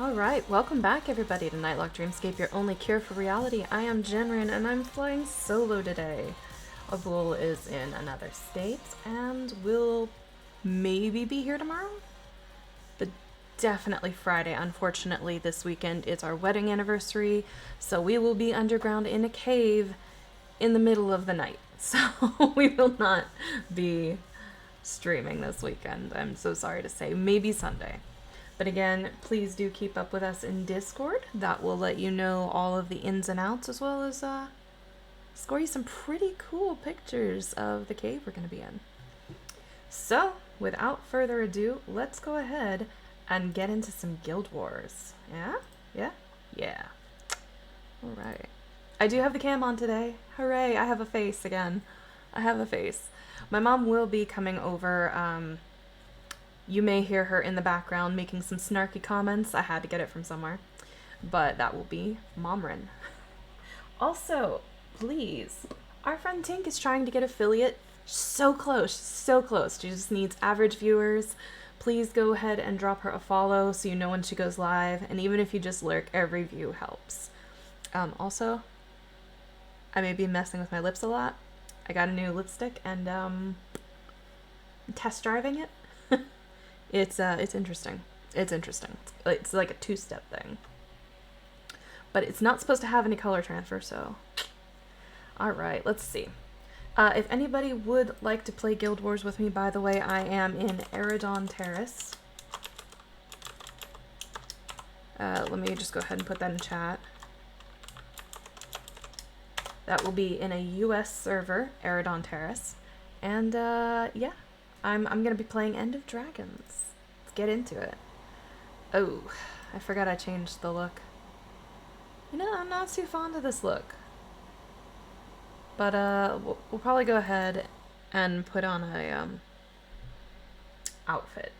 Alright, welcome back everybody to Nightlock Dreamscape, your only cure for reality. I am Jenrin and I'm flying solo today. Abul is in another state and will maybe be here tomorrow, but definitely Friday. Unfortunately, this weekend is our wedding anniversary, so we will be underground in a cave in the middle of the night. So we will not be streaming this weekend. I'm so sorry to say. Maybe Sunday. But again, please do keep up with us in Discord. That will let you know all of the ins and outs, as well as score you some pretty cool pictures of the cave we're going to be in. So, without further ado, let's go ahead and get into some Guild Wars. Yeah? Alright. I do have the cam on today. Hooray, I have a face again. I have a face. My mom will be coming over. You may hear her in the background making some snarky comments. I had to get it from somewhere. But that will be Momrin. Also, please, our friend Tink is trying to get affiliate. So close, so close. She just needs average viewers. Please go ahead and drop her a follow so you know when she goes live. And even if you just lurk, every view helps. Also, I may be messing with my lips a lot. I got a new lipstick and test driving it. It's interesting. It's interesting. It's like a two-step thing. But it's not supposed to have any color transfer, so... Alright, let's see. If anybody would like to play Guild Wars with me, by the way, I am in Eridon Terrace. Let me just go ahead and put that in chat. That will be in a US server, Eridon Terrace. And, yeah. I'm gonna be playing End of Dragons. Let's get into it. Oh, I forgot I changed the look. You know, I'm not too fond of this look. But, we'll probably go ahead and put on a, outfit.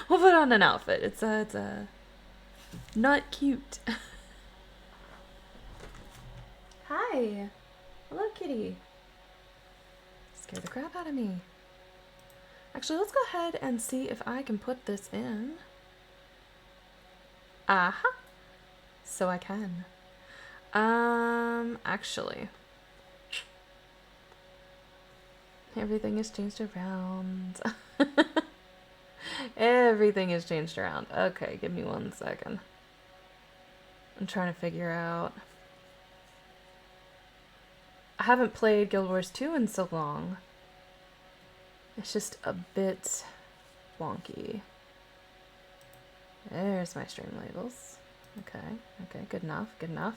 We'll put on an outfit. It's not cute. Hi! Hello, kitty. Scare the crap out of me. Actually, let's go ahead and see if I can put this in. Aha! So I can. Actually. Everything is changed around. Everything is changed around. Okay, give me 1 second. I'm trying to figure out. I haven't played Guild Wars 2 in so long. It's just a bit wonky. There's my stream labels. Okay, good enough, good enough.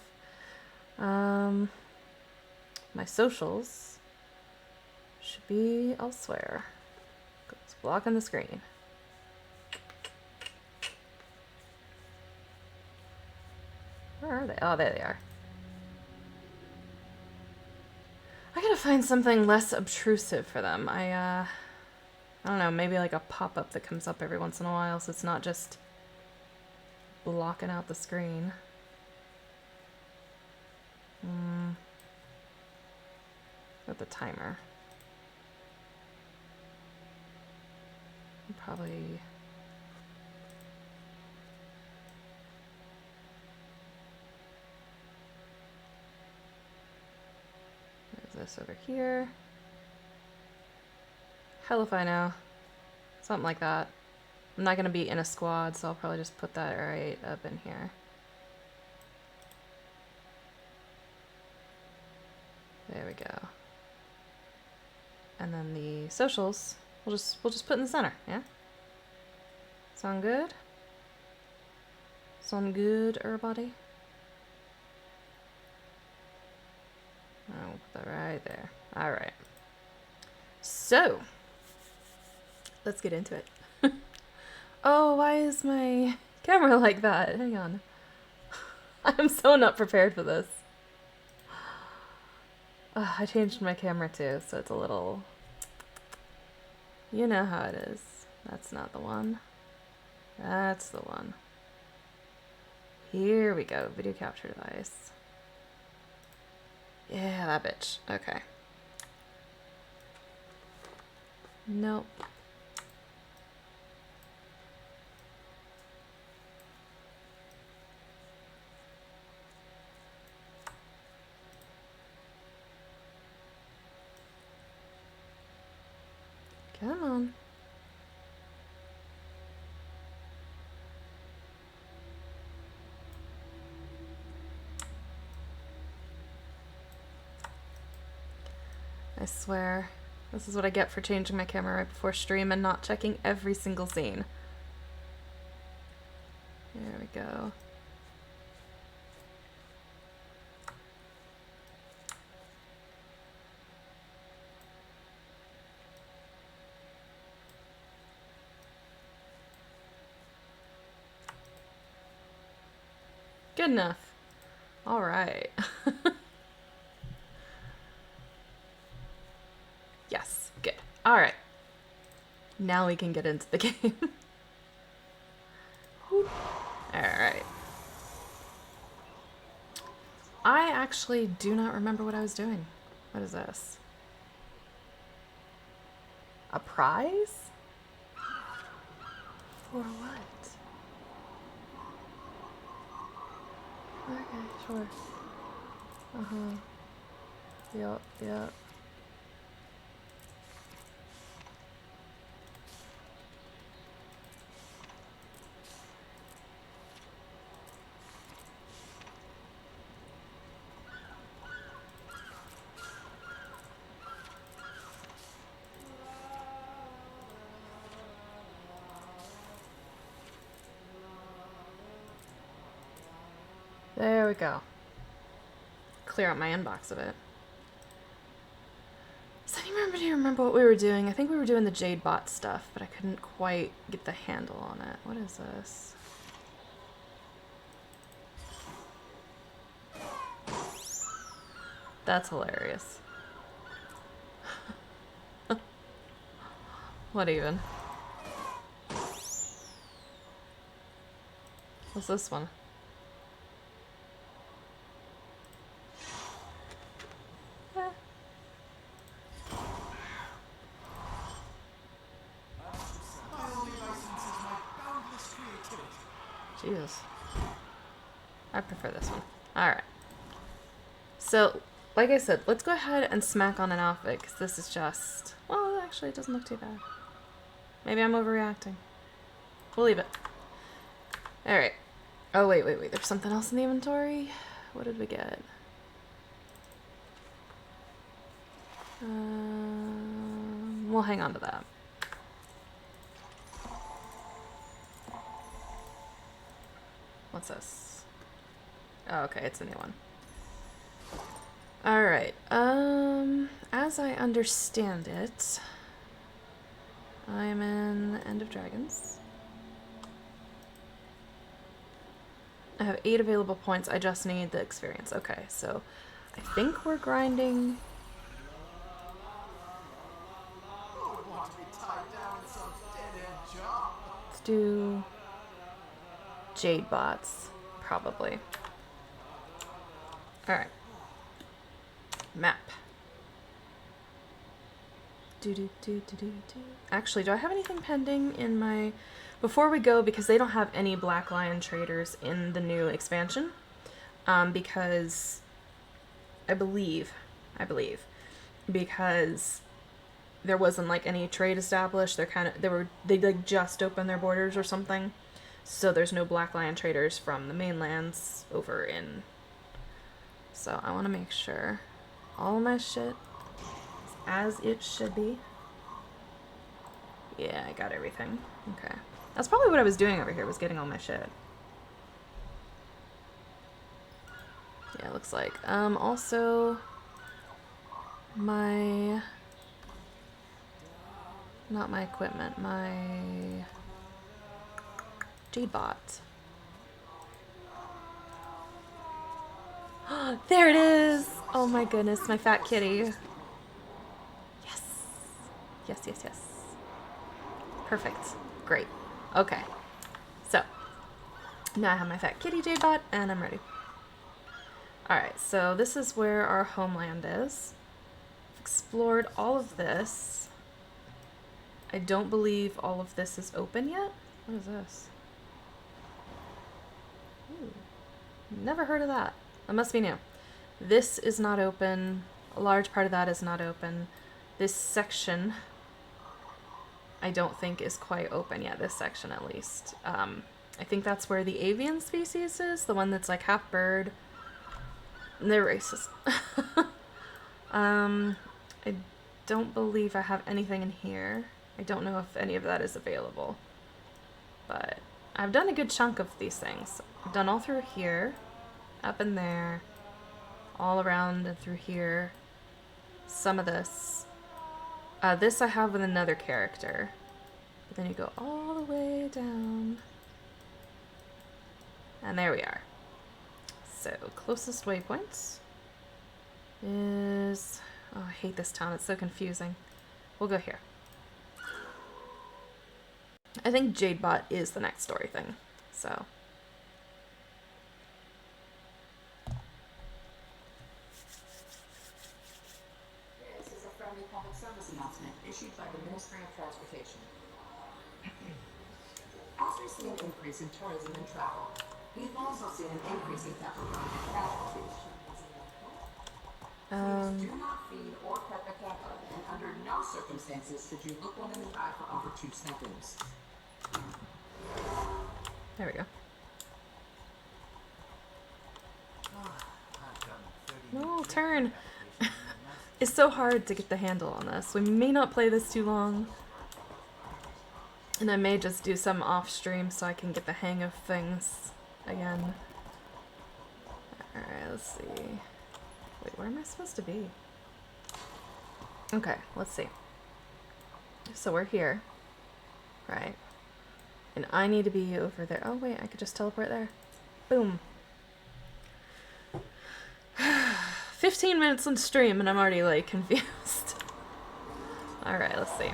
My socials should be elsewhere. It's blocking the screen. Where are they? Oh, there they are. I gotta find something less obtrusive for them. I don't know, maybe like a pop-up that comes up every once in a while so it's not just blocking out the screen. With the timer. Probably... this over here. Hell if I know. Something like that. I'm not going to be in a squad, so I'll probably just put that right up in here. There we go. And then the socials, we'll just put in the center, yeah? Sound good? Sound good, everybody? I'll put that right there. Alright. So, let's get into it. Oh, why is my camera like that? Hang on. I'm so not prepared for this. I changed my camera too, so it's a little... You know how it is. That's not the one. That's the one. Here we go. Video capture device. Yeah, that bitch. Okay. Nope. Come on. I swear, this is what I get for changing my camera right before stream and not checking every single scene. There we go. Good enough. All right. Yes, good. All right. Now we can get into the game. All right. I actually do not remember what I was doing. What is this? A prize? For what? Okay, sure. Uh-huh. Yep, yep. There we go. Clear out my inbox of it. Does anybody remember what we were doing? I think we were doing the Jade Bot stuff, but I couldn't quite get the handle on it. What is this? That's hilarious. What even? What's this one? Jesus. I prefer this one. Alright. So, like I said, let's go ahead and smack on an outfit, because this is just... Well, actually, it doesn't look too bad. Maybe I'm overreacting. We'll leave it. Alright. Oh, wait. There's something else in the inventory? What did we get? We'll hang on to that. What's this? Oh, okay, it's a new one. Alright, as I understand it, I'm in End of Dragons. I have 8 available points, I just need the experience. Okay, so I think we're grinding... Let's do... Jade bots, probably. Alright. Map. Actually, do I have anything pending in my... Before we go, because they don't have any Black Lion traders in the new expansion, because I believe, because there wasn't like any trade established. They like just opened their borders or something. So there's no Black Lion traders from the mainlands over in... So I want to make sure all my shit is as it should be. Yeah, I got everything. Okay. That's probably what I was doing over here, was getting all my shit. Yeah, it looks like. Also, my... Not my equipment, my... Jade bot. There it is! Oh my goodness, my fat kitty. Yes. Yes. Perfect. Great. Okay. So, now I have my fat kitty Jade bot, and I'm ready. Alright, so this is where our homeland is. Explored all of this. I don't believe all of this is open yet. What is this? Ooh. Never heard of that. That must be new. This is not open. A large part of that is not open. This section I don't think is quite open yet, this section at least. I think that's where the avian species is, the one that's like half bird. They're racist. I don't believe I have anything in here. I don't know if any of that is available. But I've done a good chunk of these things. I've done all through here, up in there, all around and through here. Some of this. This I have with another character. But then you go all the way down. And there we are. So, closest waypoints is... Oh, I hate this town. It's so confusing. We'll go here. I think Jadebot is the next story thing. So... This is a friendly public service announcement issued by the Ministry of Transportation. As we see an increase in tourism and travel, we've also seen an increase in theft-related casualties. Please do not feed or pet the camper, and under no circumstances should you look one in the eye for over 2 seconds. There we go. No, turn! It's so hard to get the handle on this. We may not play this too long. And I may just do some off stream so I can get the hang of things again. Alright, let's see. Wait, where am I supposed to be? Okay, let's see. So we're here. Right. And I need to be over there. Oh wait, I could just teleport there. Boom. 15 minutes on stream and I'm already like confused. Alright, let's see.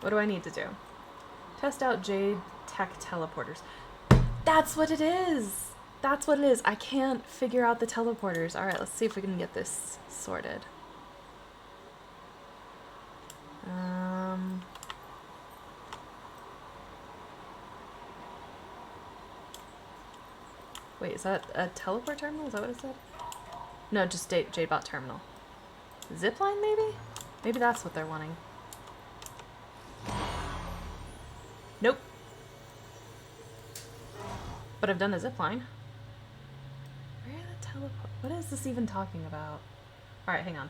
What do I need to do? Test out Jade Tech teleporters. That's what it is! That's what it is. I can't figure out the teleporters. Alright, let's see if we can get this sorted. Wait, is that a teleport terminal? Is that what it said? No, just Jadebot terminal. Zipline, maybe? Maybe that's what they're wanting. Nope. But I've done a zipline. Where are the teleport? What is this even talking about? Alright, hang on.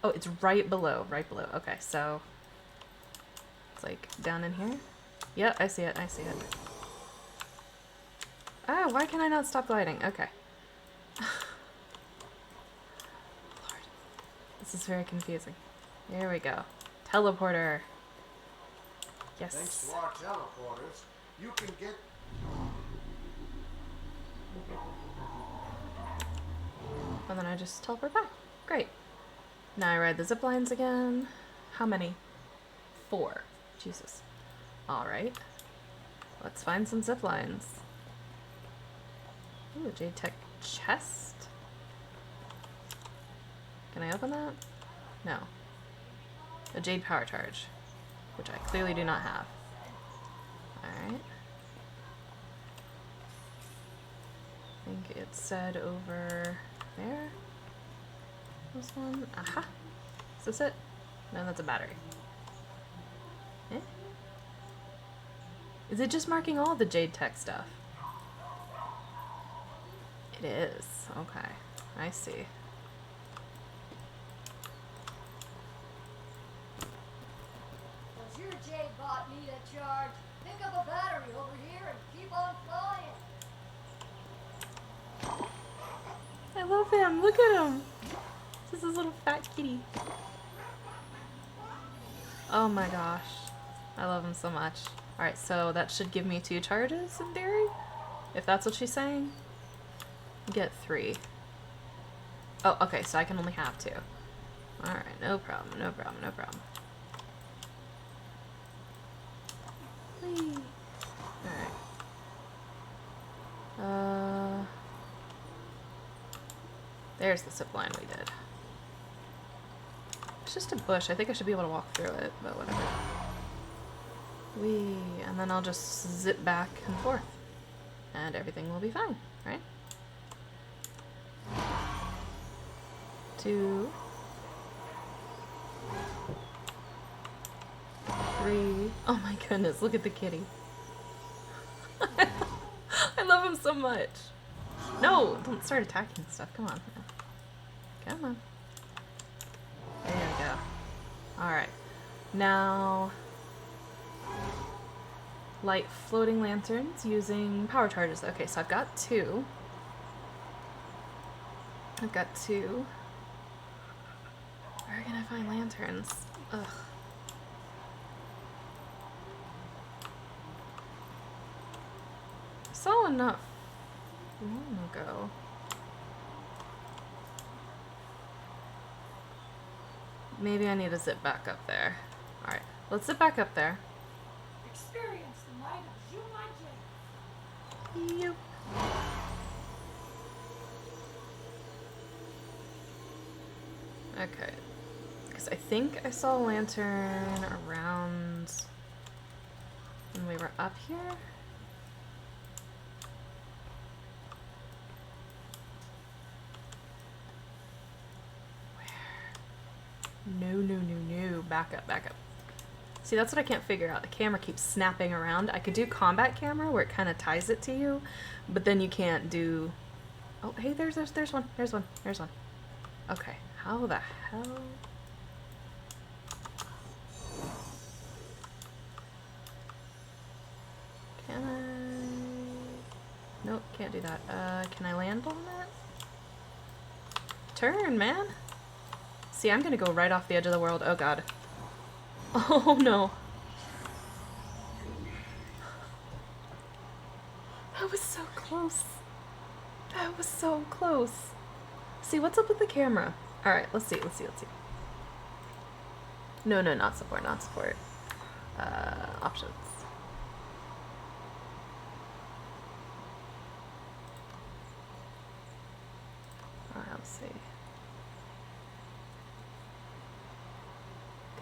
Oh, it's right below. Right below. Okay, so... It's like down in here? Yep, I see it. I see it. Ah, why can I not stop gliding? Okay. Lord. This is very confusing. Here we go. Teleporter. Yes. Thanks to our teleporters, you can get... And then I just teleport back. Great. Now I ride the zip lines again. How many? 4. Jesus. Alright. Let's find some zip lines. Ooh, Jade Tech chest? Can I open that? No. A Jade Power Charge, which I clearly do not have. Alright. I think it said over there. This one. Aha! Is this it? No, that's a battery. Eh? Is it just marking all the Jade Tech stuff? It is. Okay. I see. Does your Jadebot need a charge? Pick up a battery over here and keep on flying. I love him. Look at him. This is a little fat kitty. Oh my gosh. I love him so much. Alright, so that should give me 2 charges in theory? If that's what she's saying? Get 3. Oh, okay, so I can only have 2. Alright, no problem, no problem, no problem. Whee! Alright. There's the zip line we did. It's just a bush. I think I should be able to walk through it, but whatever. Whee! And then I'll just zip back and forth. And everything will be fine, right? 2. 3. Oh my goodness, look at the kitty. I love him so much. No, don't start attacking stuff. Come on. Come on. There we go. Alright. Now, light floating lanterns using power charges. Okay, so I've got 2. I've got 2. Where can I find lanterns? Ugh. I saw one not long ago. Maybe I need to zip back up there. Alright, let's zip back up there. Experience the might of Dreamlight Valley. Yep. Okay. Because I think I saw a lantern around when we were up here. No, no, no, no. Back up, back up. See, that's what I can't figure out. The camera keeps snapping around. I could do combat camera where it kind of ties it to you, but then you can't do... Oh, hey, there's one. There's one. There's one. Okay. How the hell? Can I... Nope, can't do that. Can I land on it? Turn, man! See, I'm gonna go right off the edge of the world. Oh god. Oh no. That was so close. That was so close. See, what's up with the camera? Alright, let's see. No, not support, not support. Options. Alright, let's see.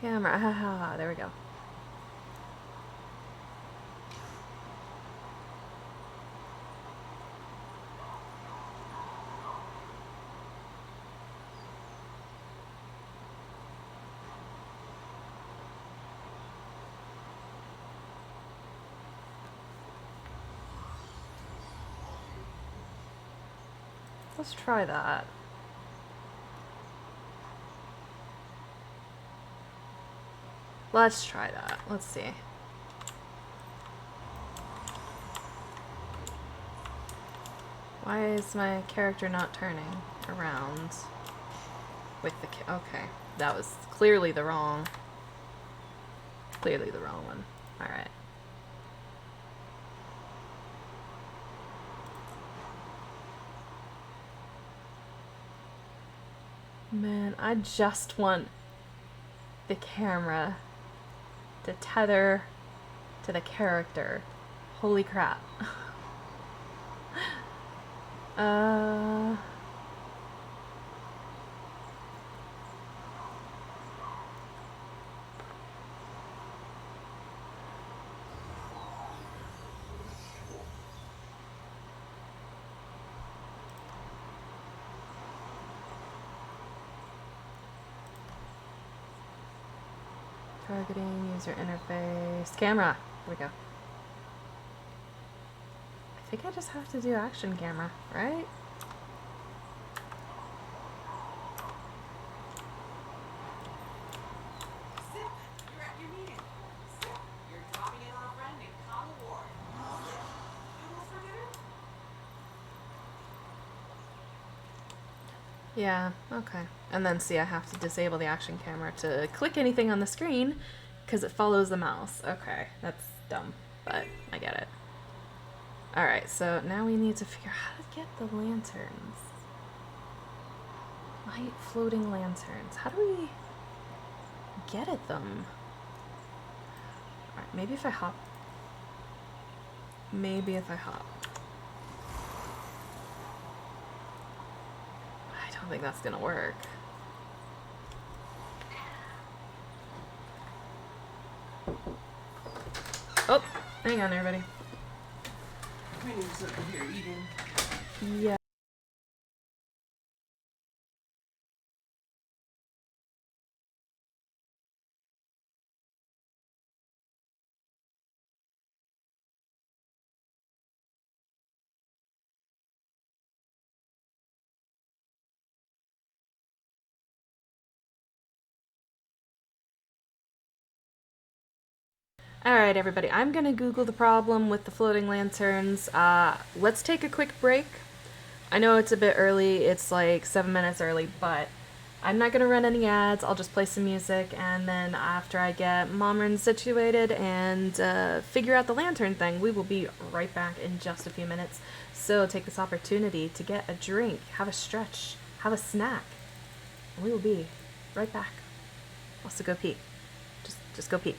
Camera, haha, there we go. Let's try that. Let's try that. Let's see. Why is my character not turning around with the okay, that was clearly the wrong one. Alright. Man, I just want the camera to tether to the character. Holy crap. Targeting, user interface, camera. Here we go. I think I just have to do action camera, right? Zip, you're at your meeting. Zip, you're dropping in on a friend named Connell Ward. Noodles for dinner? Yeah, okay. And then see, I have to disable the action camera to click anything on the screen because it follows the mouse. Okay, that's dumb, but I get it. Alright, so now we need to figure out how to get the lanterns. Light floating lanterns. How do we get at them? Alright, maybe if I hop. Maybe if I hop. I don't think that's gonna work. Oh, hang on everybody. Minnie's over here eating. Yeah. Alright, everybody, I'm gonna Google the problem with the floating lanterns. Let's take a quick break. I know it's a bit early, it's like 7 minutes early, but I'm not gonna run any ads. I'll just play some music, and then after I get Momrin situated and figure out the lantern thing, we will be right back in just a few minutes. So take this opportunity to get a drink, have a stretch, have a snack, and we will be right back. Also go pee. Just go pee.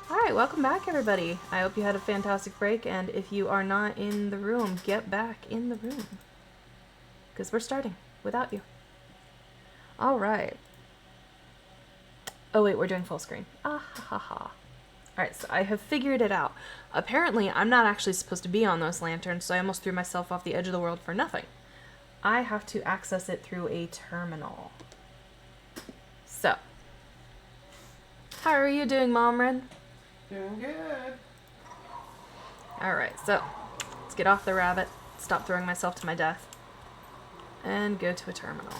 Alright, welcome back, everybody. I hope you had a fantastic break, and if you are not in the room, get back in the room. Because we're starting without you. Alright. Oh wait, we're doing full screen. Ah ha ha ha. Alright, so I have figured it out. Apparently, I'm not actually supposed to be on those lanterns, so I almost threw myself off the edge of the world for nothing. I have to access it through a terminal. So. How are you doing, Momrin? Doing good. Alright, so let's get off the rabbit, stop throwing myself to my death, and go to a terminal.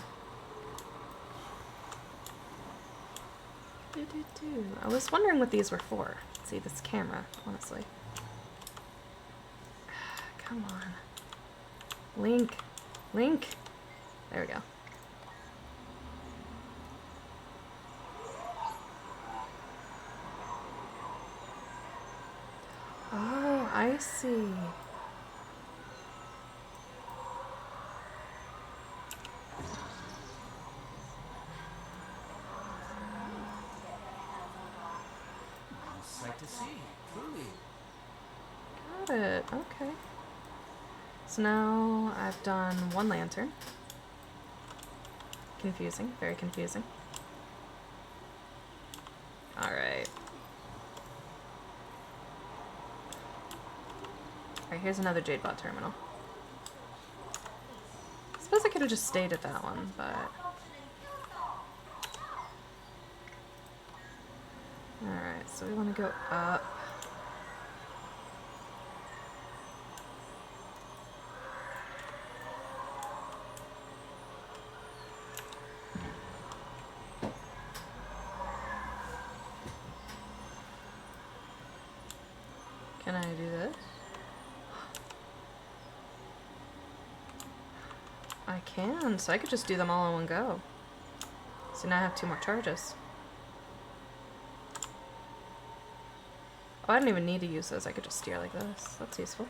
I was wondering what these were for. Let's see, this camera, honestly. Come on. Link. Link. There we go. Oh, I see. sight to see, truly. Got it. Okay. So now I've done one lantern. Confusing. Very confusing. Alright. Alright, here's another Jadebot terminal. I suppose I could have just stayed at that one, but... Alright, so we want to go up. Can I do this? I can, so I could just do them all in one go. So now I have 2 more charges. Oh, I don't even need to use those. I could just steer like this. That's useful.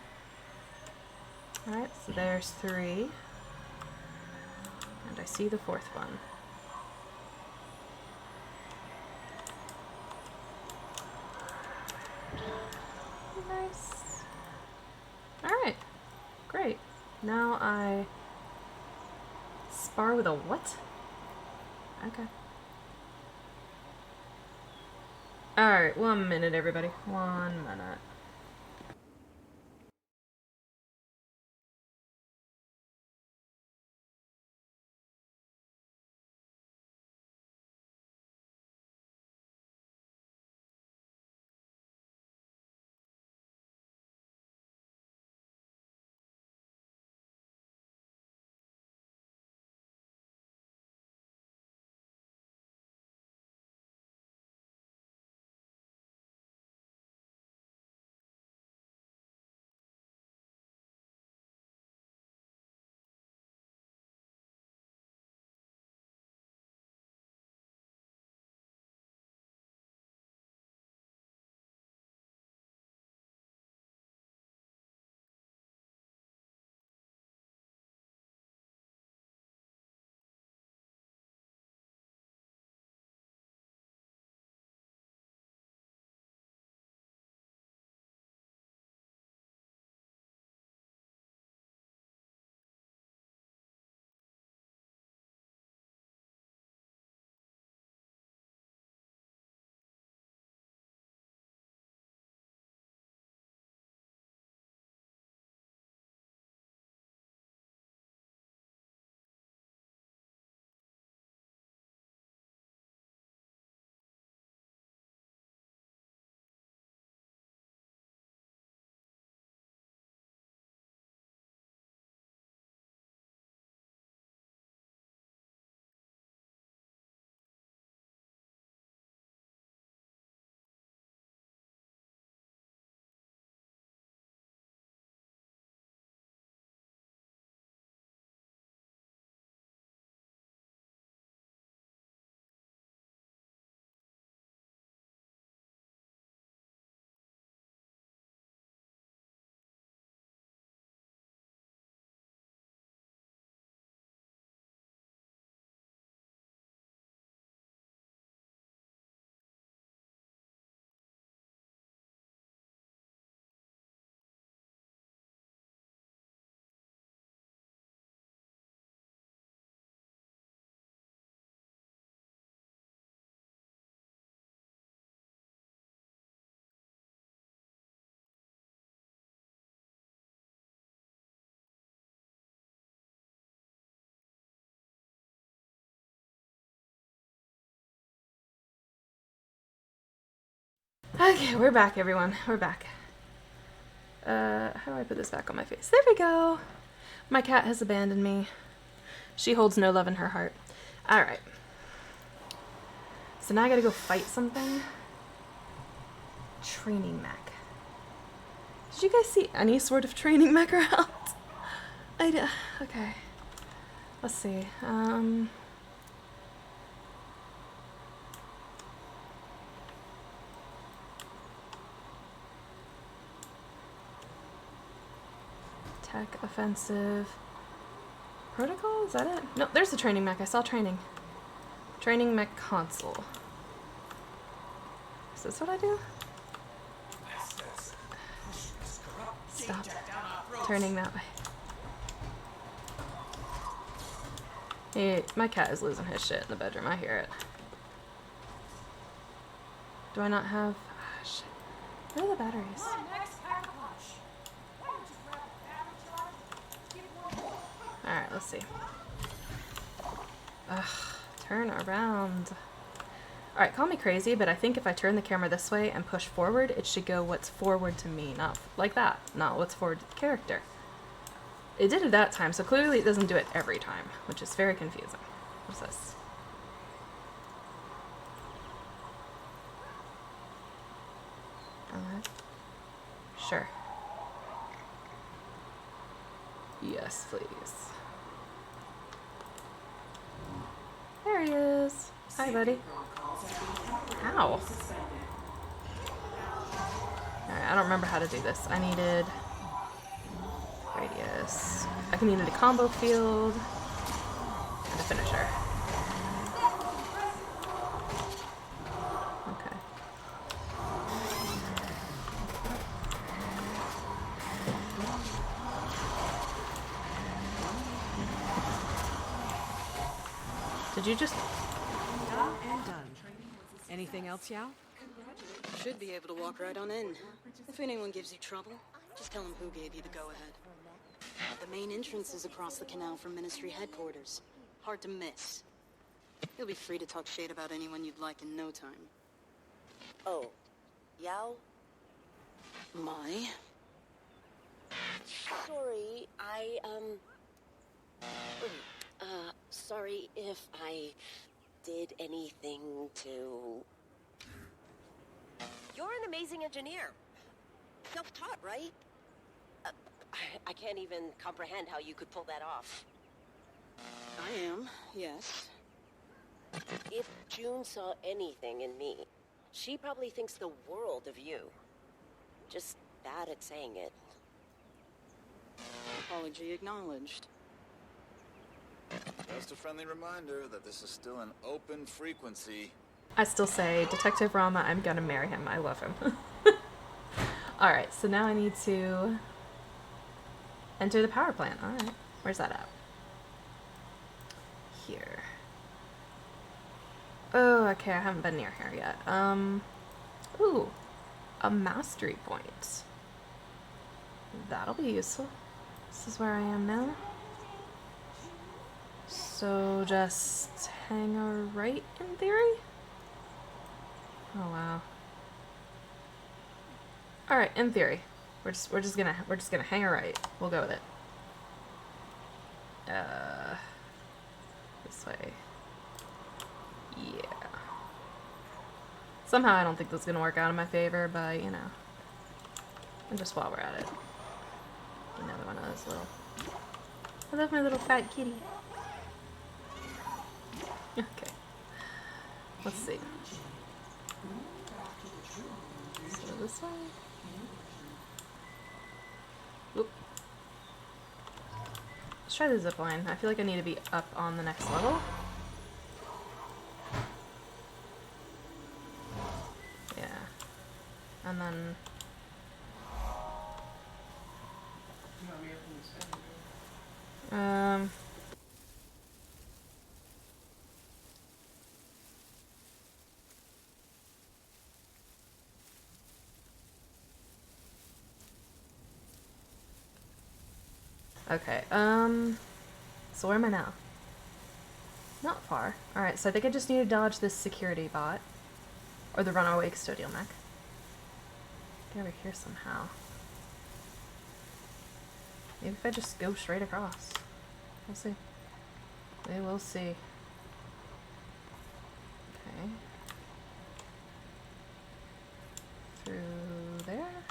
Alright, so there's 3. And I see the 4th one. Nice. Alright. Great. Now I spar with a what? Okay. Alright, 1 minute, everybody. 1 minute. Okay, we're back, everyone. We're back. How do I put this back on my face? There we go. My cat has abandoned me. She holds no love in her heart. Alright. So now I gotta go fight something. Training mech. Did you guys see any sort of training mech around? Okay. Let's see. Tech, offensive, protocol, is that it? No, there's the training mech. I saw training. Training mech console. Is this what I do? Stop turning that way. Hey, my cat is losing his shit in the bedroom. I hear it. Do I not have... Ah, shit. Where are the batteries? Alright, let's see. Ugh, turn around. Alright, call me crazy, but I think if I turn the camera this way and push forward, it should go what's forward to me, not like that. Not what's forward to the character. It did it that time, so clearly it doesn't do it every time, which is very confusing. What's this? Sure. Yes, please. There he is. Hi, buddy. Ow. Alright, I don't remember how to do this. I needed radius. I needed a combo field and a finisher. Okay. Did you just... Done and done. Anything else, Yao? Should be able to walk right on in. If anyone gives you trouble, just tell them who gave you the go-ahead. The main entrance is across the canal from Ministry headquarters. Hard to miss. You'll be free to talk shade about anyone you'd like in no time. Oh, Yao? My? Sorry, sorry if I did anything to... You're an amazing engineer. Self-taught, right? I can't even comprehend how you could pull that off. I am, yes. If June saw anything in me, she probably thinks the world of you. Just bad at saying it. Apology acknowledged. Just a friendly reminder that this is still an open frequency. I still say, Detective Rama, I'm gonna marry him. I love him. Alright, so now I need to enter the power plant. Alright, where's that at? Here. Oh, okay, I haven't been near here yet. Ooh, a mastery point. That'll be useful. This is where I am now. So just hang a right in theory? Oh wow. Alright, in theory. We're just gonna hang a right. We'll go with it. This way. Yeah. Somehow I don't think this is gonna work out in my favor, but you know. And just while we're at it. Another one of those little... I love my little fat kitty. Okay. Let's see. So this way. Oop. Let's try the zip line. I feel like I need to be up on the next level. Yeah. And then... Okay, so where am I now? Not far. Alright, so I think I just need to dodge this security bot. Or the runaway custodial mech. Get over here somehow. Maybe if I just go straight across. We'll see. We will see. Okay. Through there.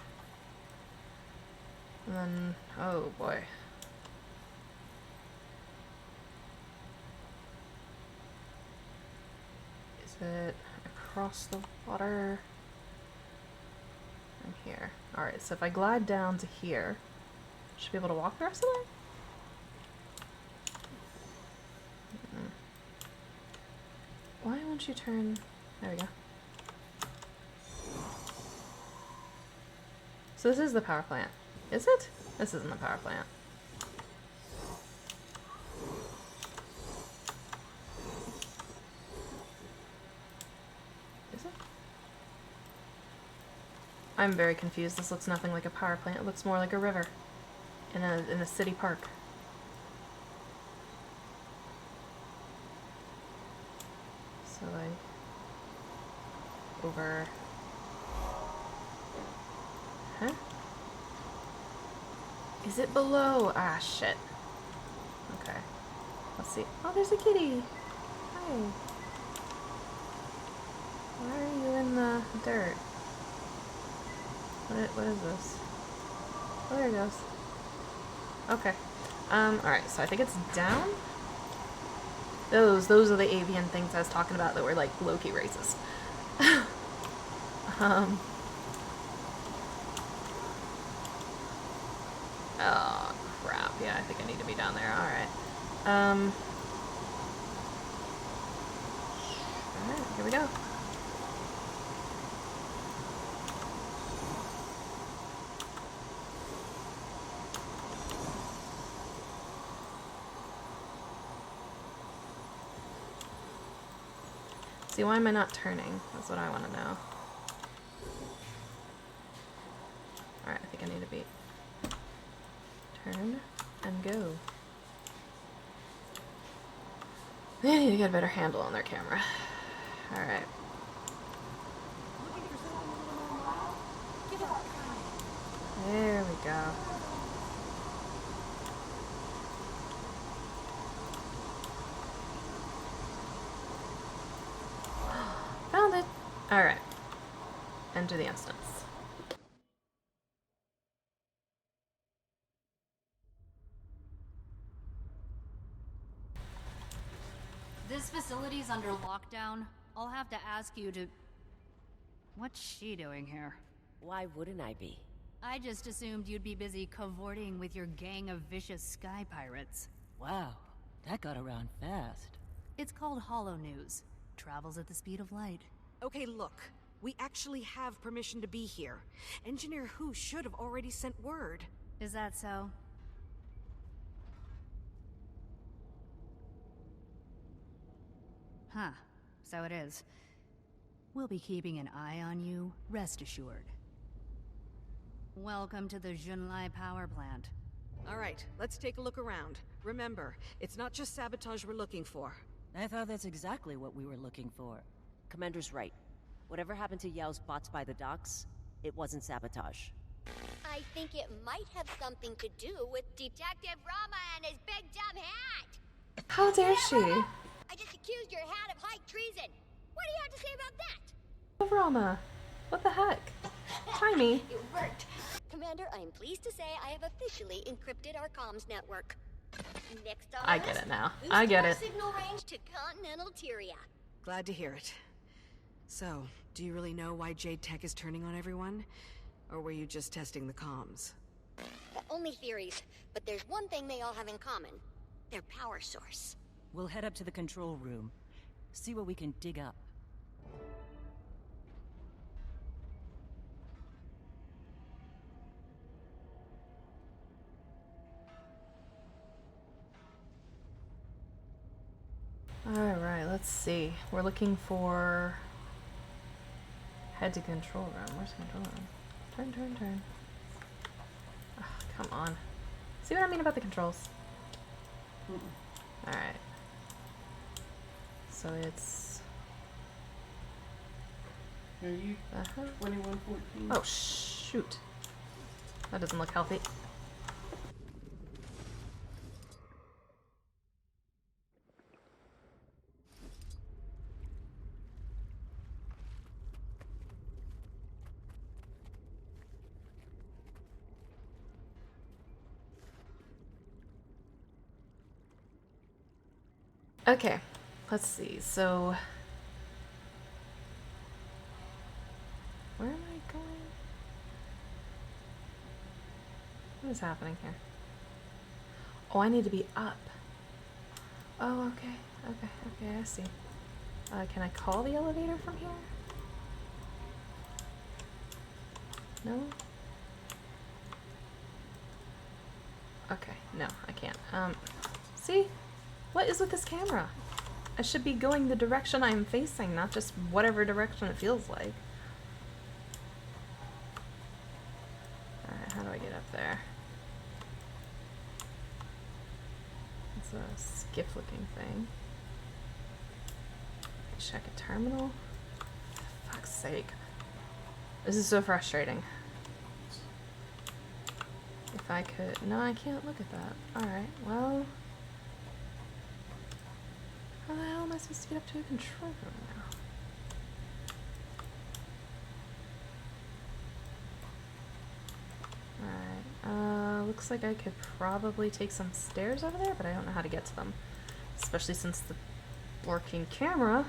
And then, oh boy. Is it across the water? I'm here. Alright, so if I glide down to here, I should be able to walk the rest of the way? Why won't you turn... There we go. So this is the power plant. Is it? This isn't a power plant. Is it? I'm very confused. This looks nothing like a power plant. It looks more like a river in a city park. So like over. Huh? Is it below? Ah, shit. Okay. Let's see. Oh, there's a kitty. Hi. Why are you in the dirt? What is this? Oh, there it goes. Okay. Alright, so I think it's down? Those are the avian things I was talking about that were like Loki racist. Oh, crap. Yeah, I think I need to be down there. Alright. Alright, here we go. See, why am I not turning? That's what I want to know. Alright, I think I need to be... Turn and go. They need to get a better handle on their camera. Alright. There we go. Found it! Alright. Enter the instance. This facility's under lockdown. I'll have to ask you to... What's she doing here? Why wouldn't I be? I just assumed you'd be busy cavorting with your gang of vicious sky pirates. Wow, that got around fast. It's called Hollow News. Travels at the speed of light. Okay, look. We actually have permission to be here. Engineer Who should have already sent word. Is that so? Huh. So it is. We'll be keeping an eye on you, rest assured. Welcome to the Dreamlight power plant. All right, let's take a look around. Remember, it's not just sabotage we're looking for. I thought that's exactly what we were looking for. Commander's right. Whatever happened to Yao's bots by the docks, it wasn't sabotage. I think it might have something to do with Detective Rama and his big dumb hat. How dare she? I just accused your hat of high treason. What do you have to say about that? Oh, Rama. What the heck? Timey. It worked. Commander, I am pleased to say I have officially encrypted our comms network. Next on I the get list, it now. boost I get our it. signal range to continental Tyria. Glad to hear it. So, do you really know why Jade Tech is turning on everyone? Or were you just testing the comms? Only theories, but there's one thing they all have in common. Their power source. We'll head up to the control room. See what we can dig up. Alright, let's see. We're looking for... Head to control room. Where's the control room? Turn, turn, turn. Ugh, come on. See what I mean about the controls? Alright. So it's... Are you 2114? Oh, shoot. That doesn't look healthy. Okay, let's see. So, where am I going? What is happening here? Oh, I need to be up. Oh, okay, okay, I see. Can I call the elevator from here? No? No, I can't. See? What is with this camera? I should be going the direction I'm facing, not just whatever direction it feels like. Alright, how do I get up there? It's a skiff looking thing. Check a terminal. For fuck's sake. This is so frustrating. If I could... No, I can't look at that. Alright, well... How the hell am I supposed to get up to a control room now? Alright, looks like I could probably take some stairs over there, but I don't know how to get to them. Especially since the working camera...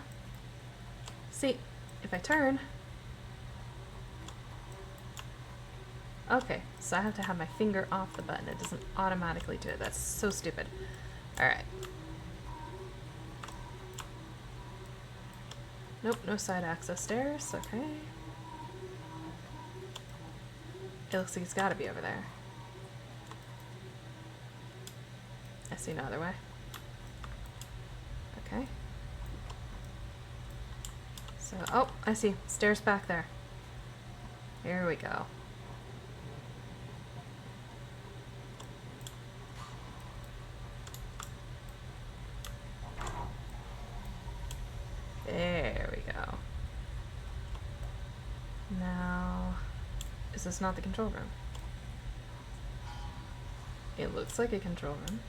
See, if I turn... Okay, so I have to have my finger off the button. It doesn't automatically do it. That's so stupid. Alright. Nope, no side access stairs. Okay. It looks like it's gotta be over there. I see no other way. Okay. So, oh, I see. Stairs back there. Here we go. There we go. Now, is this not the control room? It looks like a control room.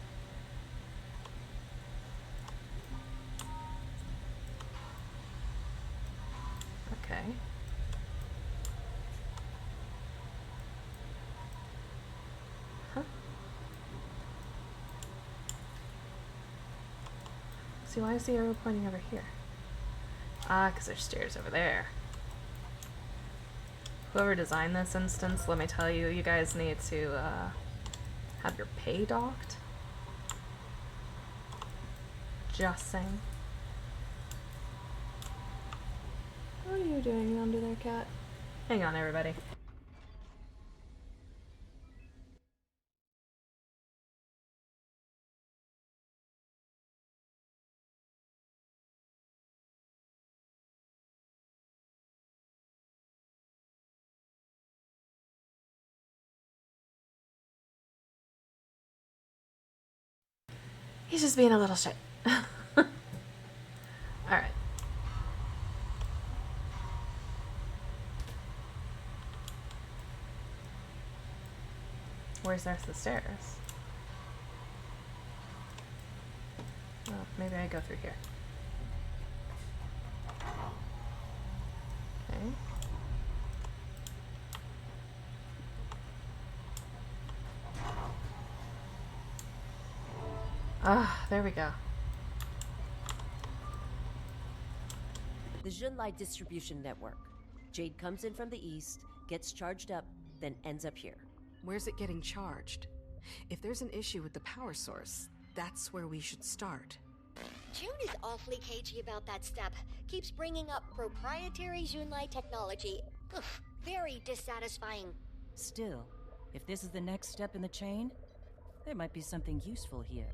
Okay. Huh? See, why is the arrow pointing over here? Ah, because there's stairs over there. Whoever designed this instance, let me tell you, you guys need to have your pay docked. Just saying. What are you doing under there, cat? Hang on, everybody. He's just being a little shit. Alright. Where's the rest of the stairs? Well, maybe I go through here. Okay. Ah, there we go. The Dreamlight distribution network. Jade comes in from the east, gets charged up, then ends up here. Where's it getting charged? If there's an issue with the power source, that's where we should start. June is awfully cagey about that step. Keeps bringing up proprietary Dreamlight technology. Oof, very dissatisfying. Still, if this is the next step in the chain, there might be something useful here.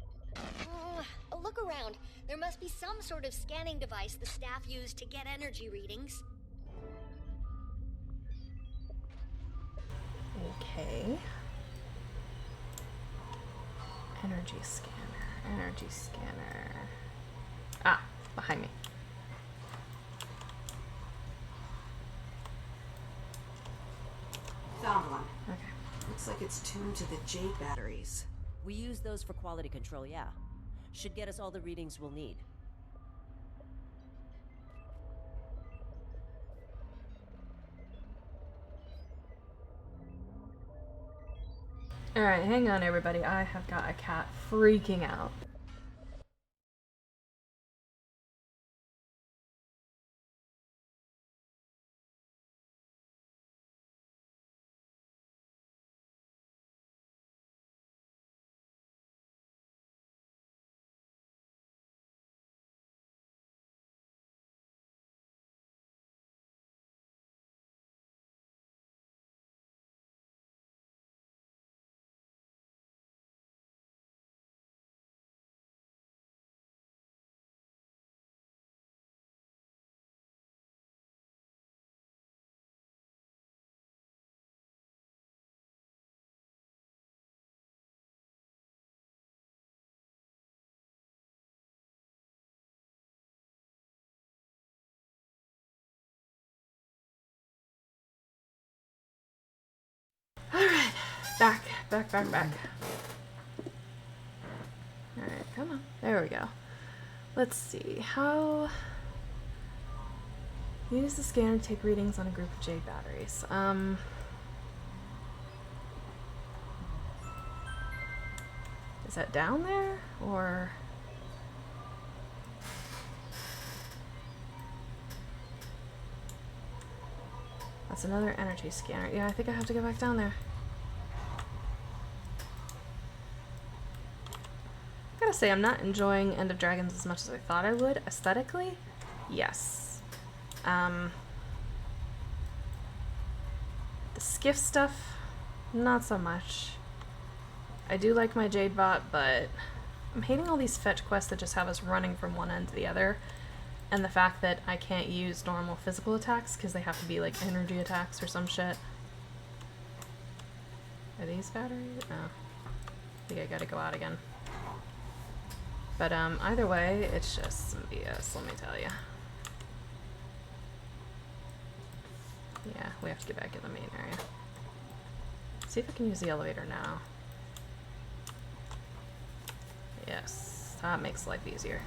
Look around. There must be some sort of scanning device the staff use to get energy readings. Okay. Energy scanner. Energy scanner. Ah, behind me. Found one. Okay. Looks like it's tuned to the Jade batteries. We use those for quality control, yeah. Should get us all the readings we'll need. Alright, hang on everybody. I have got a cat freaking out. Back. Alright, come on. There we go. Let's see. How... Use the scanner to take readings on a group of jade batteries. Is that down there? Or... That's another energy scanner. Yeah, I think I have to go back down there. I gotta say, I'm not enjoying End of Dragons as much as I thought I would. Aesthetically, yes. The skiff stuff, not so much. I do like my Jade bot, but I'm hating all these fetch quests that just have us running from one end to the other. And the fact that I can't use normal physical attacks because they have to be like energy attacks or some shit. Are these batteries? No. I think I gotta go out again. But either way, it's just some BS, let me tell you. Yeah, we have to get back in the main area. See if I can use the elevator now. Yes, that makes life easier.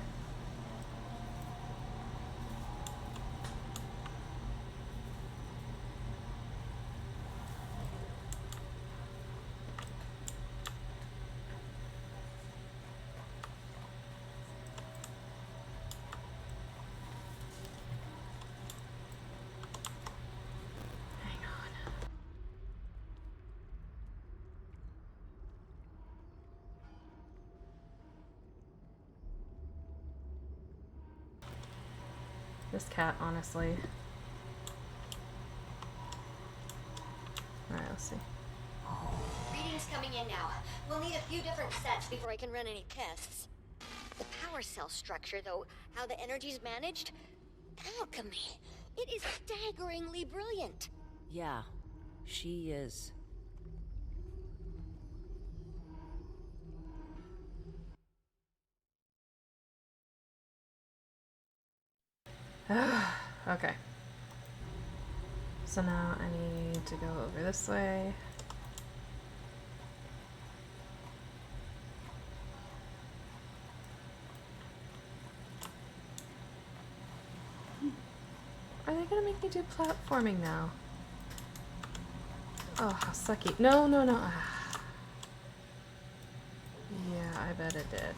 This cat, honestly. Alright, let's see. Readings coming in now. We'll need a few different sets before I can run any tests. The power cell structure, though, how the energy's managed? Alchemy. It is staggeringly brilliant. Yeah, she is. Okay. So now I need to go over this way. Are they gonna make me do platforming now? Oh, how sucky. No. Ah. Yeah, I bet it did.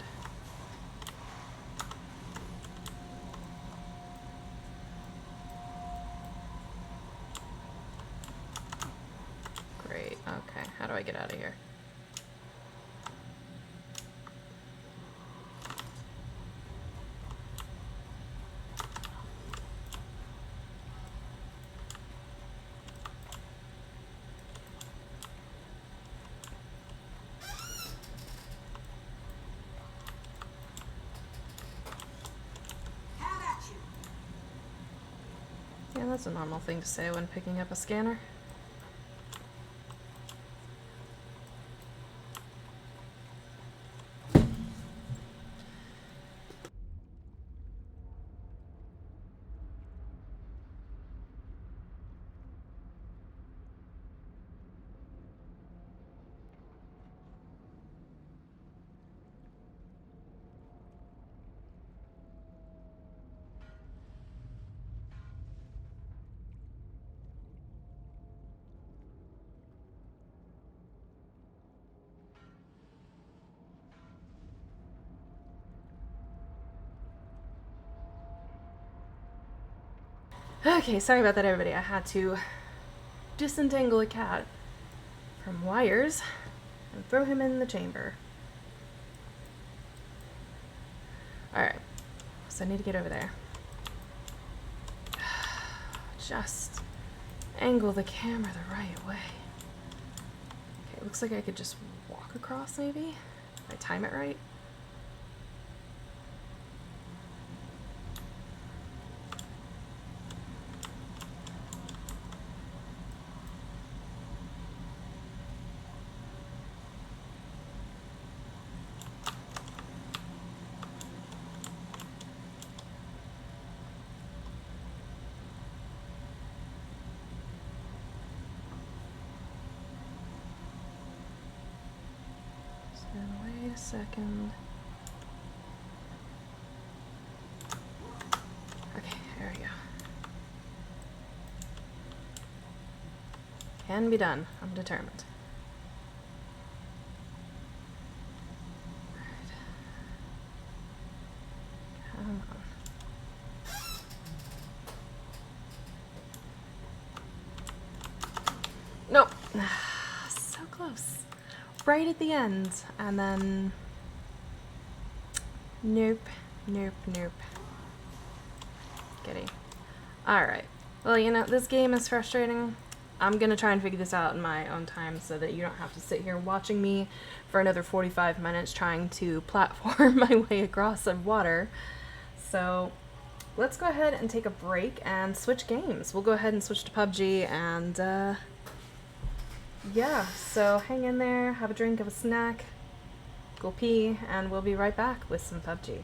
Great, okay. How do I get out of here? Yeah, that's a normal thing to say when picking up a scanner. Okay, sorry about that, everybody. I had to disentangle a cat from wires and throw him in the chamber. Alright, so I need to get over there. Just angle the camera the right way. Okay, looks like I could just walk across, maybe? If I time it right. And wait a second. Okay, there we go. Can be done. I'm determined. Alright. Come on. Nope. So close. Right at the end. And then... Nope. Nope. Nope. Giddy. Alright. Well, you know, this game is frustrating. I'm gonna try and figure this out in my own time so that you don't have to sit here watching me for another 45 minutes trying to platform my way across some water. So let's go ahead and take a break and switch games. We'll go ahead and switch to PUBG and yeah, so hang in there, have a drink, have a snack, go pee, and we'll be right back with some PUBG.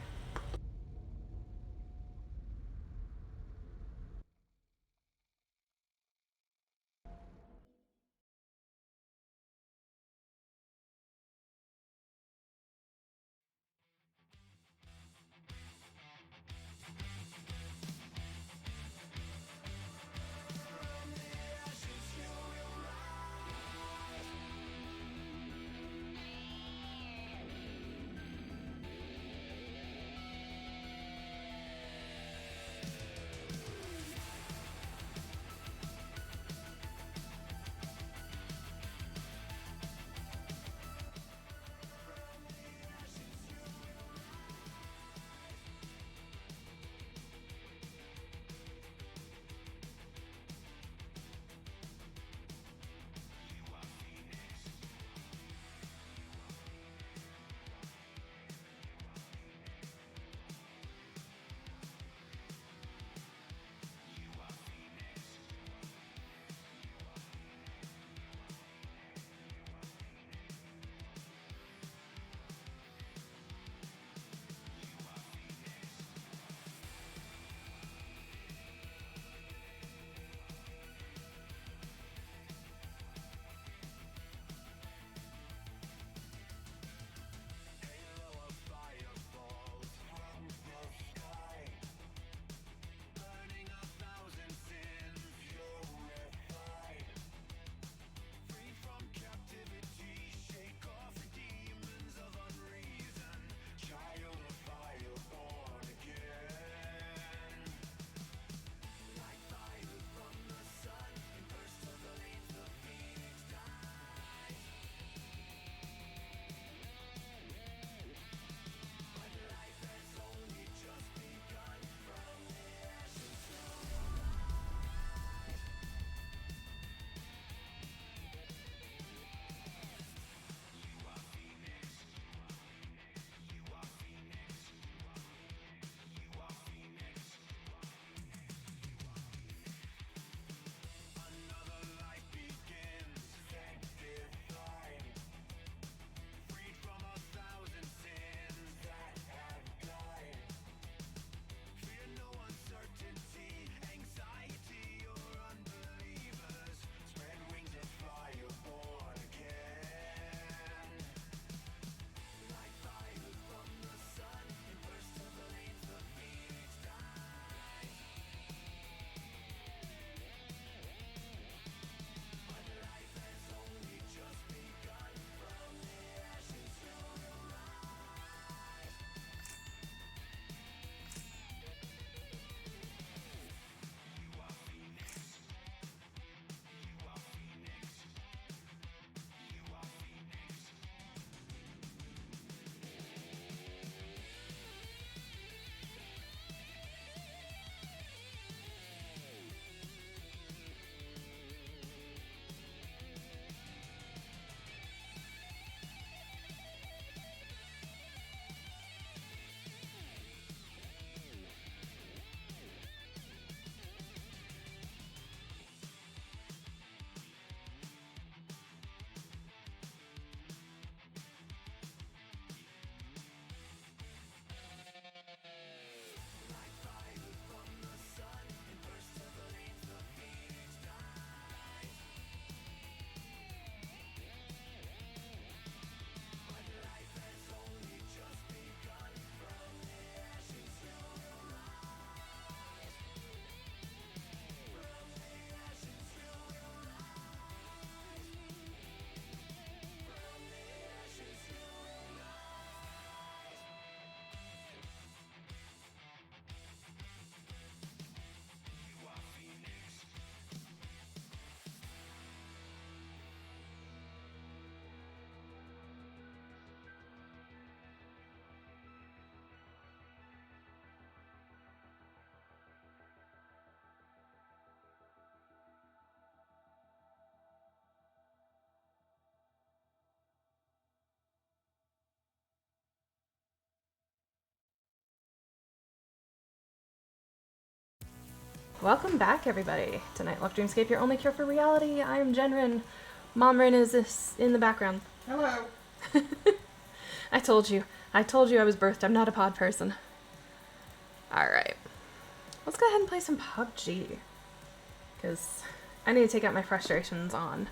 Welcome back, everybody, to Nightlock Dreamscape, your only cure for reality. I am Jenrin. Momrin is in the background. Hello. I told you. I was birthed. I'm not a pod person. Alright. Let's go ahead and play some PUBG. Because I need to take out my frustrations on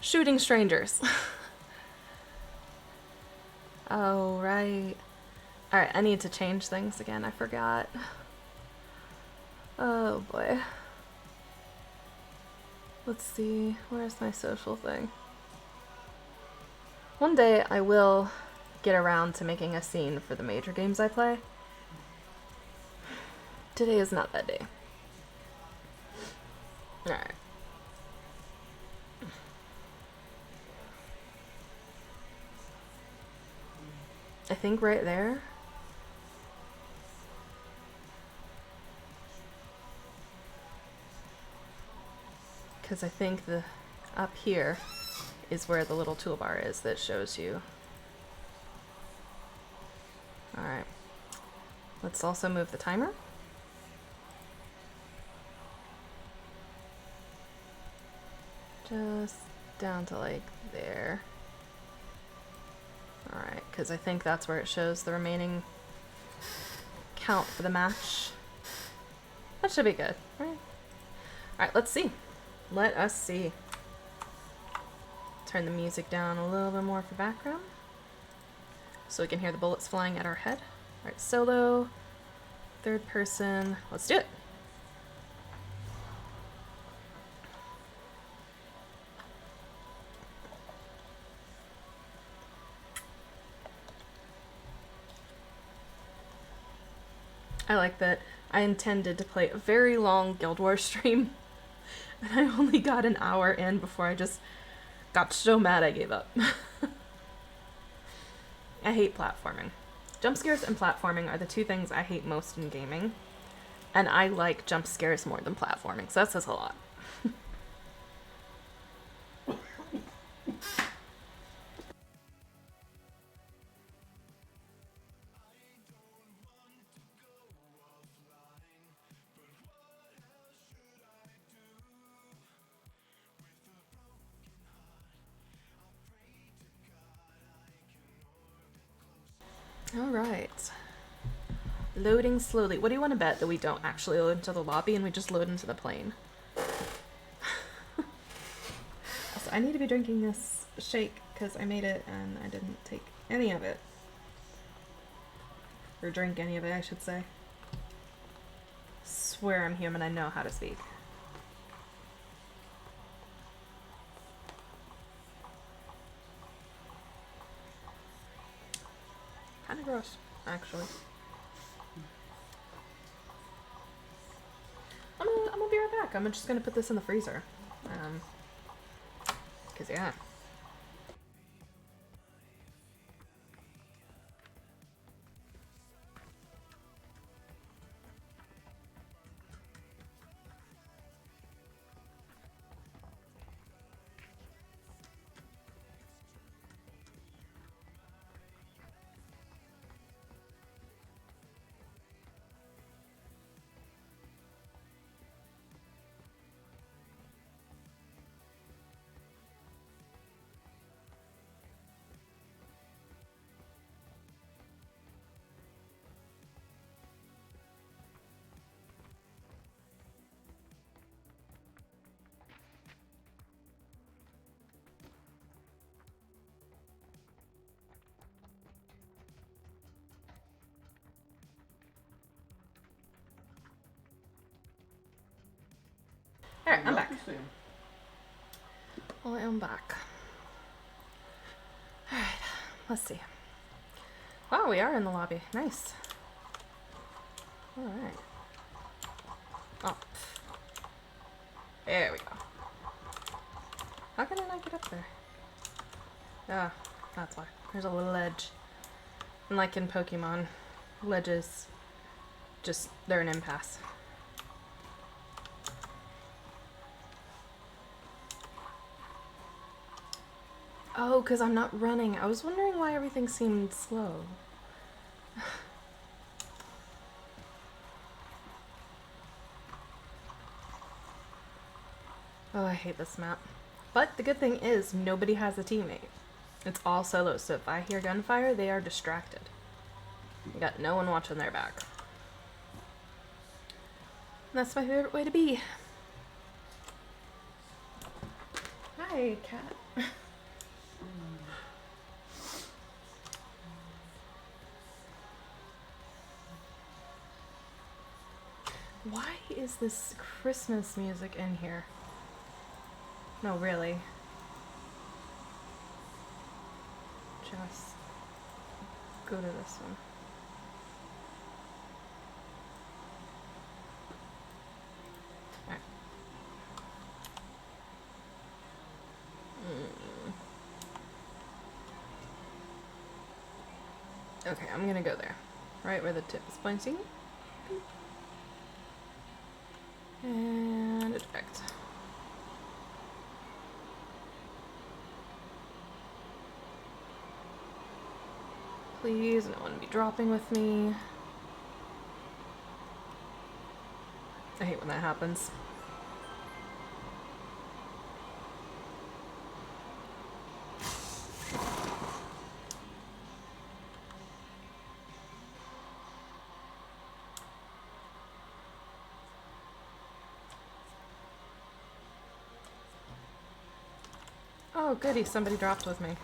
shooting strangers. Oh, right. Alright, I need to change things again. I forgot. Oh boy. Let's see, where's my social thing? One day I will get around to making a scene for the major games I play. Today is not that day. Alright. I think right there. Because I think the up here is where the little toolbar is that shows you. Alright. Let's also move the timer. Just down to like there. Alright, because I think that's where it shows the remaining count for the match. That should be good, right? Alright, let's see. Let us see. Turn the music down a little bit more for background, so we can hear the bullets flying at our head. Alright, solo, third person, let's do it. I like that I intended to play a very long Guild Wars stream, and I only got an hour in before I just got so mad I gave up. I hate platforming. Jump scares and platforming are the two things I hate most in gaming, and I like jump scares more than platforming, so that says a lot. Alright. Loading slowly. What do you want to bet that we don't actually load into the lobby and we just load into the plane? Also, I need to be drinking this shake because I made it and I didn't take any of it. Or drink any of it, I should say. Swear I'm human, I know how to speak. Kinda gross, actually. I'm gonna be right back. I'm just gonna put this in the freezer. 'Cause yeah. Alright, I'm back. Well, I am back. Alright, let's see. Wow, we are in the lobby. Nice. Alright. Oh. There we go. How can I not get up there? Ah, that's why. There's a little ledge. And like in Pokemon, ledges just, they're an impasse. Oh, because I'm not running. I was wondering why everything seemed slow. I hate this map. But the good thing is nobody has a teammate. It's all solo, so if I hear gunfire, they are distracted. You got no one watching their back. And that's my favorite way to be. Hi, cat. Why is this Christmas music in here? No, really. Just go to this one. Alright. Okay, I'm gonna go there. Right where the tip is pointing. And eject. Please, no one be dropping with me. I hate when that happens. Oh, goody, somebody dropped with me.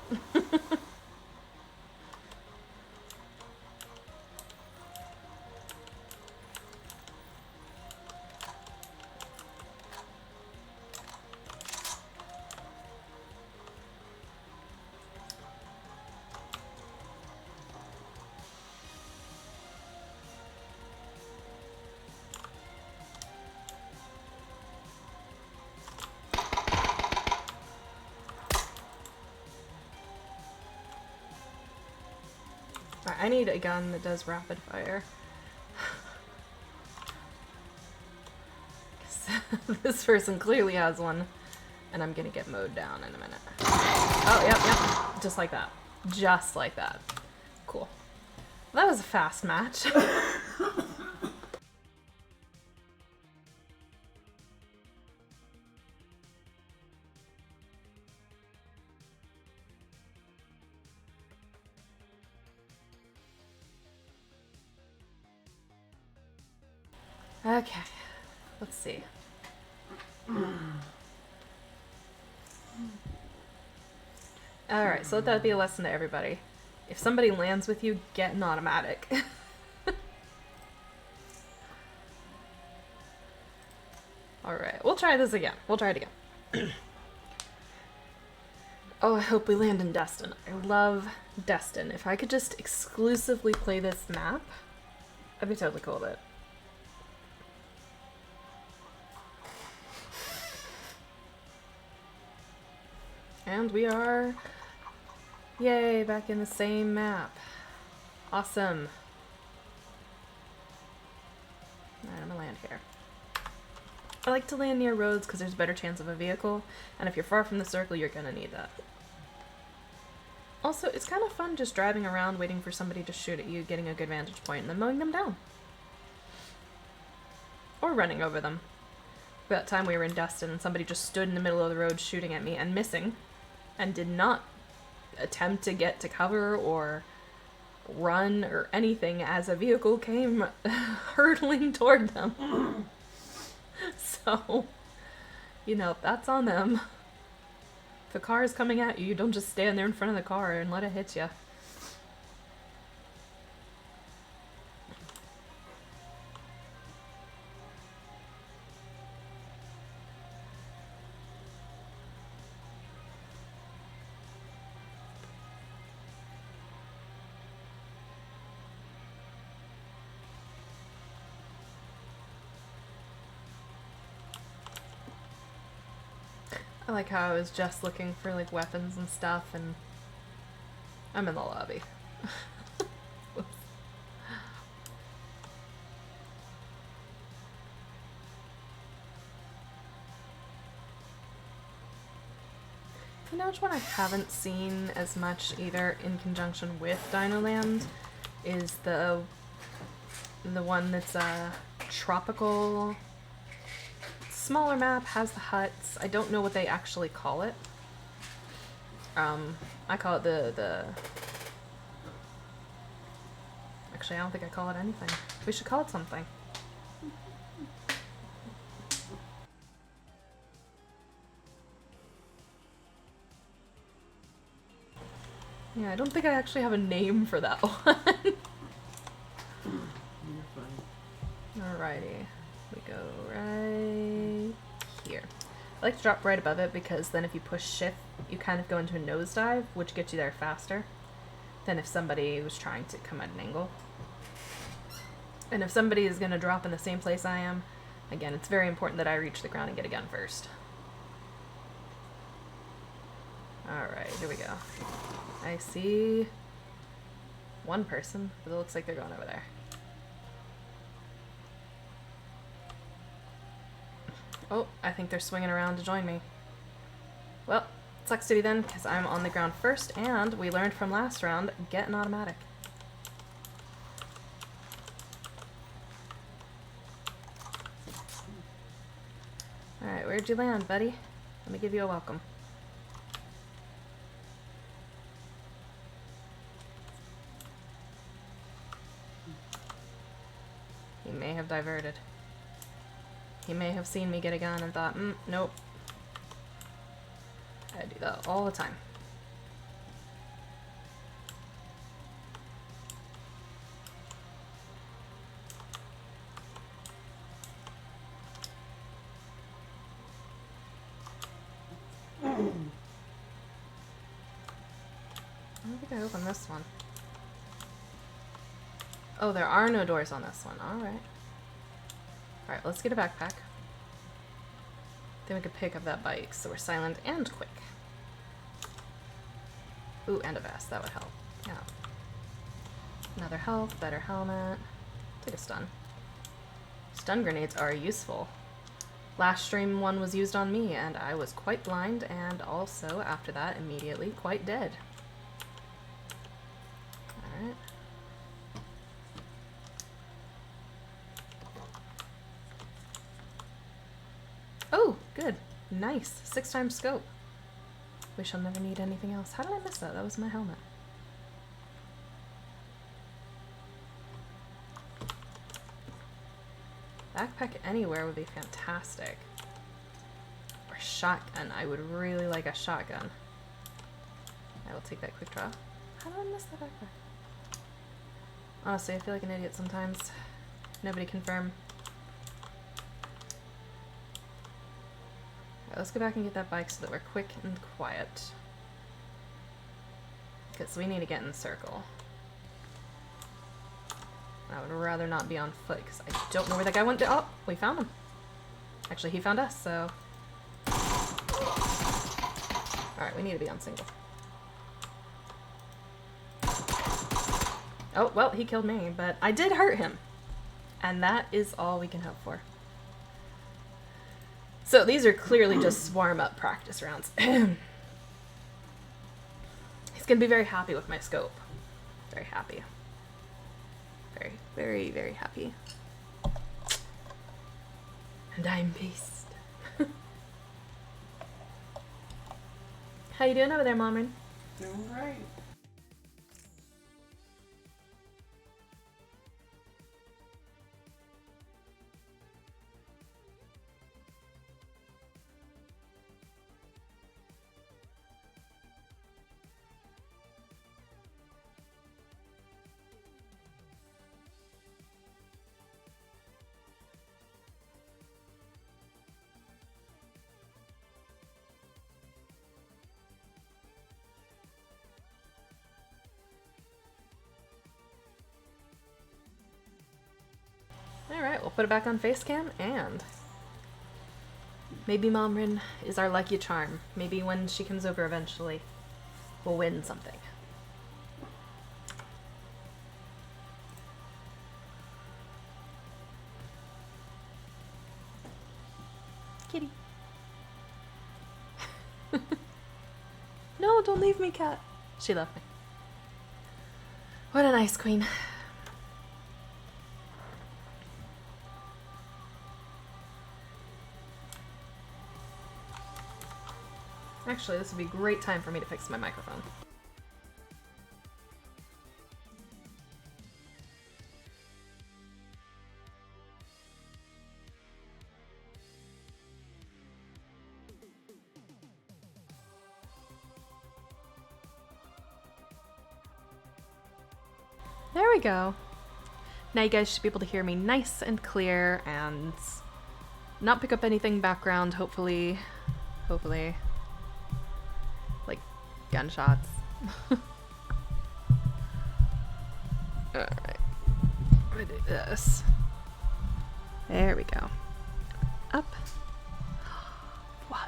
I need a gun that does rapid fire. This person clearly has one, and I'm gonna get mowed down in a minute. Oh, yep. Just like that. Just like that. Cool. That was a fast match. Okay, let's see. Alright, so let that be a lesson to everybody. If somebody lands with you, get an automatic. Alright, we'll try this again. We'll try it again. Oh, I hope we land in Destin. I love Destin. If I could just exclusively play this map, I'd be totally cool with it. And we are, yay, back in the same map. Awesome. Alright, I'm gonna land here. I like to land near roads because there's a better chance of a vehicle, and if you're far from the circle, you're gonna need that. Also, it's kind of fun just driving around waiting for somebody to shoot at you, getting a good vantage point, and then mowing them down. Or running over them. That time we were in Destin and somebody just stood in the middle of the road shooting at me and missing, and did not attempt to get to cover or run or anything as a vehicle came hurtling toward them. So, you know, that's on them. If a car is coming at you, you don't just stand there in front of the car and let it hit you. I like how I was just looking for like weapons and stuff, and I'm in the lobby. You know which one I haven't seen as much either in conjunction with Dino Land is the one that's tropical smaller map has the huts. I don't know what they actually call it. I call it the... Actually, I don't think I call it anything. We should call it something. Yeah, I don't think I actually have a name for that one. Alrighty. We go right here. I like to drop right above it because then if you push shift, you kind of go into a nosedive, which gets you there faster than if somebody was trying to come at an angle. And if somebody is going to drop in the same place I am, again, it's very important that I reach the ground and get a gun first. Alright, here we go. I see one person, but it looks like they're going over there. Oh, I think they're swinging around to join me. Well, sucks to be then, because I'm on the ground first, and we learned from last round, get an automatic. Alright, where'd you land, buddy? Let me give you a welcome. He may have diverted. He may have seen me get a gun and thought, nope. I do that all the time. I don't think I opened this one. Oh, there are no doors on this one. Alright. Alright, let's get a backpack. Then we could pick up that bike, so we're silent and quick. Ooh, and a vest. That would help. Yeah. Another health, better helmet. Take a stun. Stun grenades are useful. Last stream one was used on me, and I was quite blind, and also, after that, immediately quite dead. Alright. Oh, good. Nice. 6 times scope. We shall never need anything else. How did I miss that? That was my helmet. Backpack anywhere would be fantastic. Or shotgun. I would really like a shotgun. I will take that quick draw. How did I miss that backpack? Honestly, I feel like an idiot sometimes. Nobody confirm. Alright, let's go back and get that bike so that we're quick and quiet. Because we need to get in the circle. I would rather not be on foot because I don't know where that guy went to. Oh, we found him. Actually, he found us, so... Alright, we need to be on single. Oh, well, he killed me, but I did hurt him. And that is all we can hope for. So these are clearly just warm-up practice rounds. He's gonna be very happy with my scope. Very happy. Very, very, very happy. And I'm pissed. How you doing over there, Momrin? Doing great. Alright, we'll put it back on face cam, and maybe Momrin is our lucky charm. Maybe when she comes over eventually, we'll win something. Kitty. No, don't leave me, cat. She left me. What a nice queen. Actually, this would be a great time for me to fix my microphone. There we go. Now you guys should be able to hear me nice and clear and not pick up anything background, hopefully. Hopefully. Like gunshots. Alright. I'm gonna do this. There we go. Up. Voila.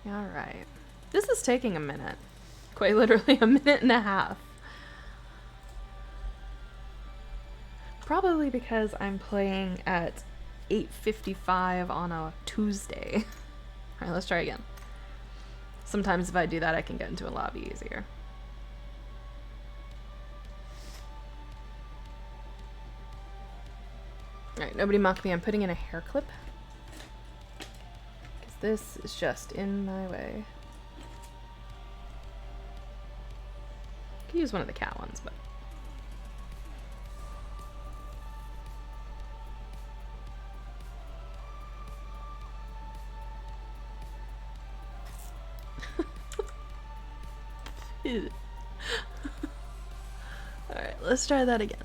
Alright. This is taking a minute. Quite literally a minute and a half. Probably because I'm playing at 8:55 on a Tuesday. Alright, let's try again. Sometimes if I do that, I can get into a lobby easier. Alright, nobody mock me. I'm putting in a hair clip. Because this is just in my way. I could use one of the cat ones, but... Alright, let's try that again.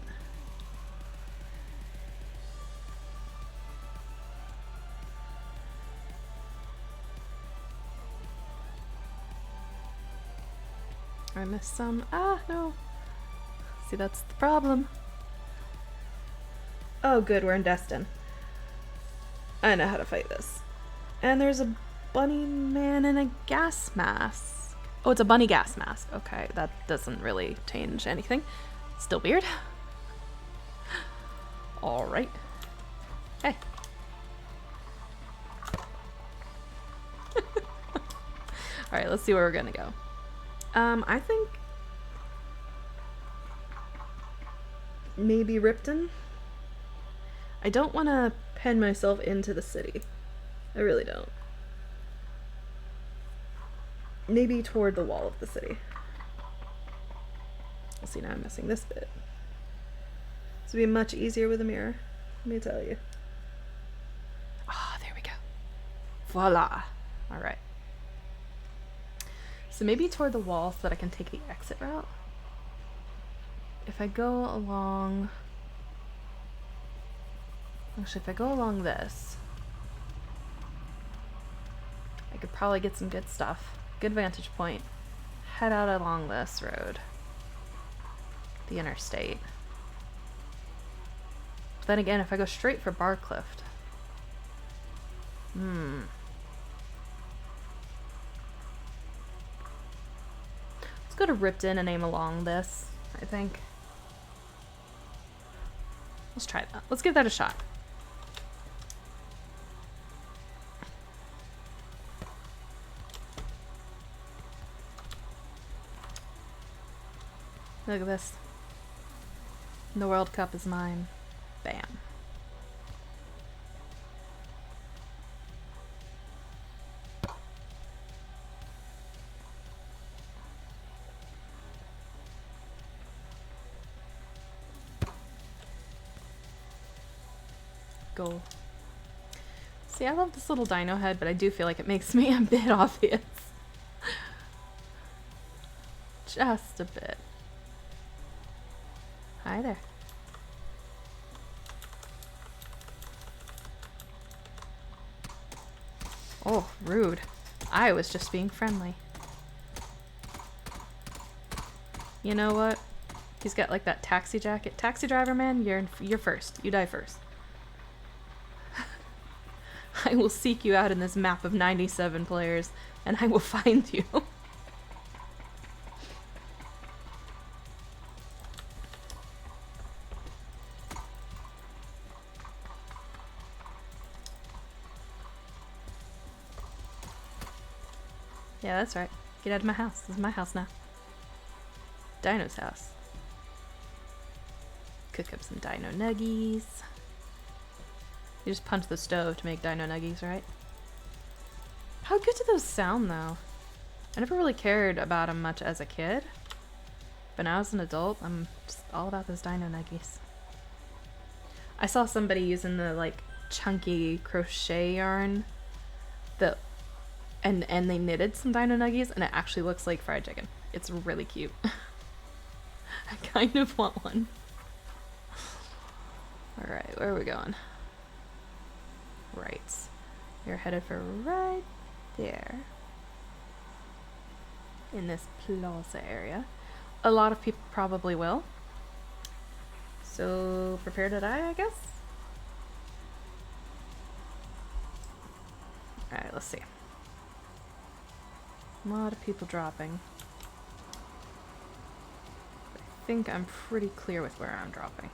I missed some. Ah, no. See, that's the problem. Oh, good, we're in Destin. I know how to fight this. And there's a bunny man in a gas mask. Oh, it's a bunny gas mask. Okay, that doesn't really change anything. Still weird. Alright. Hey. Alright, let's see where we're gonna go. I think maybe Ripton. I don't want to pen myself into the city. I really don't. Maybe toward the wall of the city. See, now I'm missing this bit. This would be much easier with a mirror, let me tell you. Ah, there we go. Voila. Alright. So maybe toward the wall so that I can take the exit route. If I go along... Actually, if I go along this, I could probably get some good stuff. Good vantage point. Head out along this road. The interstate. But then again, if I go straight for Barcliff... Let's go to Ripton and aim along this, I think. Let's try that. Let's give that a shot. Look at this. The World Cup is mine. Bam. Goal. See, I love this little dino head, but I do feel like it makes me a bit obvious. Just a bit. Hi there. Oh, rude. I was just being friendly. You know what? He's got like that taxi jacket. Taxi driver man, you're first. You die first. I will seek you out in this map of 97 players, and I will find you. Yeah, that's right. Get out of my house. This is my house now. Dino's house. Cook up some dino nuggies. You just punch the stove to make dino nuggies, right? How good do those sound, though? I never really cared about them much as a kid. But now as an adult, I'm just all about those dino nuggies. I saw somebody using the, like, chunky crochet yarn that and they knitted some dino nuggies, and it actually looks like fried chicken. It's really cute. I kind of want one. Alright, where are we going? Right. You're headed for right there. In this plaza area. A lot of people probably will. So, prepare to die, I guess? Alright, let's see. A lot of people dropping. I think I'm pretty clear with where I'm dropping.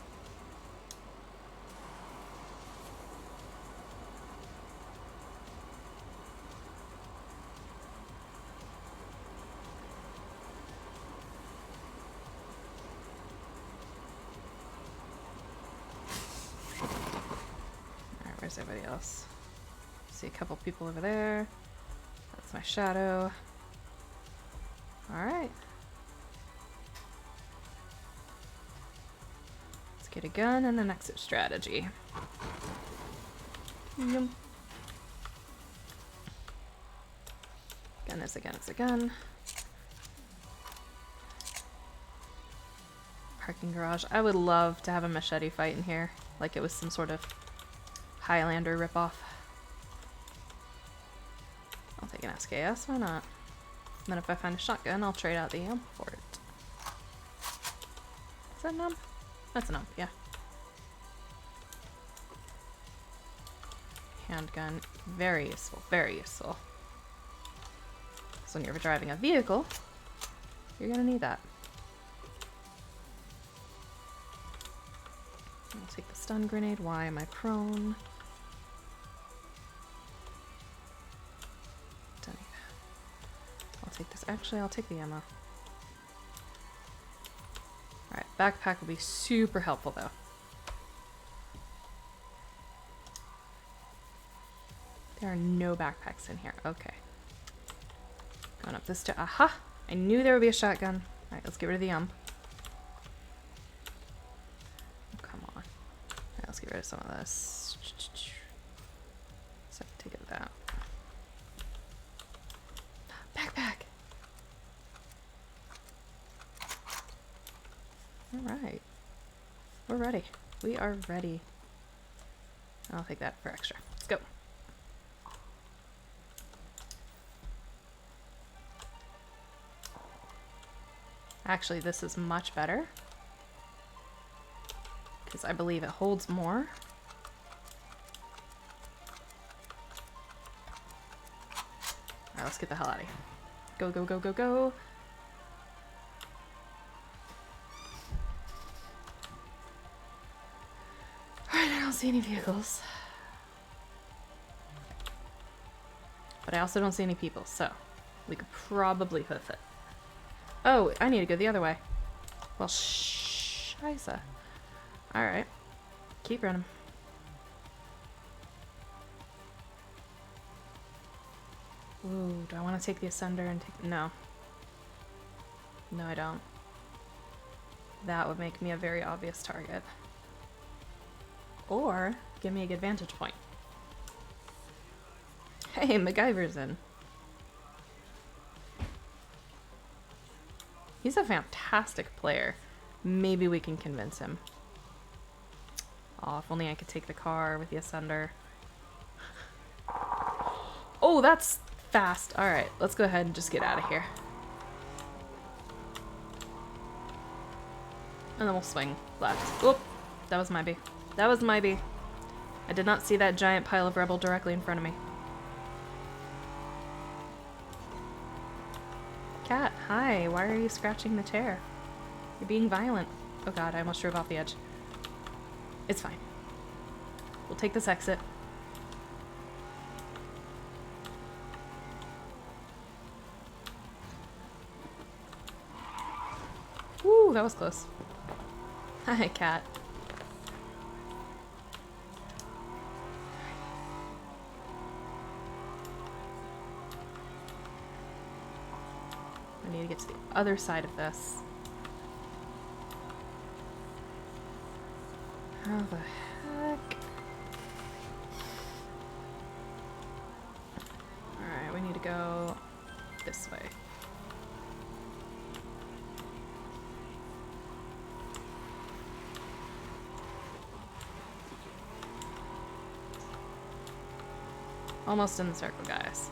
Alright, where's everybody else? See a couple people over there. That's my shadow. Alright. Let's get a gun and an exit strategy. Yum. Gun is a gun is a gun. Parking garage. I would love to have a machete fight in here. Like it was some sort of Highlander ripoff. I'll take an SKS, why not? And then if I find a shotgun, I'll trade out the amp for it. Is that an amp? That's an amp, yeah. Handgun, very useful, very useful. So when you're driving a vehicle, you're gonna need that. I'll take the stun grenade. Why am I prone? I'll take this. Actually, I'll take the ammo. Alright, backpack will be super helpful though. There are no backpacks in here. Okay. Going up this aha! I knew there would be a shotgun. Alright, let's get rid of the ump. Oh, come on. Alright, let's get rid of some of this. So take it that. Backpack! Alright. We're ready. We are ready. I'll take that for extra. Let's go. Actually, this is much better. Because I believe it holds more. Alright, let's get the hell out of here. Go, go, go, go, go. Alright, I don't see any vehicles. But I also don't see any people, so we could probably hoof it. Oh, I need to go the other way. Well, scheisse. Alright. Keep running. Ooh, do I want to take the Ascender and take... No. No, I don't. That would make me a very obvious target. Or, give me a good vantage point. Hey, MacGyver's in. He's a fantastic player. Maybe we can convince him. Oh, if only I could take the car with the Ascender. Oh, that's fast. Alright, let's go ahead and just get out of here. And then we'll swing left. Oop, that was my bee. That was my bee. I did not see that giant pile of rubble directly in front of me. Cat, hi. Why are you scratching the chair? You're being violent. Oh god, I almost drove off the edge. It's fine. We'll take this exit. Woo! Ooh, that was close. Hi, cat. I need to get to the other side of this. How the heck? Alright, we need to go this way. Almost in the circle, guys.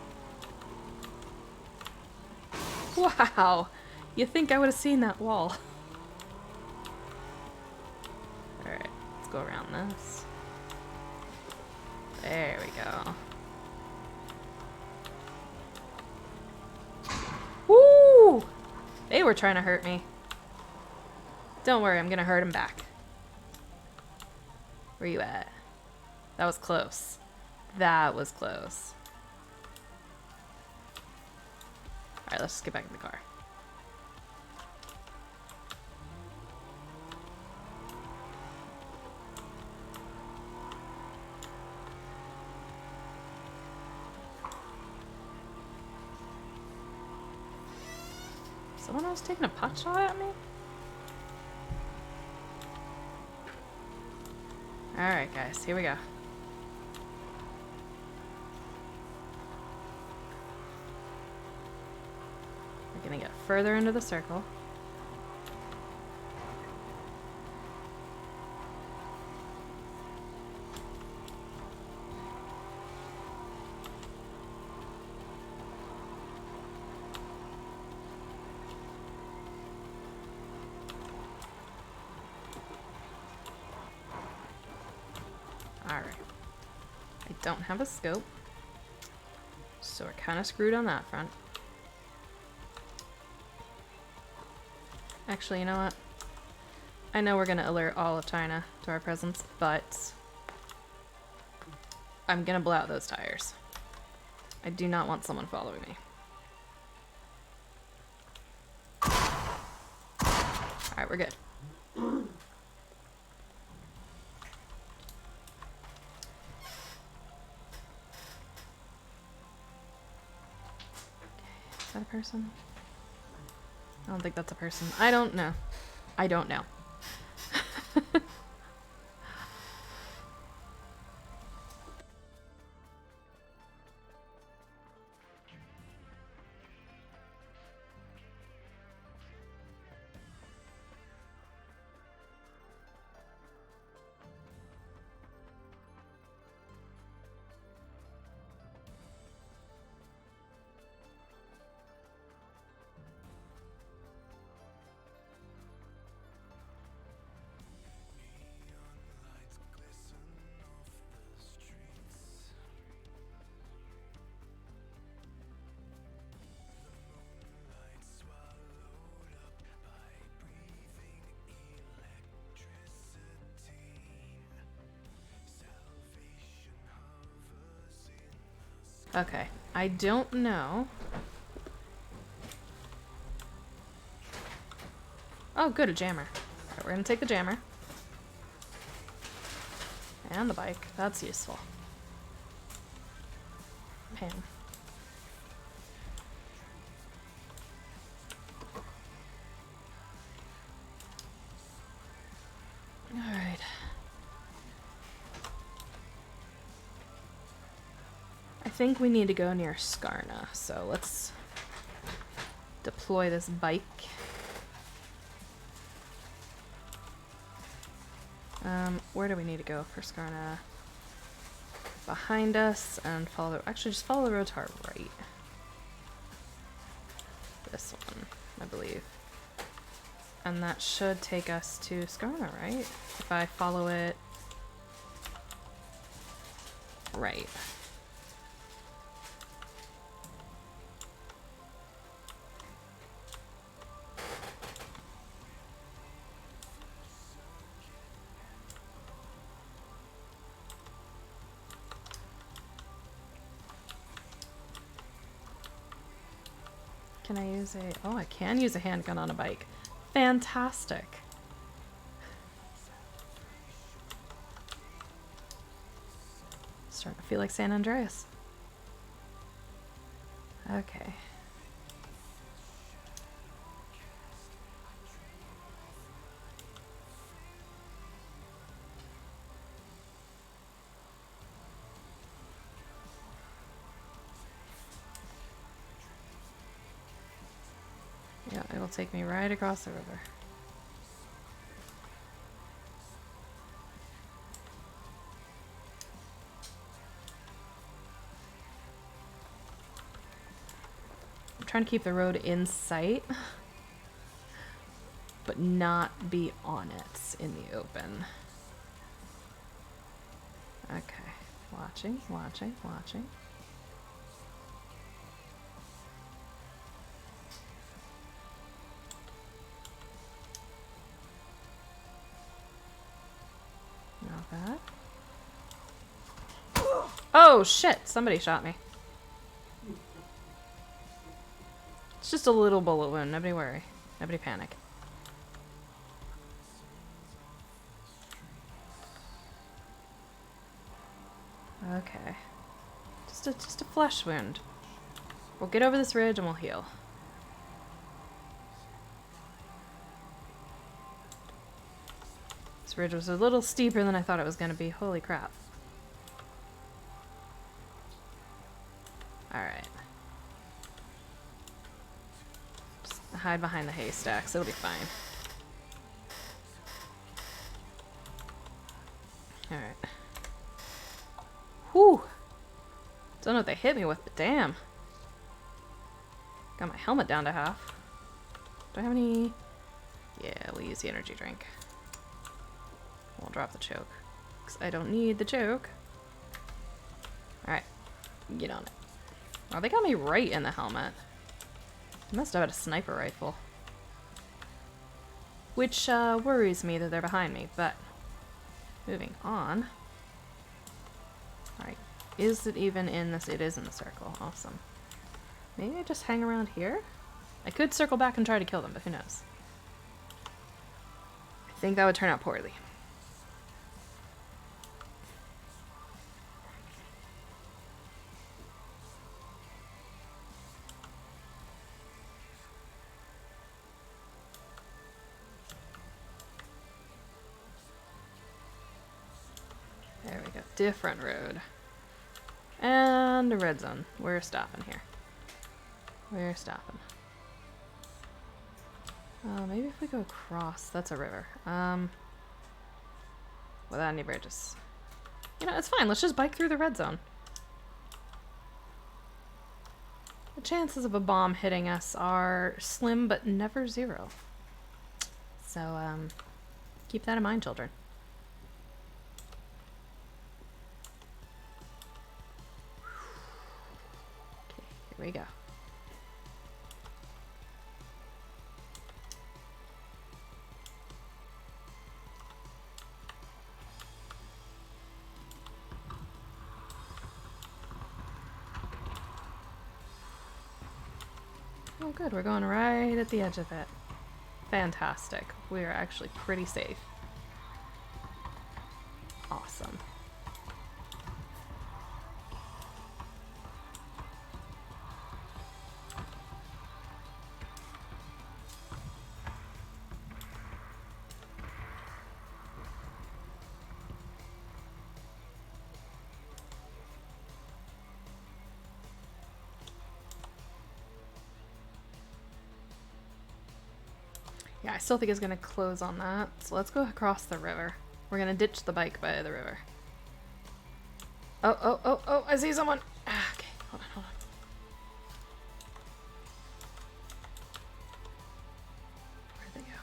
Wow! You think I would have seen that wall. Alright, let's go around this. There we go. Woo! They were trying to hurt me. Don't worry, I'm gonna hurt them back. Where you at? That was close. That was close. Alright, let's just get back in the car. Someone else taking a pot shot at me? Alright guys, here we go. We're gonna get further into the circle. Alright. I don't have a scope, so we're kind of screwed on that front. Actually, you know what? I know we're gonna alert all of China to our presence, but I'm gonna blow out those tires. I do not want someone following me. Alright, we're good. Is that a person? I don't think that's a person. I don't know. I don't know. Okay, I don't know. Oh, good, a jammer. Alright, we're gonna take the jammer. And the bike. That's useful. Pin. Alright. I think we need to go near Skarna, so let's deploy this bike. Where do we need to go for Skarna? Behind us and follow, actually just follow the road to our right. This one, I believe. And that should take us to Skarna, right? If I follow it right. Can I use a... Oh, I can use a handgun on a bike. fantastic. Starting to feel like San Andreas. Okay. Yeah, it will take me right across the river. I'm trying to keep the road in sight, but not be on it in the open. Okay, watching, watching, watching. Not bad. Oh shit, somebody shot me. It's just a little bullet wound, nobody worry. Nobody panic. Okay. Just a flesh wound. We'll get over this ridge and we'll heal. This ridge was a little steeper than I thought it was going to be. Holy crap. Alright. Just hide behind the haystacks. It'll be fine. Alright. Whew. Don't know what they hit me with, but damn. Got my helmet down to half. Do I have any? Yeah, we'll use the energy drink. We'll drop the choke. Because I don't need the choke. Alright. Get on it. Oh, they got me right in the helmet. They must have had a sniper rifle. Which worries me that they're behind me, but moving on. Alright. Is it even in this? It is in the circle. Awesome. Maybe I just hang around here? I could circle back and try to kill them, but who knows? I think that would turn out poorly. There we go. Different road. And a red zone. We're stopping here. We're stopping. Maybe if we go across, that's a river. Without any bridges. You know, it's fine. Let's just bike through the red zone. The chances of a bomb hitting us are slim, but never zero. So, keep that in mind, children. Okay, here we go. Oh good, we're going right at the edge of it. Fantastic. We are actually pretty safe. Awesome. Yeah, I still think it's gonna close on that. So let's go across the river. We're gonna ditch the bike by the river. Oh, oh, oh, oh, I see someone. Ah, okay, hold on, hold on. Where'd they go?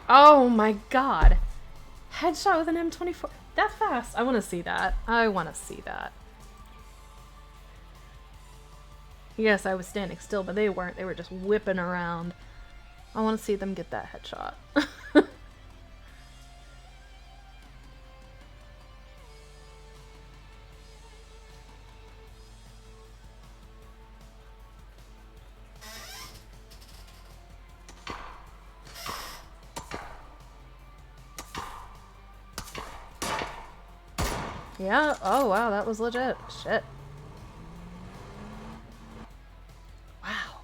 Oh my god. Headshot with an M24. That fast. I want to see that. I want to see that. Yes, I was standing still, but they weren't. They were just whipping around. I want to see them get that headshot. Yeah, oh wow, that was legit. Shit. Wow.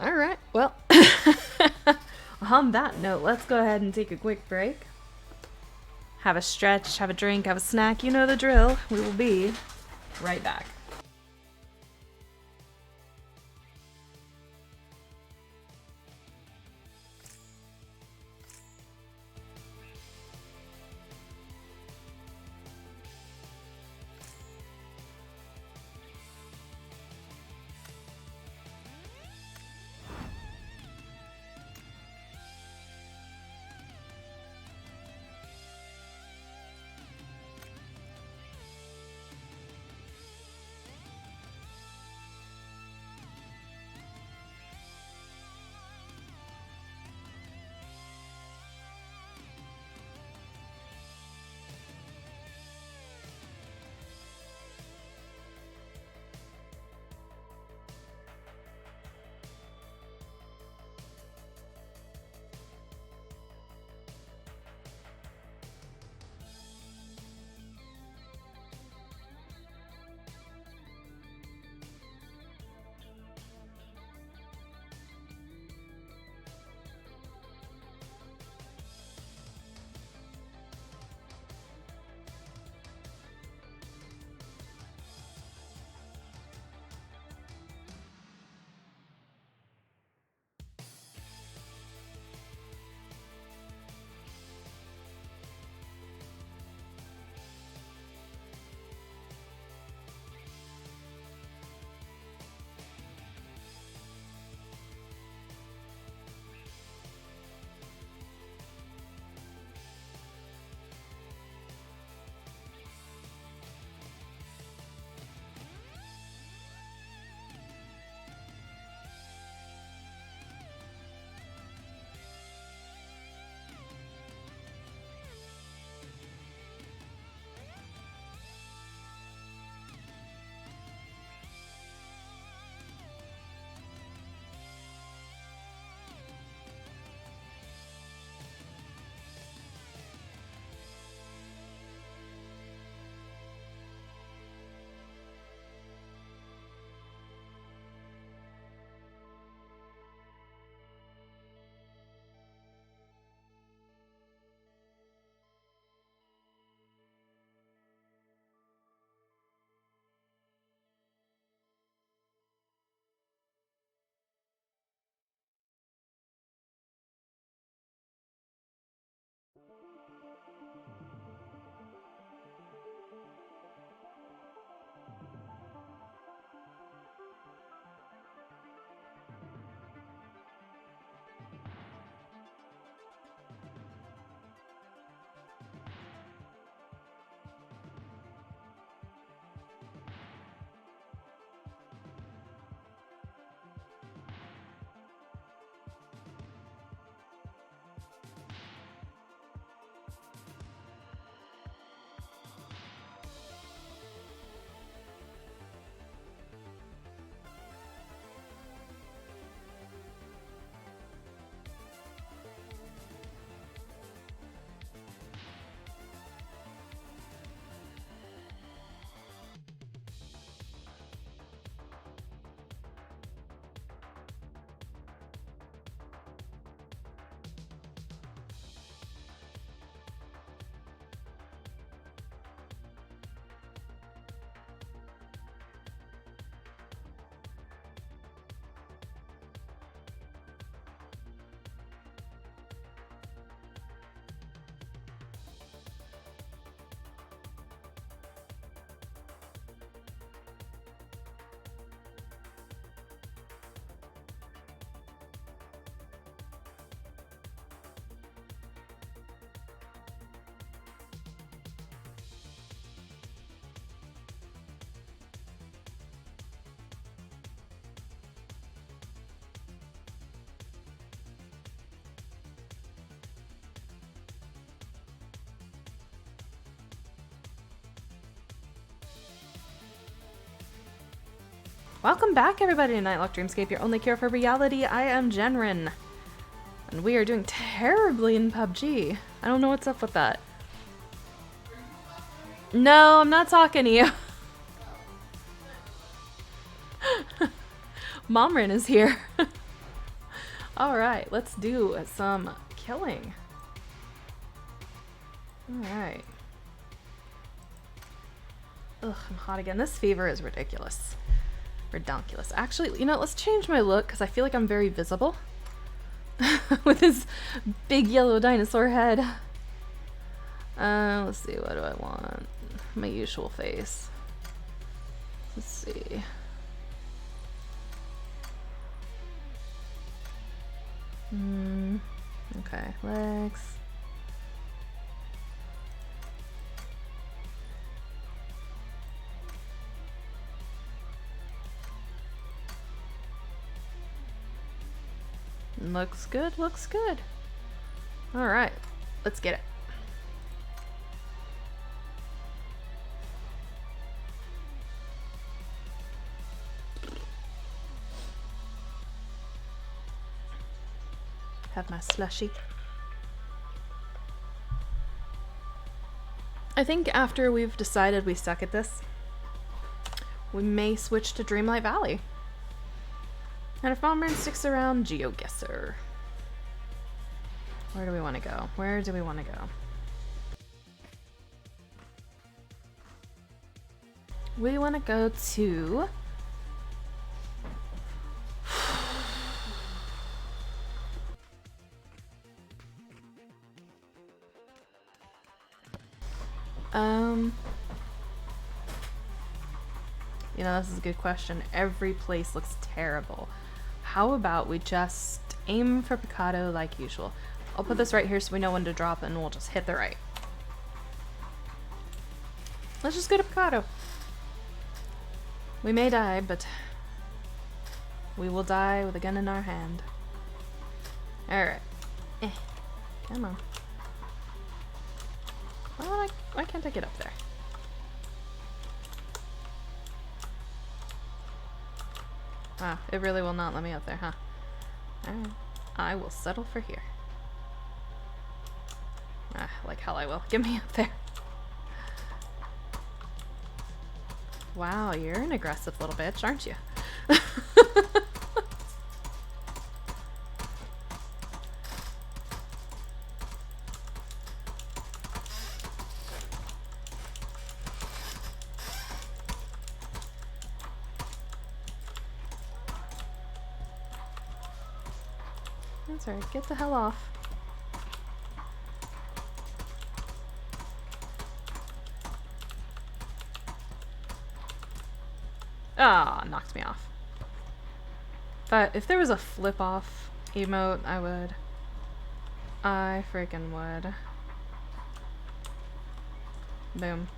Alright, well, on that note, let's go ahead and take a quick break. Have a stretch, have a drink, have a snack, you know the drill. We will be right back. Welcome back, everybody, to Nightlock Dreamscape, your only cure for reality. I am Genrin, and we are doing terribly in PUBG. I don't know what's up with that. No, I'm not talking to you. Momrin is here. Alright, let's do some killing. Alright. Ugh, I'm hot again. This fever is ridiculous. Redonkulous. Actually, you know, let's change my look because I feel like I'm very visible. With his big yellow dinosaur head. Let's see, what do I want? My usual face. Let's see. Okay, legs. Looks good, looks good. Alright, let's get it. Have my slushy. I think after we've decided we suck at this, we may switch to Dreamlight Valley. And if Momrin sticks around, GeoGuessr. Where do we want to go? Where do we want to go? We want to go to... You know, this is a good question. Every place looks terrible. How about we just aim for Picado like usual? I'll put this right here so we know when to drop it and we'll just hit the right. Let's just go to Picado. We may die, but we will die with a gun in our hand. Alright. Come on. Why can't I get up there? Wow, it really will not let me up there, huh? Alright. I will settle for here. Ah, like hell I will. Get me up there. Wow, you're an aggressive little bitch, aren't you? That's alright, get the hell off. Ah, knocked me off. But if there was a flip off emote, I would. I freaking would. Boom.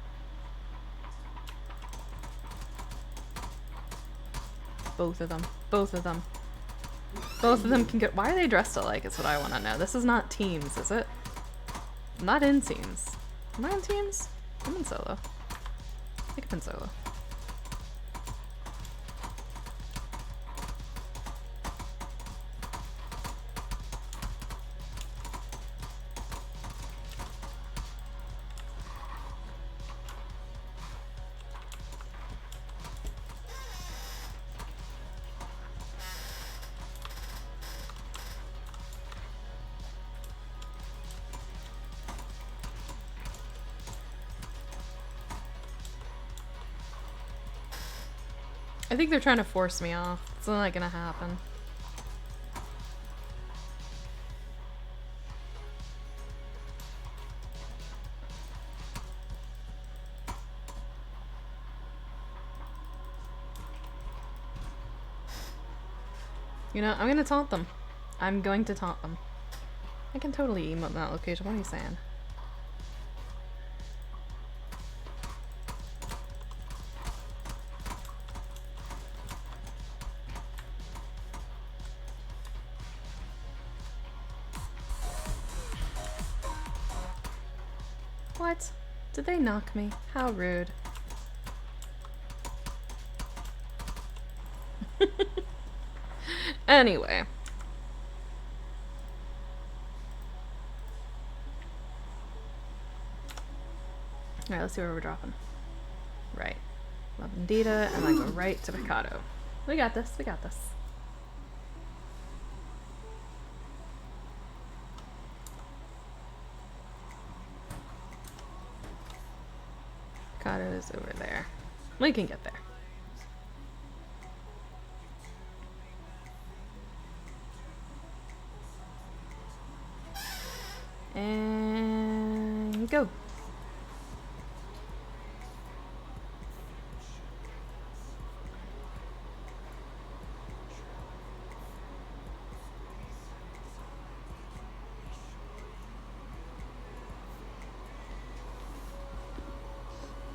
Both of them. Both of them. Both of them can get. Why are they dressed alike? Is what I want to know. This is not teams, is it? I'm not in teams. Am I in teams? I'm in solo. I think I'm in solo. I think they're trying to force me off. It's not gonna happen. You know, I'm gonna taunt them. I'm going to taunt them. I can totally emote in that location. What are you saying? What? Did they knock me? How rude. Anyway. Alright, let's see where we're dropping. Right. La Vendita, and I go right to Picado. We got this, we got this. Picado is over there. We can get there. And go.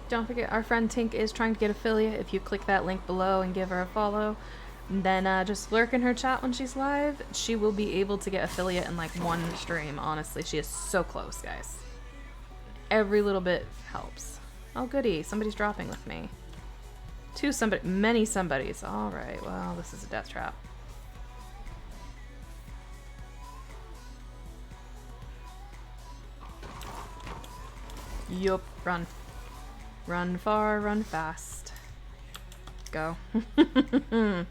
Don't forget, our friend Tink is trying to get affiliate. If you click that link below and give her a follow, then just lurk in her chat when she's live. She will be able to get affiliate in like one stream. Honestly, she is so close, guys. Every little bit helps. Oh goody, somebody's dropping with me. Many somebodies. Alright, well, this is a death trap. Yup, run. Run far, run fast. Go. No,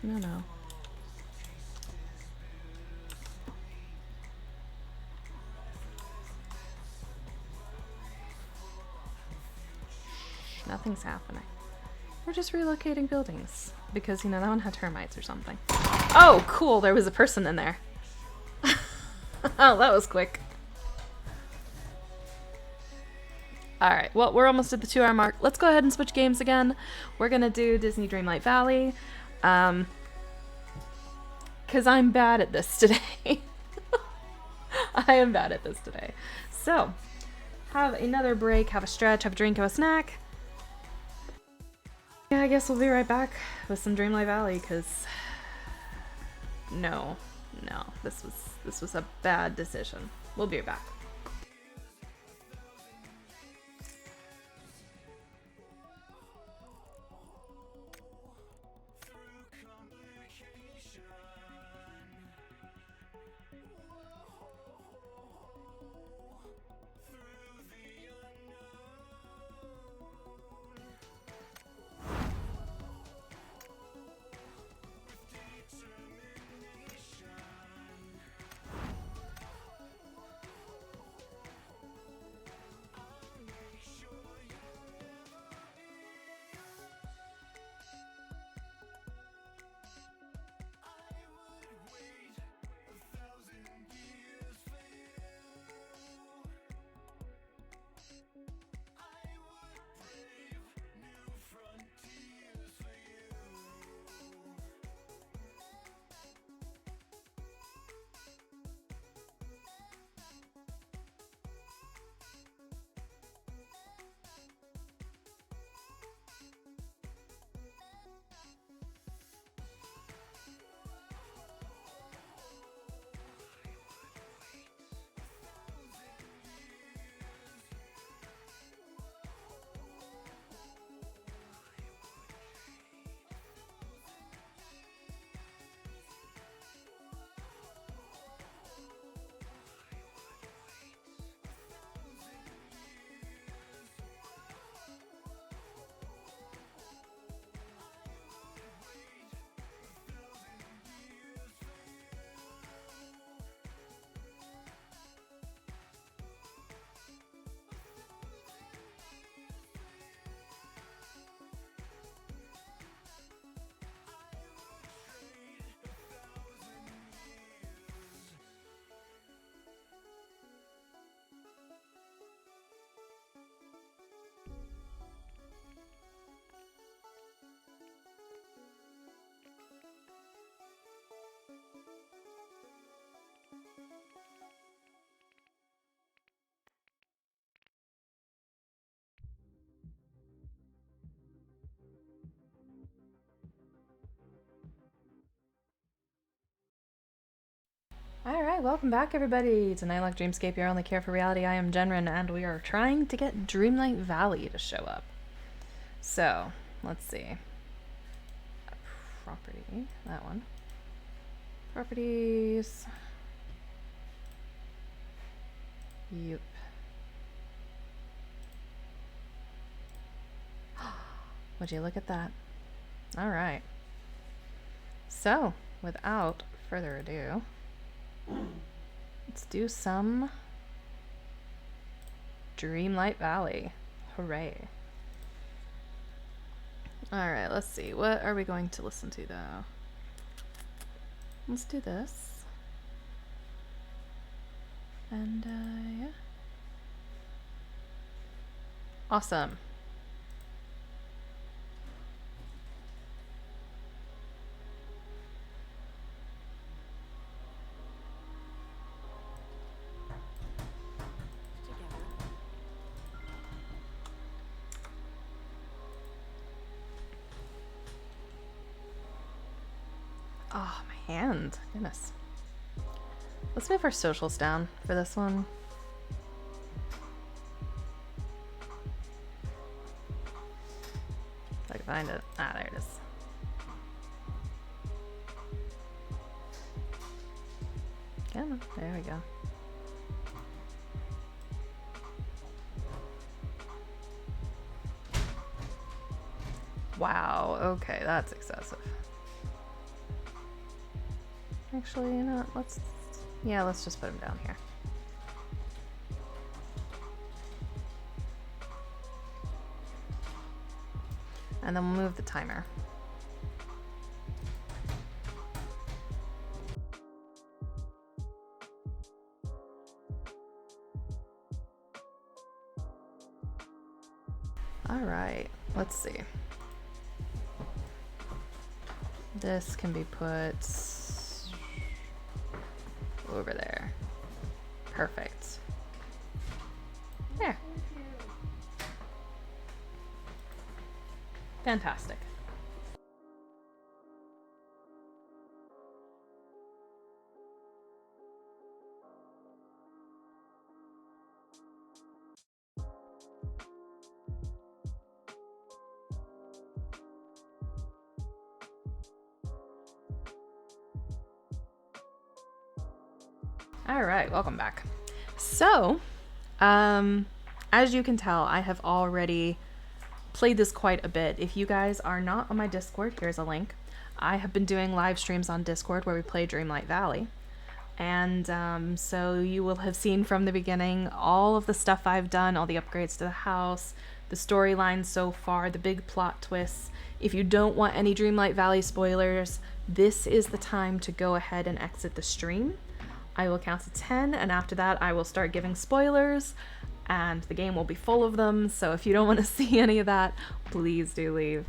no, no. Nothing's happening. We're just relocating buildings. Because, you know, that one had termites or something. Oh, cool, there was a person in there. Oh, that was quick. Alright, well, we're almost at the 2-hour mark. Let's go ahead and switch games again. We're gonna do Disney Dreamlight Valley. Because I'm bad at this today. I am bad at this today. So, have another break, have a stretch, have a drink, have a snack. Yeah, I guess we'll be right back with some Dreamlight Valley, because... No, this was a bad decision. We'll be right back. Alright, welcome back everybody to Nightlock Dreamscape, your only care for reality. I am Jenrin, and we are trying to get Dreamlight Valley to show up. So, let's see. Property, that one. Properties. Yep. Would you look at that? All right. So, without further ado, let's do some Dreamlight Valley. Hooray. All right, let's see. What are we going to listen to, though? Let's do this. And, yeah. Awesome. Oh, my hand. Goodness. Let's move our socials down for this one. If I can find it. Ah, there it is. Come on. There we go. Wow. Okay, that's excessive. Actually, you know what? Let's just put him down here. And then we'll move the timer. All right, let's see. This can be put over there. Perfect. There. Fantastic. All right, welcome back. So, as you can tell, I have already played this quite a bit. If you guys are not on my Discord, here's a link. I have been doing live streams on Discord where we play Dreamlight Valley. And so you will have seen from the beginning all of the stuff I've done, all the upgrades to the house, the storyline so far, the big plot twists. If you don't want any Dreamlight Valley spoilers, this is the time to go ahead and exit the stream. I will count to 10, and after that I will start giving spoilers, and the game will be full of them, so if you don't want to see any of that, please do leave.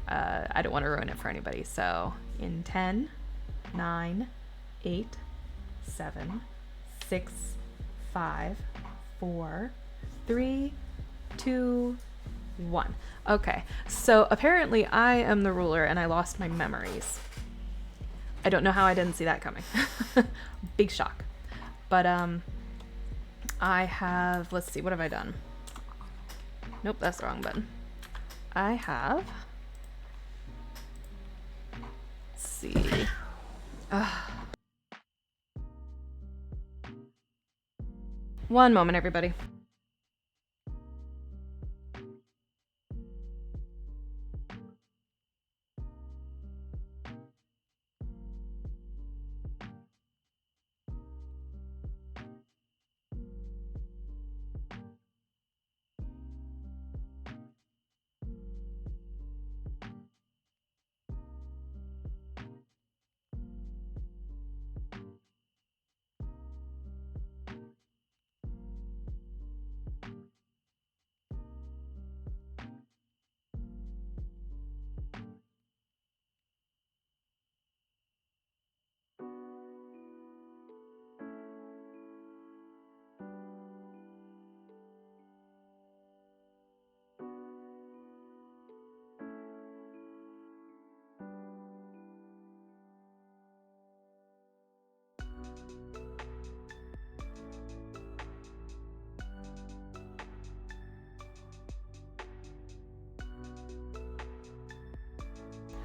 I don't want to ruin it for anybody. So in 10, 9, 8, 7, 6, 5, 4, 3, 2, 1. Okay, so apparently I am the ruler and I lost my memories. I don't know how I didn't see that coming. Big shock. But I have, let's see, what have I done? Nope, that's the wrong button. I have, let's see. One moment, everybody.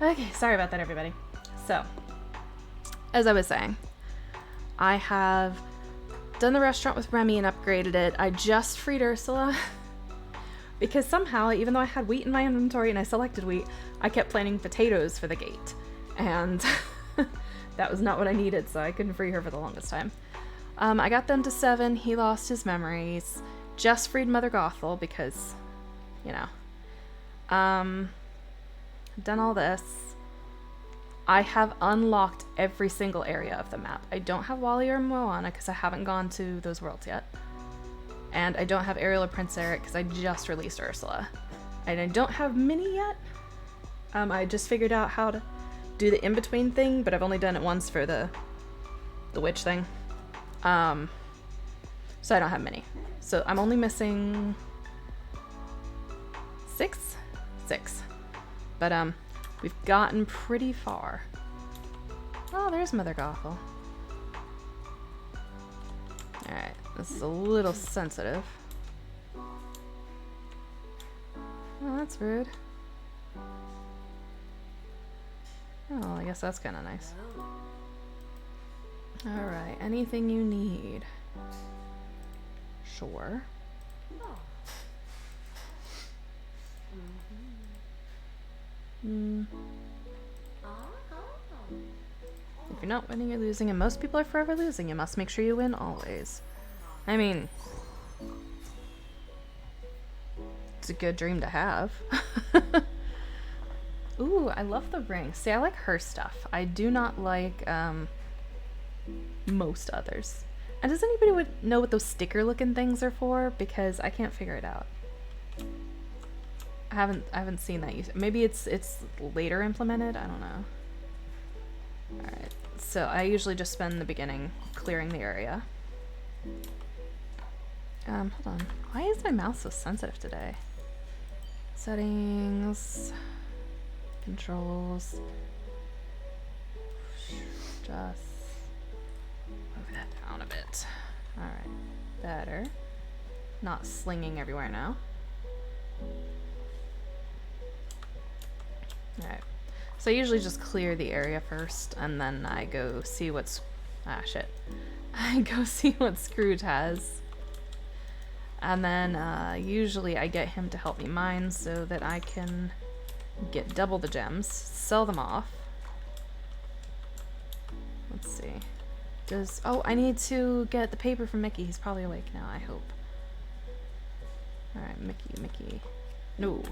Okay, sorry about that, everybody. So, as I was saying, I have done the restaurant with Remy and upgraded it. I just freed Ursula because somehow, even though I had wheat in my inventory and I selected wheat, I kept planting potatoes for the gate. And that was not what I needed, so I couldn't free her for the longest time. I got them to 7. He lost his memories. Just freed Mother Gothel because, you know. Done all this. I have unlocked every single area of the map. I don't have Wally or Moana because I haven't gone to those worlds yet. And I don't have Ariel or Prince Eric because I just released Ursula. And I don't have Minnie yet. I just figured out how to do the in-between thing, but I've only done it once for the witch thing. So I don't have Minnie. So I'm only missing 6? 6. But we've gotten pretty far. Oh, there's Mother Gothel. Alright, this is a little sensitive. Oh, that's rude. Oh, I guess that's kind of nice. Alright, anything you need? Sure. If you're not winning, you're losing, and most people are forever losing. You must make sure you win always. I mean, it's a good dream to have. Ooh, I love the ring. See, I like her stuff. I do not like most others. And does anybody know what those sticker looking things are for? Because I can't figure it out. I haven't seen that used. Maybe it's later implemented. I don't know. All right. So I usually just spend the beginning clearing the area. Hold on. Why is my mouse so sensitive today? Settings, controls. Just move that down a bit. All right. Better. Not slinging everywhere now. Alright, so I usually just clear the area first, and then I go see what's... Ah, shit. I go see what Scrooge has. And then, usually I get him to help me mine so that I can get double the gems, sell them off. Let's see. Oh, I need to get the paper from Mickey. He's probably awake now, I hope. Alright, Mickey. No.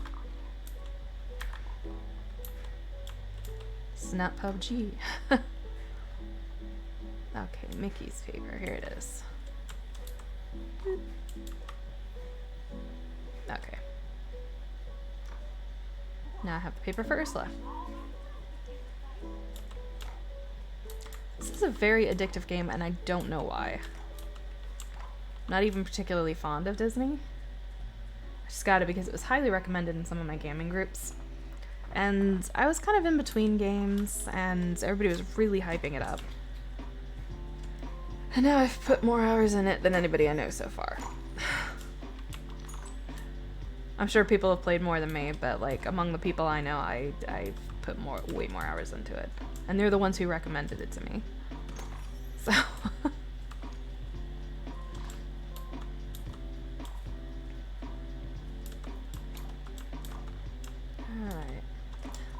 Snap PUBG. Okay, Mickey's paper. Here it is. Okay. Now I have the paper for Ursula. This is a very addictive game, and I don't know why. Not even particularly fond of Disney. I just got it because it was highly recommended in some of my gaming groups. And I was kind of in between games, and everybody was really hyping it up. And now I've put more hours in it than anybody I know so far. I'm sure people have played more than me, but like among the people I know, I've put way more hours into it. And they're the ones who recommended it to me. So...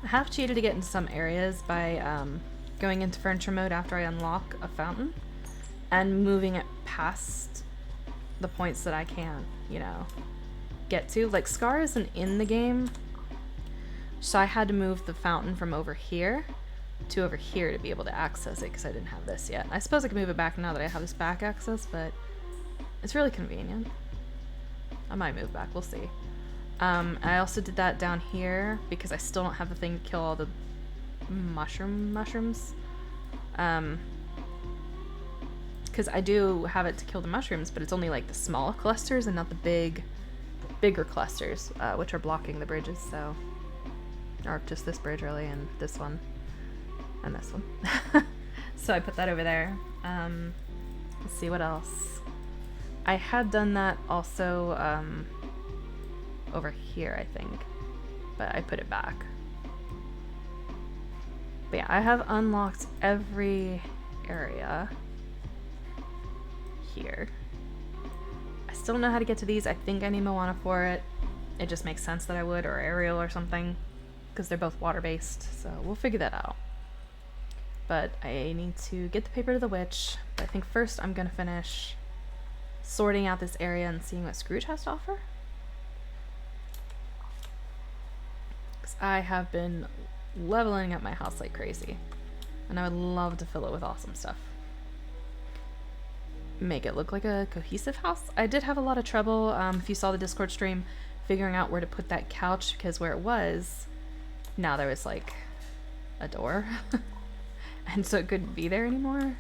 I have cheated to get into some areas by going into furniture mode after I unlock a fountain and moving it past the points that I can't, you know, get to. Like, Scar isn't in the game, so I had to move the fountain from over here to over here to be able to access it because I didn't have this yet. I suppose I can move it back now that I have this back access, but it's really convenient. I might move back, we'll see. I also did that down here because I still don't have the thing to kill all the mushrooms. Because I do have it to kill the mushrooms, but it's only like the small clusters and not the bigger clusters, which are blocking the bridges, so... Or just this bridge, really, and this one. And this one. So I put that over there. Let's see, what else? I had done that also, over here, I think, but I put it back. But yeah, I have unlocked every area here. I still don't know how to get to these. I think I need Moana for it. It just makes sense that I would, or Ariel or something, because they're both water-based, so we'll figure that out. But I need to get the paper to the witch, but I think first I'm gonna finish sorting out this area and seeing what Scrooge has to offer. Because I have been leveling up my house like crazy, and I would love to fill it with awesome stuff. Make it look like a cohesive house. I did have a lot of trouble, if you saw the Discord stream, figuring out where to put that couch, because where it was, now there was like a door, and so it couldn't be there anymore.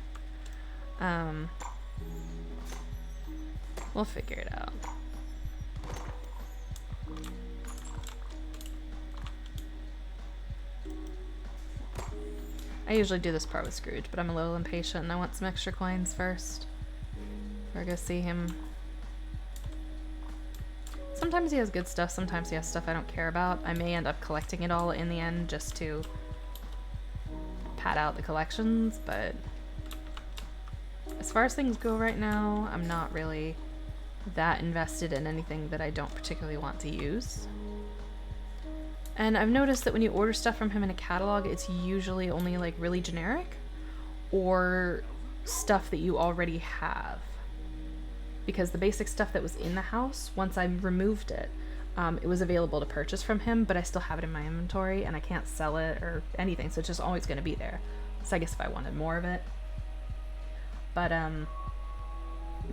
We'll figure it out. I usually do this part with Scrooge, but I'm a little impatient and I want some extra coins first. Or go see him. Sometimes he has good stuff, sometimes he has stuff I don't care about. I may end up collecting it all in the end just to pad out the collections, but as far as things go right now, I'm not really that invested in anything that I don't particularly want to use. And I've noticed that when you order stuff from him in a catalog, it's usually only like really generic or stuff that you already have. Because the basic stuff that was in the house, once I removed it, it was available to purchase from him, but I still have it in my inventory and I can't sell it or anything, so it's just always going to be there. So I guess if I wanted more of it. But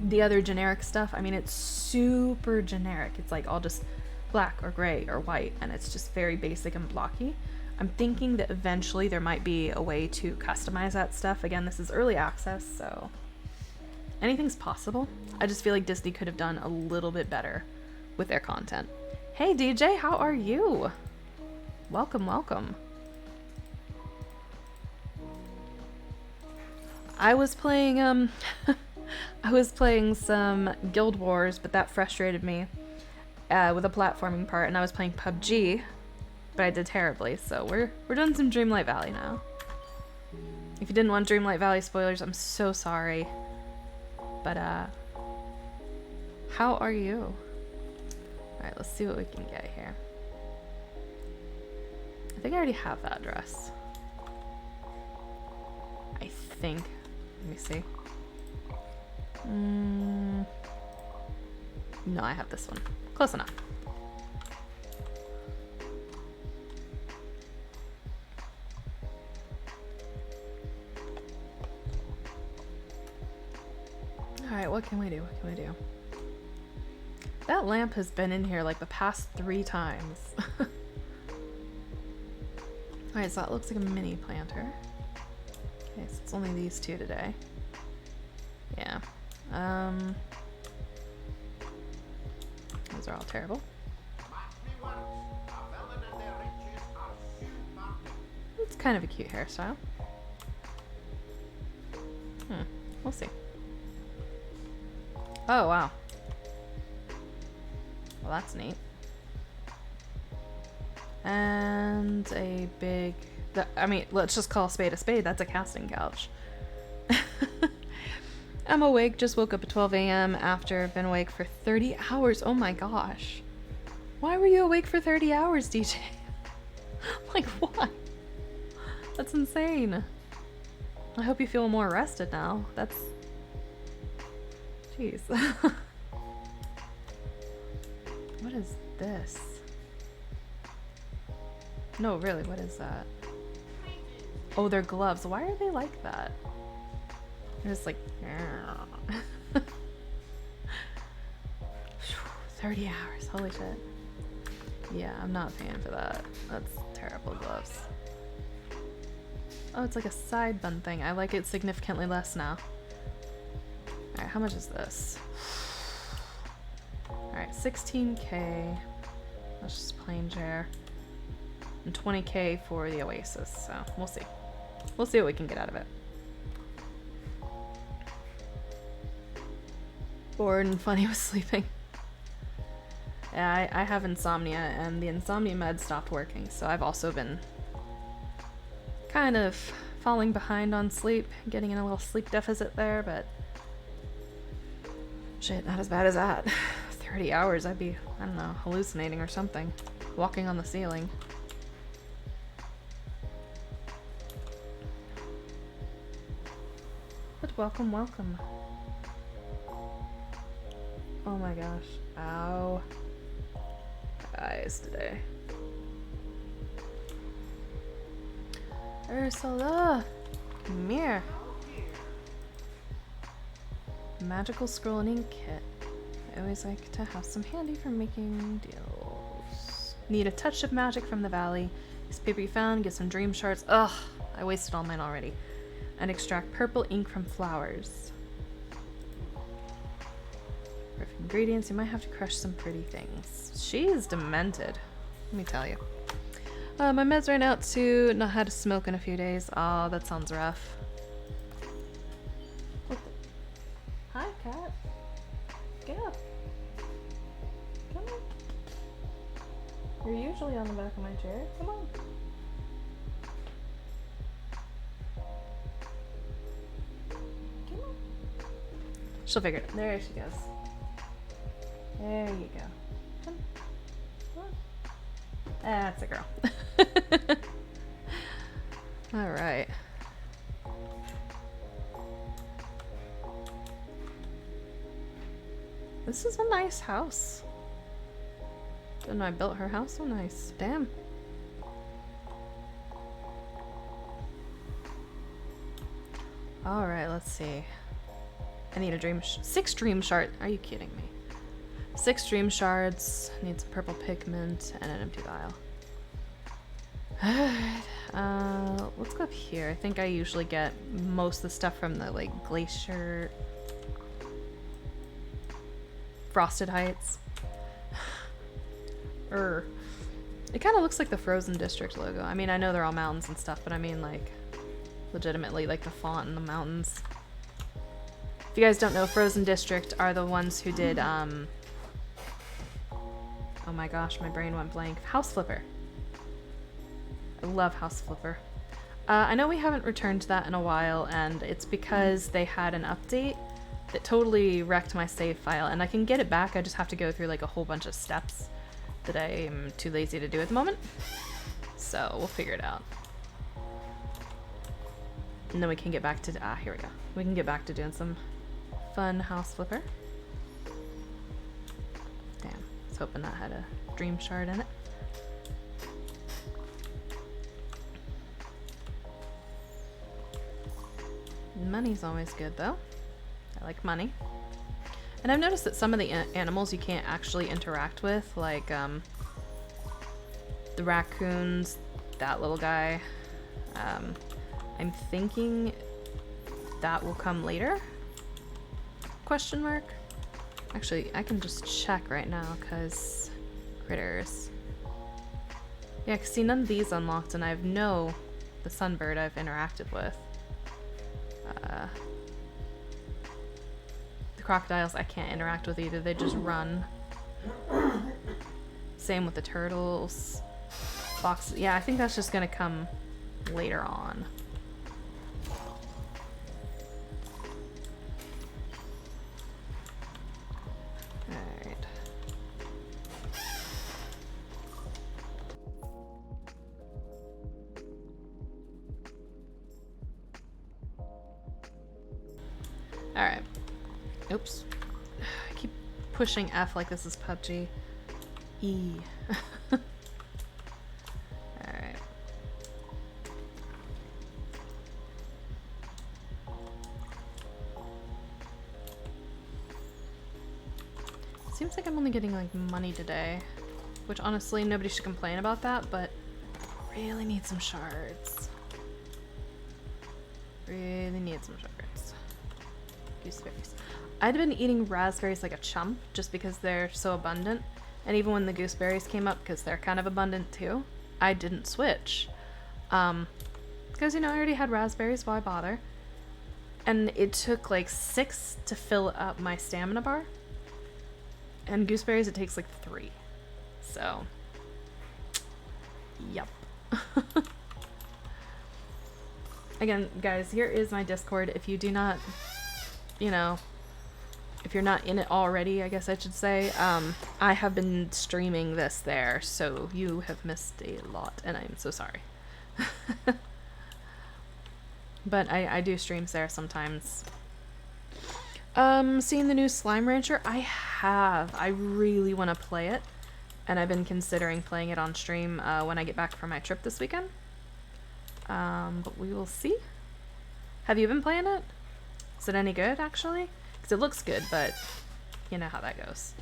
the other generic stuff, I mean, it's super generic. It's like all just black or gray or white, and it's just very basic and blocky. I'm thinking that eventually there might be a way to customize that stuff. Again, this is early access, so anything's possible. I just feel like Disney could have done a little bit better with their content. Hey DJ, how are you? Welcome, welcome. I was playing I was playing some Guild Wars, but that frustrated me with a platforming part, and I was playing PUBG, but I did terribly, so we're doing some Dreamlight Valley now. If you didn't want Dreamlight Valley spoilers, I'm so sorry. But how are you? Alright, let's see what we can get here. I think I already have that dress. I think. Let me see. No, I have this one. Close enough. Alright, what can we do? What can we do? That lamp has been in here like the past 3 times. Alright, so that looks like a mini planter. Okay, so it's only these 2 today. Yeah. Those are all terrible. It's kind of a cute hairstyle. We'll see. Oh, wow. Well, that's neat. And a big... I mean, let's just call a spade a spade. That's a casting couch. I'm awake, just woke up at 12 a.m. after I've been awake for 30 hours. Oh my gosh. Why were you awake for 30 hours, DJ? Like, what? That's insane. I hope you feel more rested now. That's... Jeez. What is this? No, really, what is that? Oh, they're gloves. Why are they like that? They're just like... 30 hours. Holy shit. Yeah, I'm not paying for that. That's terrible gloves. Oh, it's like a side bun thing. I like it significantly less now. Alright, how much is this? Alright, 16k. That's just plain chair. And 20k for the Oasis, so we'll see. We'll see what we can get out of it. Bored and funny with sleeping. Yeah, I have insomnia, and the insomnia med stopped working, so I've also been Kind of falling behind on sleep, getting in a little sleep deficit there, but shit, not as bad as that. 30 hours, I'd be, I don't know, hallucinating or something. Walking on the ceiling. But welcome, welcome. Oh my gosh. Ow. Eyes today. Ursula! Come here. Magical scroll and ink kit. I always like to have some handy for making deals. Need a touch of magic from the valley. This paper you found, get some dream shards. Ugh, I wasted all mine already. And extract purple ink from flowers. For ingredients, you might have to crush some pretty things. She is demented, let me tell you. My meds ran out too. Not had to smoke in a few days. Oh, that sounds rough. What the? Hi, cat. Get up. Come on. You're usually on the back of my chair. Come on. Come on. She'll figure it out. There she goes. There you go. Come on. Come on. That's a girl. All right. This is a nice house. Didn't I built her house so nice? Damn. All right, let's see. I need a dream. 6 dream shards. Are you kidding me? 6 dream shards. Need some purple pigment and an empty vial. Alright, let's go up here. I think I usually get most of the stuff from the, like, glacier... Frosted Heights. It kind of looks like the Frozen District logo. I mean, I know they're all mountains and stuff, but I mean, like, legitimately, like, the font and the mountains. If you guys don't know, Frozen District are the ones who did, oh my gosh, my brain went blank. House Flipper. I love House Flipper. I know we haven't returned to that in a while, and it's because they had an update that totally wrecked my save file, and I can get it back, I just have to go through like a whole bunch of steps that I am too lazy to do at the moment. So we'll figure it out. And then we can get back to, here we go. We can get back to doing some fun House Flipper. Damn, I was hoping that had a dream shard in it. Money's always good though. I like money. And I've noticed that some of the animals you can't actually interact with, like the raccoons, that little guy. I'm thinking that will come later? Question mark? Actually, I can just check right now, because critters. Yeah, cause see, none of these unlocked, and I have the sunbird I've interacted with. The crocodiles I can't interact with either, they just run. Same with the turtles. Foxes, yeah, I think that's just gonna come later on. Alright. Alright. Oops. I keep pushing F like this is PUBG. E. Alright. Seems like I'm only getting like money today, which honestly nobody should complain about that, but really need some shards. Really need some shards. Gooseberries. I'd been eating raspberries like a chump just because they're so abundant, and even when the gooseberries came up, because they're kind of abundant too, I didn't switch. Because, you know, I already had raspberries, why bother? And it took like 6 to fill up my stamina bar, and gooseberries it takes like 3. So, yep. again, guys, here is my Discord. If you do not, you know, if you're not in it already, I guess I should say, I have been streaming this there, so you have missed a lot, and I'm so sorry. But I do streams there sometimes. Seeing the new Slime Rancher? I have. I really want to play it, and I've been considering playing it on stream when I get back from my trip this weekend. But we will see. Have you been playing it? Is it any good, actually? Because it looks good, but you know how that goes.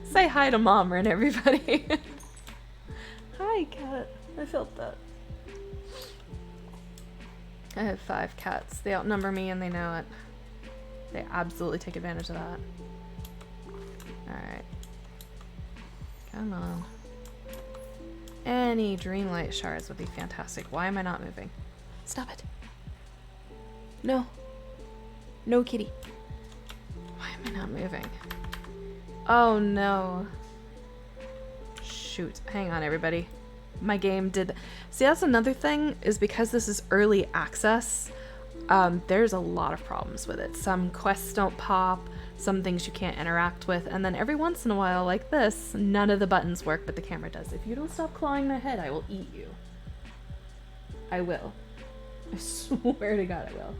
Say hi to Mom and everybody. Hi, cat. I felt that. I have 5 cats. They outnumber me and they know it. They absolutely take advantage of that. Alright. Come on. Any Dreamlight shards would be fantastic. Why am I not moving? Stop it. No. No, kitty. Why am I not moving? Oh no. Shoot. Hang on, everybody. My game did... See, that's another thing, is because this is early access, there's a lot of problems with it. Some quests don't pop, some things you can't interact with, and then every once in a while, like this, none of the buttons work, but the camera does. If you don't stop clawing my head, I will eat you. I will. I swear to God I will.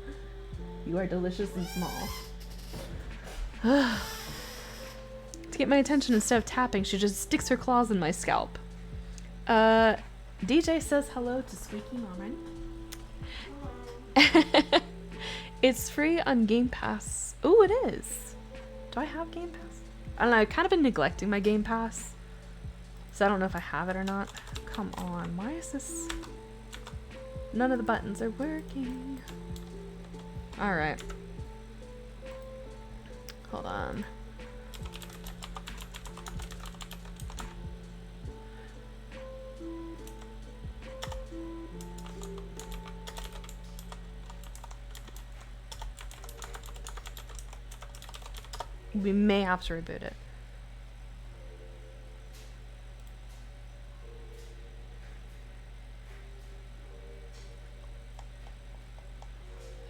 You are delicious and small. To get my attention, instead of tapping, she just sticks her claws in my scalp. DJ says hello to Squeaky Mom. It's free on Game Pass. Oh, it is. Do I have Game Pass? I don't know, I've kind of been neglecting my Game Pass, so I don't know if I have it or not. Come on, why is this... None of the buttons are working. Alright. Hold on. We may have to reboot it.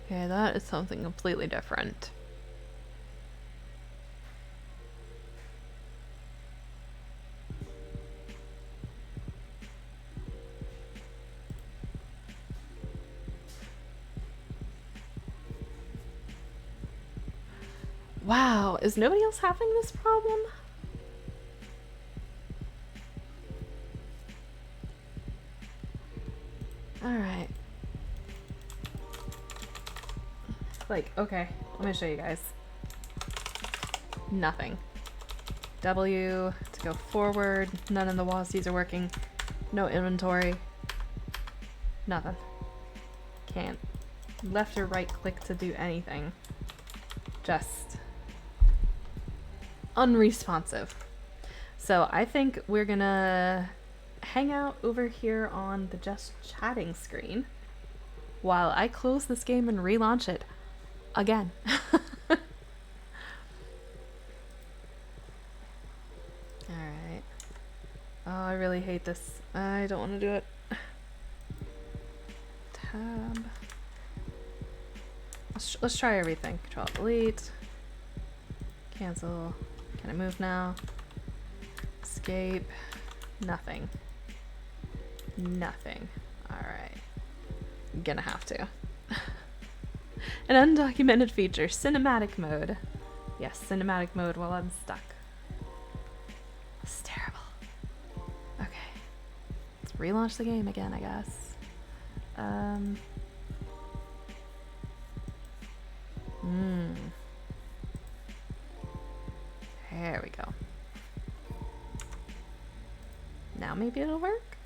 Okay, that is something completely different. Wow, is nobody else having this problem? Alright. Like, okay, let me show you guys. Nothing. W to go forward, none of the WASDs are working. No inventory. Nothing. Can't. Left or right click to do anything. Just unresponsive. So I think we're gonna hang out over here on the just chatting screen while I close this game and relaunch it again. Alright. Oh, I really hate this. I don't want to do it. Tab. Let's try everything. Control delete. Cancel. Can I move now? Escape. Nothing. Nothing. Alright. I'm gonna have to. An undocumented feature. Cinematic mode. Yes, cinematic mode while I'm stuck. It's terrible. Okay. Let's relaunch the game again, I guess. There we go. Now maybe it'll work?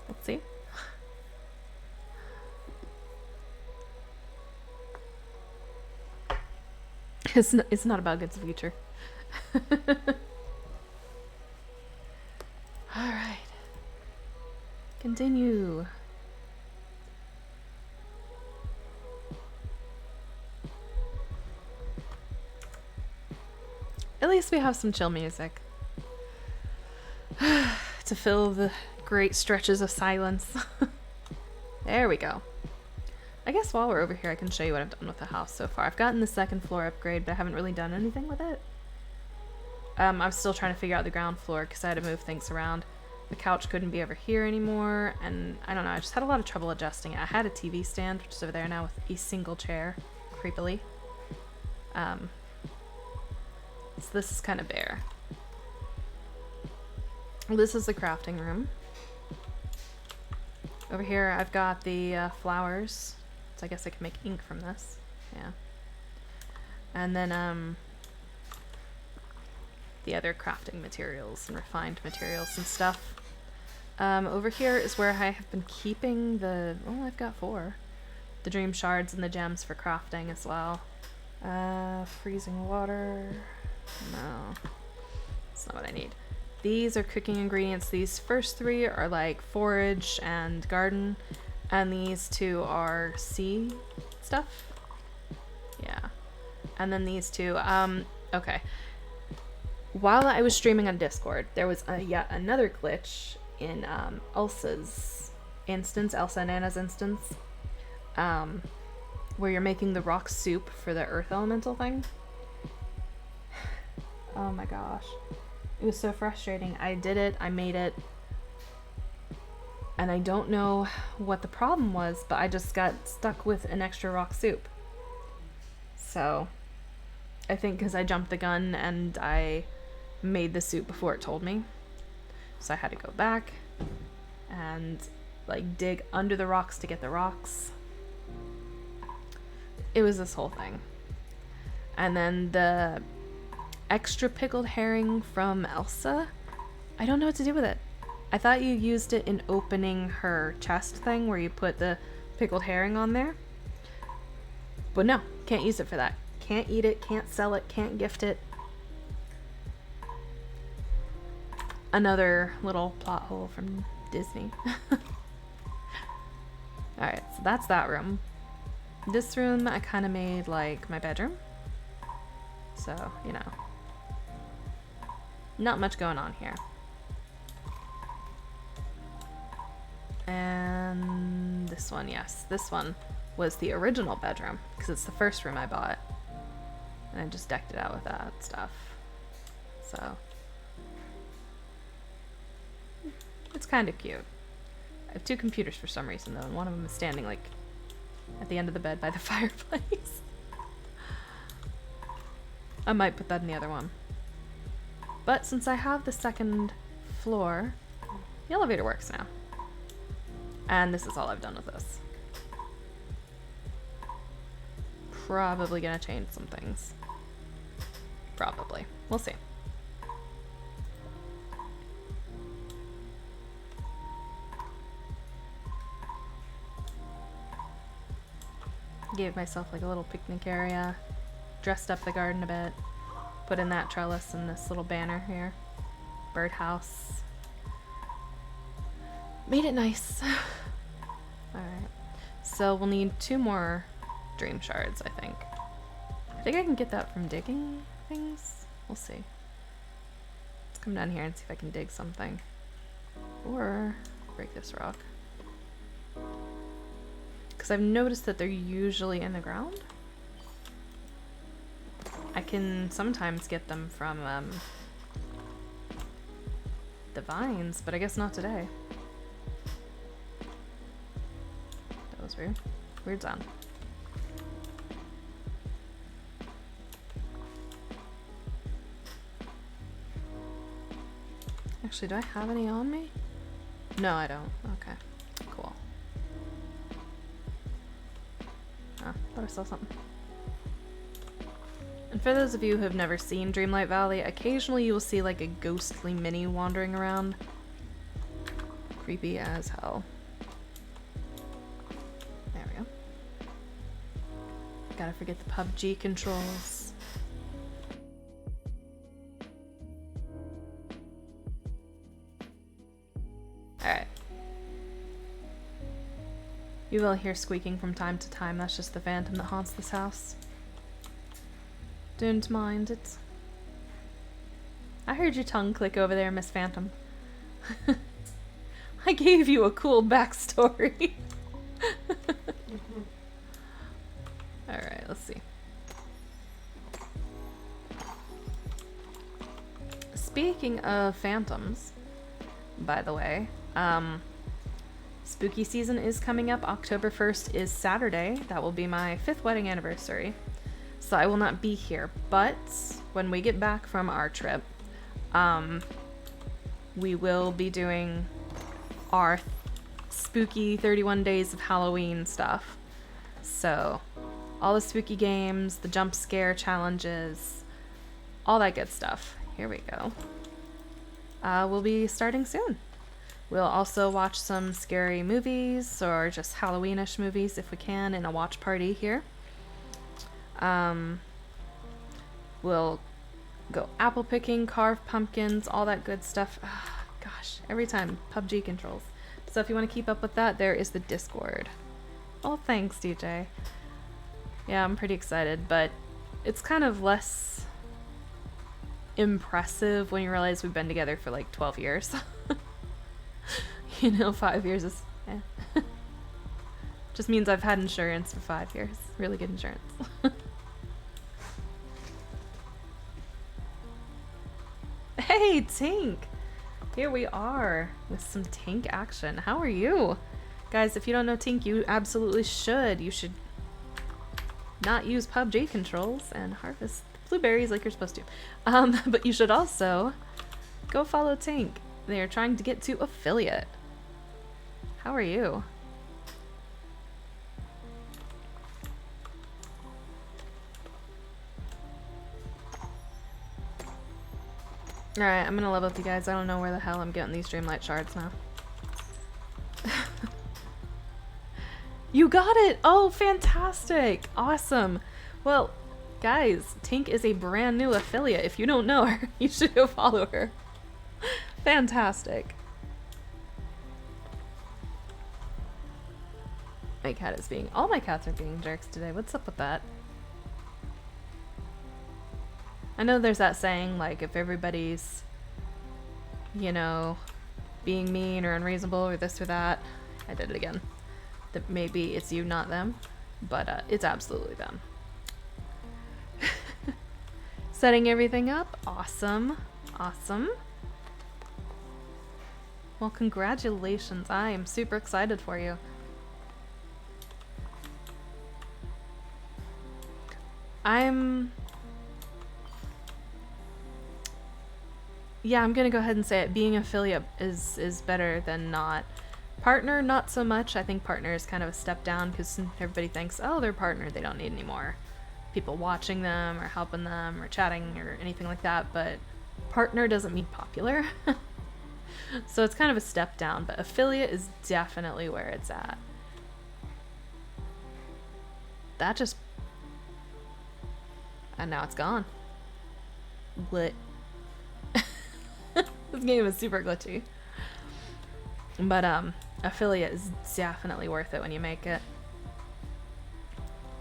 Let's see. It's not about God's future. Alright. Continue. At least we have some chill music. To fill the great stretches of silence. There we go. I guess while we're over here I can show you what I've done with the house so far. I've gotten the second floor upgrade, but I haven't really done anything with it. I'm still trying to figure out the ground floor because I had to move things around. The couch couldn't be over here anymore, and I don't know, I just had a lot of trouble adjusting it. I had a TV stand, which is over there now, with a single chair, creepily. So this is kind of bare. This is the crafting room. Over here I've got the flowers, so I guess I can make ink from this. Yeah. And then the other crafting materials and refined materials and stuff. Over here is where I have been keeping the, oh, I've got 4. The dream shards and the gems for crafting as well. Freezing water. No. That's not what I need. These are cooking ingredients. These first 3 are like forage and garden. And these 2 are sea stuff. Yeah. And then these 2, okay. While I was streaming on Discord, there was yet another glitch in Elsa's instance, Elsa and Anna's instance, where you're making the rock soup for the earth elemental thing. Oh my gosh. It was so frustrating. I did it, I made it, and I don't know what the problem was, but I just got stuck with an extra rock soup. So, I think because I jumped the gun and I made the soup before it told me. So I had to go back and like dig under the rocks to get the rocks. It was this whole thing. And then the extra pickled herring from Elsa, I don't know what to do with it. I thought you used it in opening her chest thing where you put the pickled herring on there. But no, can't use it for that. Can't eat it, can't sell it, can't gift it. Another little plot hole from Disney. Alright, so that's that room. This room I kind of made like my bedroom. So, you know. Not much going on here. And this one, yes. This one was the original bedroom because it's the first room I bought. And I just decked it out with that stuff. So. It's kind of cute. I have 2 computers for some reason though, and one of them is standing like at the end of the bed by the fireplace. I might put that in the other one. But since I have the second floor, the elevator works now. And this is all I've done with this. Probably gonna change some things. Probably. We'll see. Gave myself like a little picnic area, dressed up the garden a bit, put in that trellis and this little banner here, birdhouse. Made it nice. Alright, so we'll need 2 more dream shards, I think. I think I can get that from digging things. We'll see. Let's come down here and see if I can dig something. Or break this rock. Because I've noticed that they're usually in the ground. I can sometimes get them from the vines, but I guess not today. That was weird. Weird sound. Actually, do I have any on me? No, I don't. Okay. Cool. Ah, thought I saw something. And for those of you who have never seen Dreamlight Valley, occasionally you will see like a ghostly mini wandering around. Creepy as hell. There we go. Gotta forget the PUBG controls. You will hear squeaking from time to time. That's just the phantom that haunts this house. Don't mind it. I heard your tongue click over there, Miss Phantom. I gave you a cool backstory. Alright, let's see. Speaking of phantoms, by the way, spooky season is coming up. October 1st is Saturday. That will be my 5th wedding anniversary. So I will not be here, but when we get back from our trip, we will be doing our spooky 31 days of Halloween stuff. So all the spooky games, the jump scare challenges, all that good stuff. Here we go. We'll be starting soon. We'll also watch some scary movies or just Halloweenish movies if we can in a watch party here. We'll go apple picking, carve pumpkins, all that good stuff. Gosh, every time PUBG controls. So if you want to keep up with that, there is the Discord. Oh, thanks, DJ. Yeah, I'm pretty excited, but it's kind of less impressive when you realize we've been together for like 12 years. You know, 5 years is... just means I've had insurance for 5 years. Really good insurance. Hey, Tink! Here we are with some Tink action. How are you? Guys, if you don't know Tink, you absolutely should. You should not use PUBG controls and harvest blueberries like you're supposed to. But you should also go follow Tink. They are trying to get to affiliate. How are you? Alright, I'm gonna level with you guys. I don't know where the hell I'm getting these Dreamlight shards now. You got it! Oh, fantastic! Awesome! Well, guys, Tink is a brand new affiliate. If you don't know her, you should go follow her. Fantastic. My cat is being... all my cats are being jerks today. What's up with that? I know there's that saying, like, if everybody's, you know, being mean or unreasonable or this or that, I did it again, that maybe it's you, not them, but it's absolutely them. Setting everything up. Awesome. Awesome. Well, congratulations. I am super excited for you. Yeah, I'm gonna go ahead and say it. Being affiliate is better than not. Partner, not so much. I think partner is kind of a step down because everybody thinks, oh, they're partner, they don't need any more people watching them or helping them or chatting or anything like that. But partner doesn't mean popular. So it's kind of a step down, but affiliate is definitely where it's at. That just... and now it's gone. Glit. This game is super glitchy. But affiliate is definitely worth it when you make it.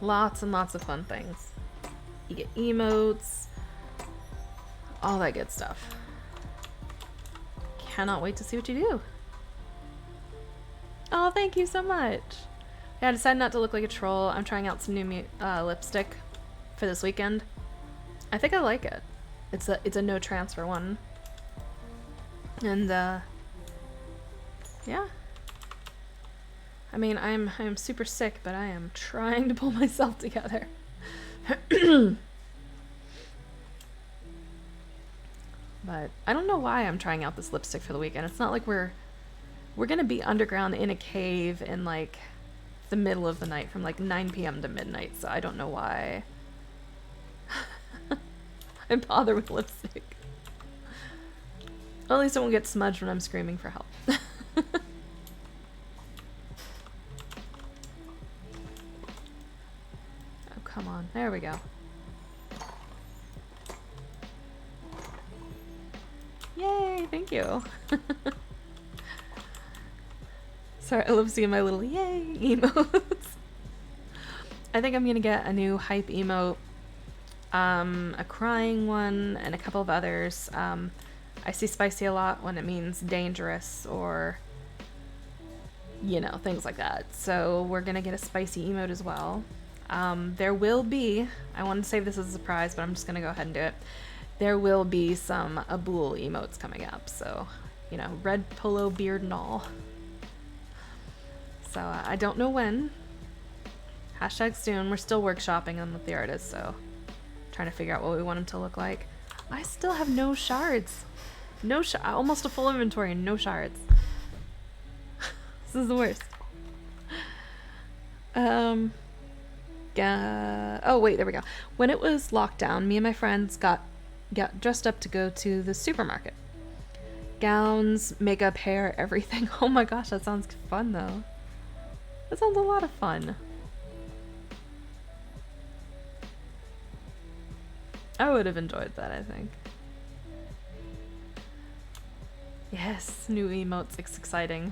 Lots and lots of fun things. You get emotes, all that good stuff. Cannot wait to see what you do. Oh, thank you so much. Yeah, I decided not to look like a troll. I'm trying out some new lipstick for this weekend. I think I like it. It's a no transfer one. And yeah. I mean, I'm super sick, but I am trying to pull myself together. But I don't know why I'm trying out this lipstick for the weekend. It's not like we're gonna be underground in a cave in like the middle of the night from like 9 p.m. to midnight, so I don't know why I bother with lipstick. At least it won't get smudged when I'm screaming for help. Oh, come on. There we go. Yay, thank you. Sorry, I love seeing my little yay emotes. I think I'm gonna get a new hype emote, a crying one, and a couple of others. I see spicy a lot when it means dangerous or, you know, things like that. So we're gonna get a spicy emote as well. There will be, I want to save this as a surprise, but I'm just gonna go ahead and do it. There will be some Abul emotes coming up, so, you know, red polo beard and all. So I don't know when. Hashtag soon. We're still workshopping them with the artist, so trying to figure out what we want them to look like. I still have no shards. No almost a full inventory and no shards. This is the worst. Oh wait, there we go. When it was locked down, me and my friends got dressed up to go to the supermarket. Gowns, makeup, hair, everything. Oh my gosh, that sounds fun though. That sounds a lot of fun. I would have enjoyed that, I think. Yes, new emotes, it's exciting.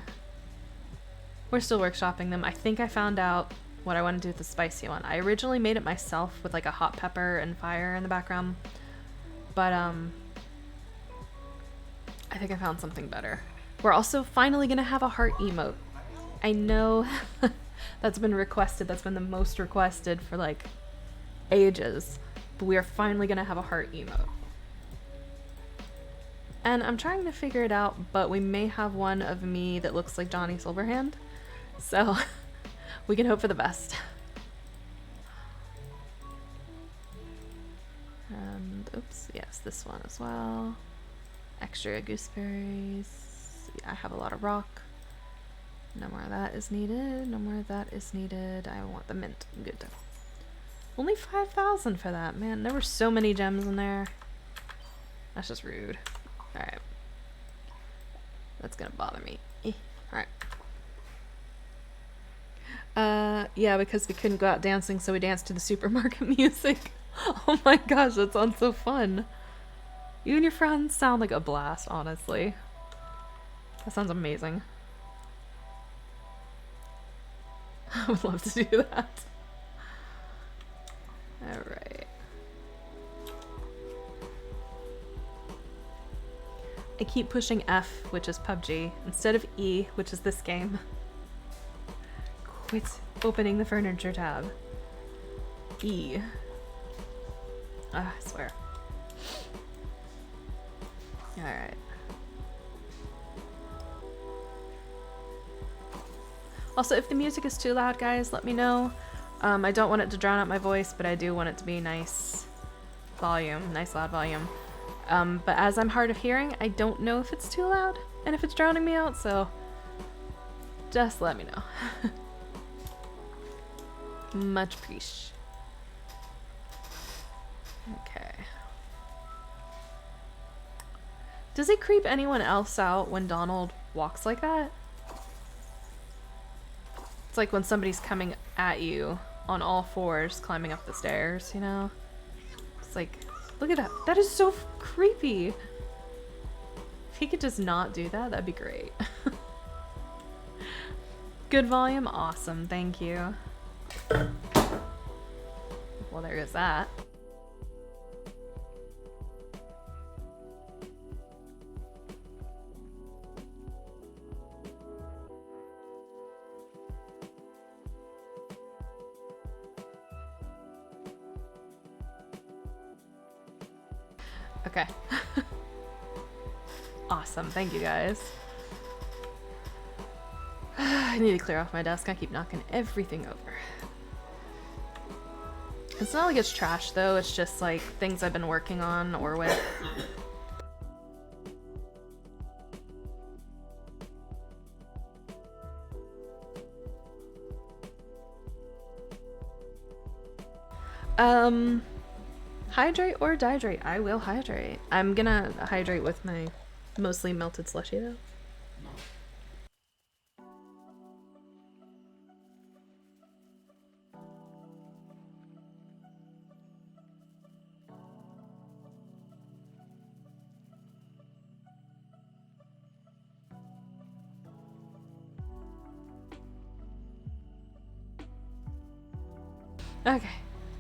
We're still workshopping them. I think I found out what I want to do with the spicy one. I originally made it myself with like a hot pepper and fire in the background, but I think I found something better. We're also finally gonna have a heart emote. I know that's been requested. That's been the most requested for like ages. But we are finally gonna have a heart emote. And I'm trying to figure it out, but we may have one of me that looks like Johnny Silverhand. So we can hope for the best. And oops, yes, this one as well. Extra gooseberries. Yeah, I have a lot of rock. No more of that is needed. No more of that is needed. I want the mint. Good. Only 5,000 for that, man. There were so many gems in there. That's just rude. Alright. That's gonna bother me. Alright. Yeah, because we couldn't go out dancing, so we danced to the supermarket music. Oh my gosh, that sounds so fun. You and your friends sound like a blast, honestly. That sounds amazing. I would love to do that. Alright. I keep pushing F, which is PUBG, instead of E, which is this game. Quit opening the furniture tab. E. I swear. Alright. Also, if the music is too loud, guys, let me know. I don't want it to drown out my voice, but I do want it to be nice volume, nice loud volume. But as I'm hard of hearing, I don't know if it's too loud and if it's drowning me out, so just let me know. Much appreciated. Okay. Does it creep anyone else out when Donald walks like that? It's like when somebody's coming at you on all fours climbing up the stairs, you know? It's like, look at that. That is so creepy. If he could just not do that, that'd be great. Good volume? Awesome. Thank you. Well, there goes that. Okay. Awesome. Thank you, guys. I need to clear off my desk. I keep knocking everything over. It's not like it's trash, though. It's just like things I've been working on or with. Hydrate or dihydrate? I will hydrate. I'm gonna hydrate with my mostly melted slushy though. Okay.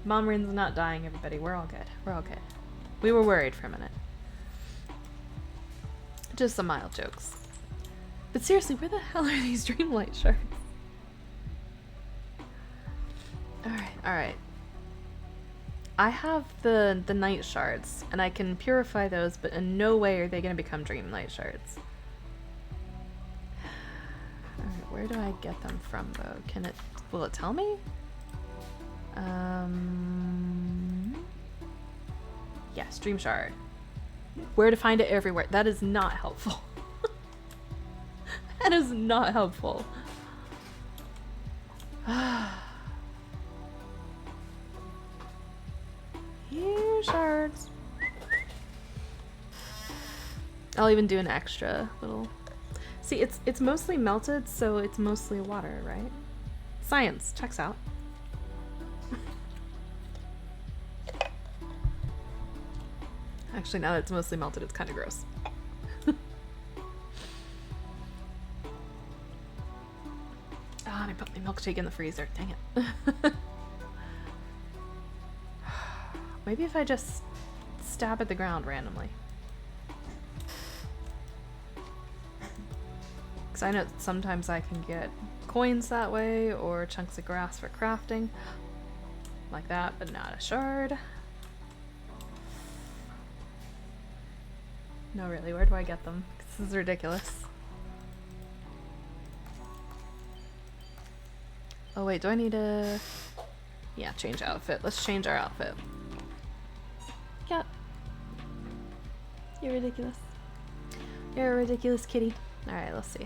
Momrin's not dying, everybody. We're all good. We're all good. We were worried for a minute. Just some mild jokes. But seriously, where the hell are these Dreamlight shards? Alright, alright. I have the night shards, and I can purify those, but in no way are they going to become Dreamlight shards. Alright, where do I get them from, though? Will it tell me? Yes, Dream Shard. Where to find it everywhere. That is not helpful. That is not helpful. Here, shards. I'll even do an extra little... See, it's mostly melted, so it's mostly water, right? Science checks out. Actually, now that it's mostly melted, it's kind of gross. Ah, and I put my milkshake in the freezer. Dang it. Maybe if I just stab at the ground randomly. Because I know sometimes I can get coins that way, or chunks of grass for crafting. Like that, but not a shard. No, really, where do I get them? This is ridiculous. Oh wait, do I need to... Yeah, change outfit. Let's change our outfit. Cat. You're ridiculous. You're a ridiculous kitty. Alright, let's see.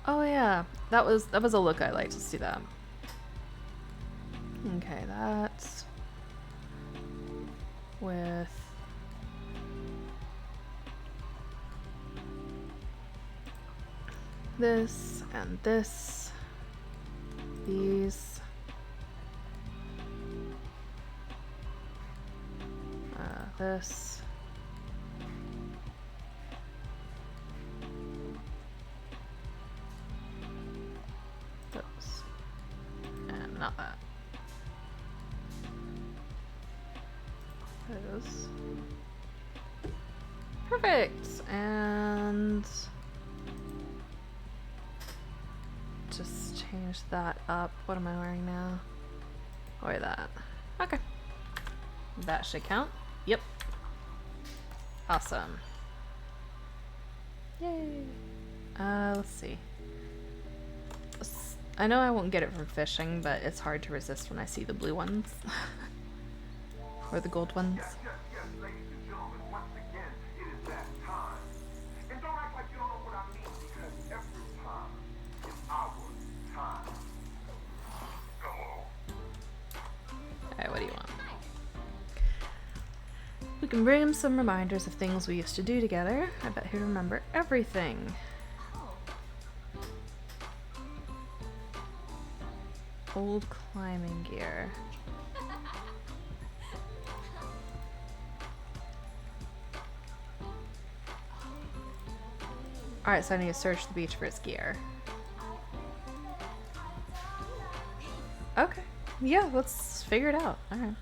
Oh yeah, that was a look I liked. Let's do that. Okay, that's with this and this, these, this. And not that. Those. Perfect! And just change that up. What am I wearing now? Or that. Okay. That should count. Yep. Awesome. Yay! Let's see. I know I won't get it from fishing, but it's hard to resist when I see the blue ones. Or the gold ones. Yes, ladies and gentlemen, once again, it is that time. And don't act like you don't know what I mean, because every time is our time. Come on. Alright, what do you want? We can bring him some reminders of things we used to do together. I bet he'd remember everything. Old climbing gear. Alright, so I need to search the beach for his gear. Okay. Yeah, let's figure it out. Alright.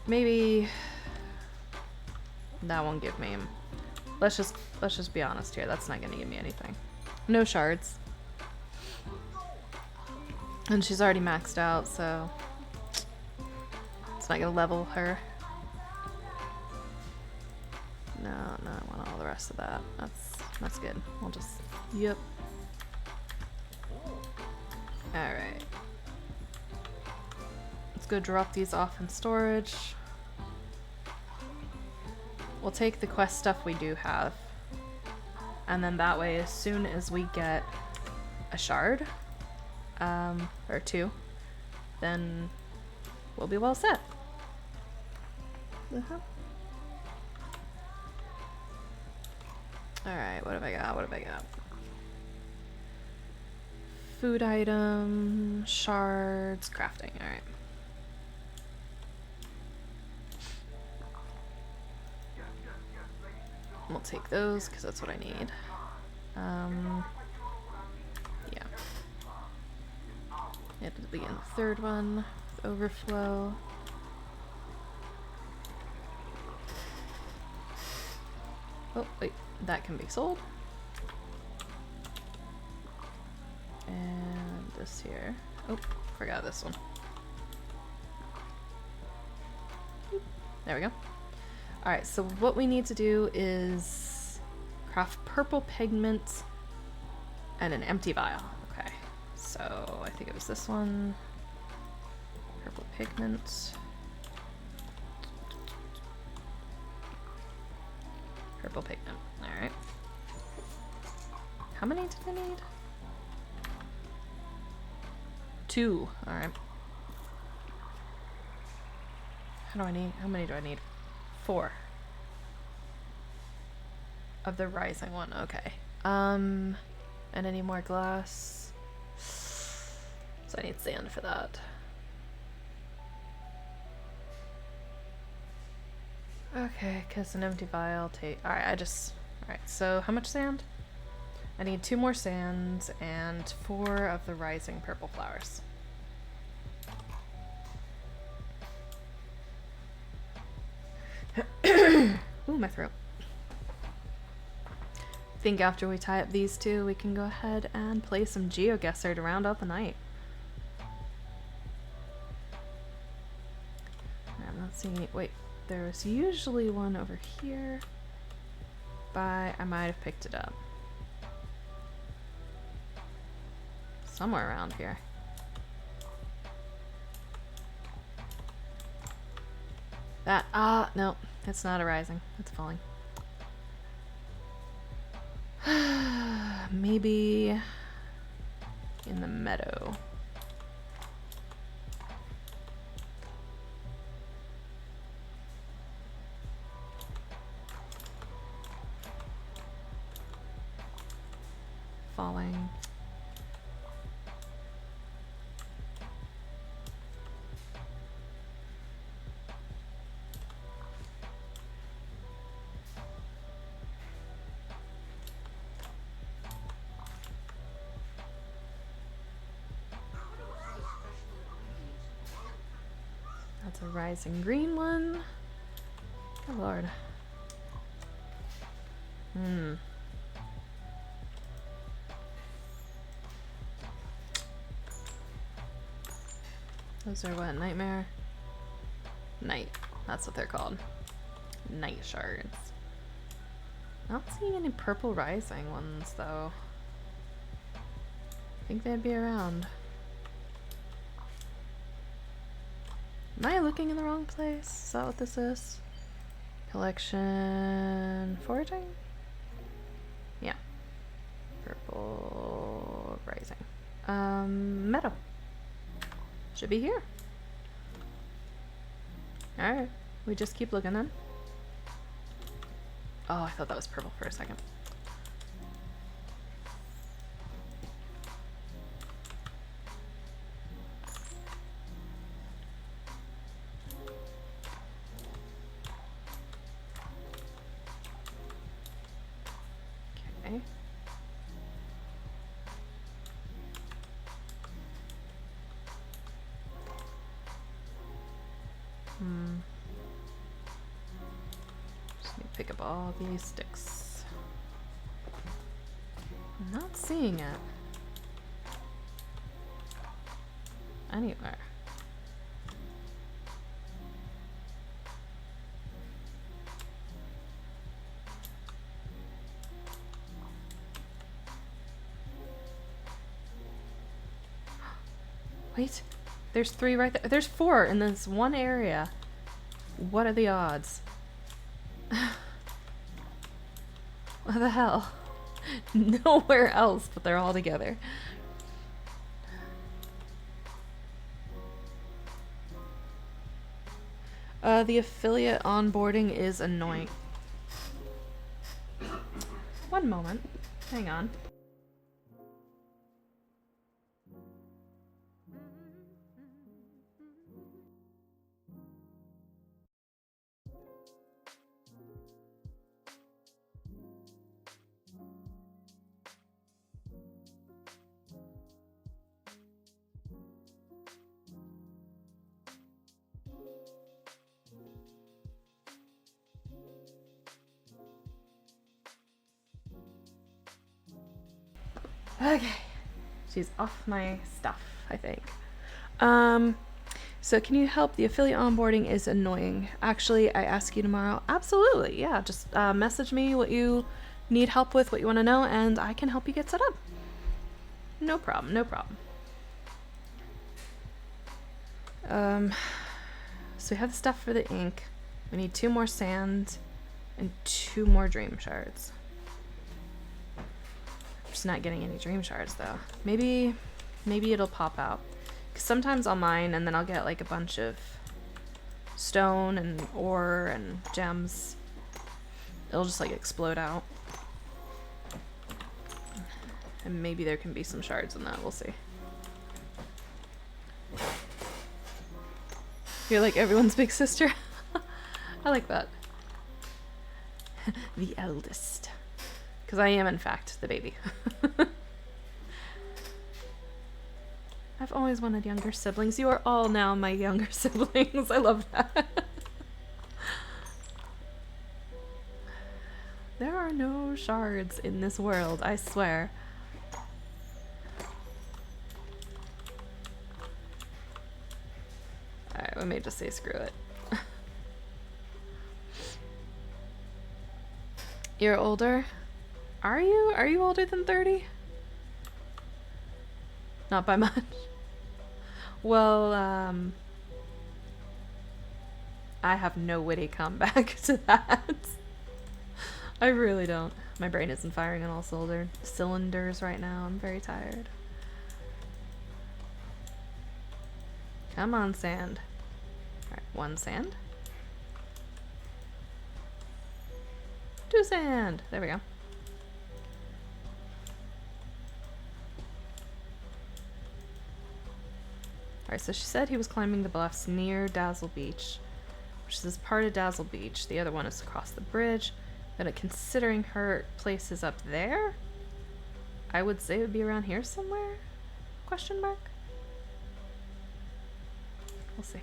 Maybe that won't give me... Let's just be honest here. That's not gonna give me anything. No shards. And she's already maxed out, so it's not gonna level her. No, I want all the rest of that. That's good. We'll just... Yep. Alright. Let's go drop these off in storage. We'll take the quest stuff we do have. And then that way, as soon as we get a shard, or two, then we'll be well set. Alright, what have I got? What have I got? Food item, shards, crafting, alright. we'll take those because that's what I need. Yeah. It'll be in the third one with overflow. Oh, wait, that can be sold. And this here. Oh, forgot this one. There we go. Alright, so what we need to do is craft purple pigment and an empty vial. Okay, so I think it was this one. Purple pigment. Purple pigment. Alright. How many did I need? 2. Alright. How many do I need? 4. Of the rising one, okay. And any more glass? So I need sand for that. Okay, because an empty vial take. Alright, alright, so how much sand? I need 2 more sands and 4 of the rising purple flowers. Ooh, my throat. Think after we tie up these 2, we can go ahead and play some GeoGuessr to round out the night. I'm not seeing it. Wait, there was usually one over here. I might have picked it up. Somewhere around here. No, it's not a rising. It's falling. Maybe in the meadow. Falling. That's a rising green one. Oh lord. Those are what? Nightmare? Night. That's what they're called. Night shards. Not seeing any purple rising ones though. I think they'd be around. Am I looking in the wrong place? Is that what this is? Collection... foraging? Yeah. Purple... rising. Meadow. Should be here. Alright. We just keep looking then. Oh, I thought that was purple for a second. Okay. Just need to pick up all these sticks. I'm not seeing it anywhere. Wait, there's 3 right there. There's 4 in this one area. What are the odds? What the hell? Nowhere else, but they're all together. The affiliate onboarding is annoying. One moment. Hang on. Okay. She's off my stuff, I think. So can you help? The affiliate onboarding is annoying. Actually, I ask you tomorrow. Absolutely, yeah. Just message me what you need help with, what you want to know, and I can help you get set up. No problem, no problem. So we have the stuff for the ink. We need 2 more sand and 2 more dream shards. I'm just not getting any dream shards though. Maybe it'll pop out. Because sometimes I'll mine and then I'll get like a bunch of stone and ore and gems. It'll just like explode out. And maybe there can be some shards in that, we'll see. You're like everyone's big sister. I like that. The eldest. Because I am in fact the baby. I've always wanted younger siblings. You are all now my younger siblings. I love that. There are no shards in this world, I swear. Alright, we may just say screw it. You're older? Are you? Are you older than 30? Not by much. Well, I have no witty comeback to that. I really don't. My brain isn't firing on all cylinders right now. I'm very tired. Come on, sand. Alright, 1 sand. 2 sand. There we go. Alright, so she said he was climbing the bluffs near Dazzle Beach, which is part of Dazzle Beach. The other one is across the bridge. But considering her place is up there, I would say it would be around here somewhere? Question mark? We'll see.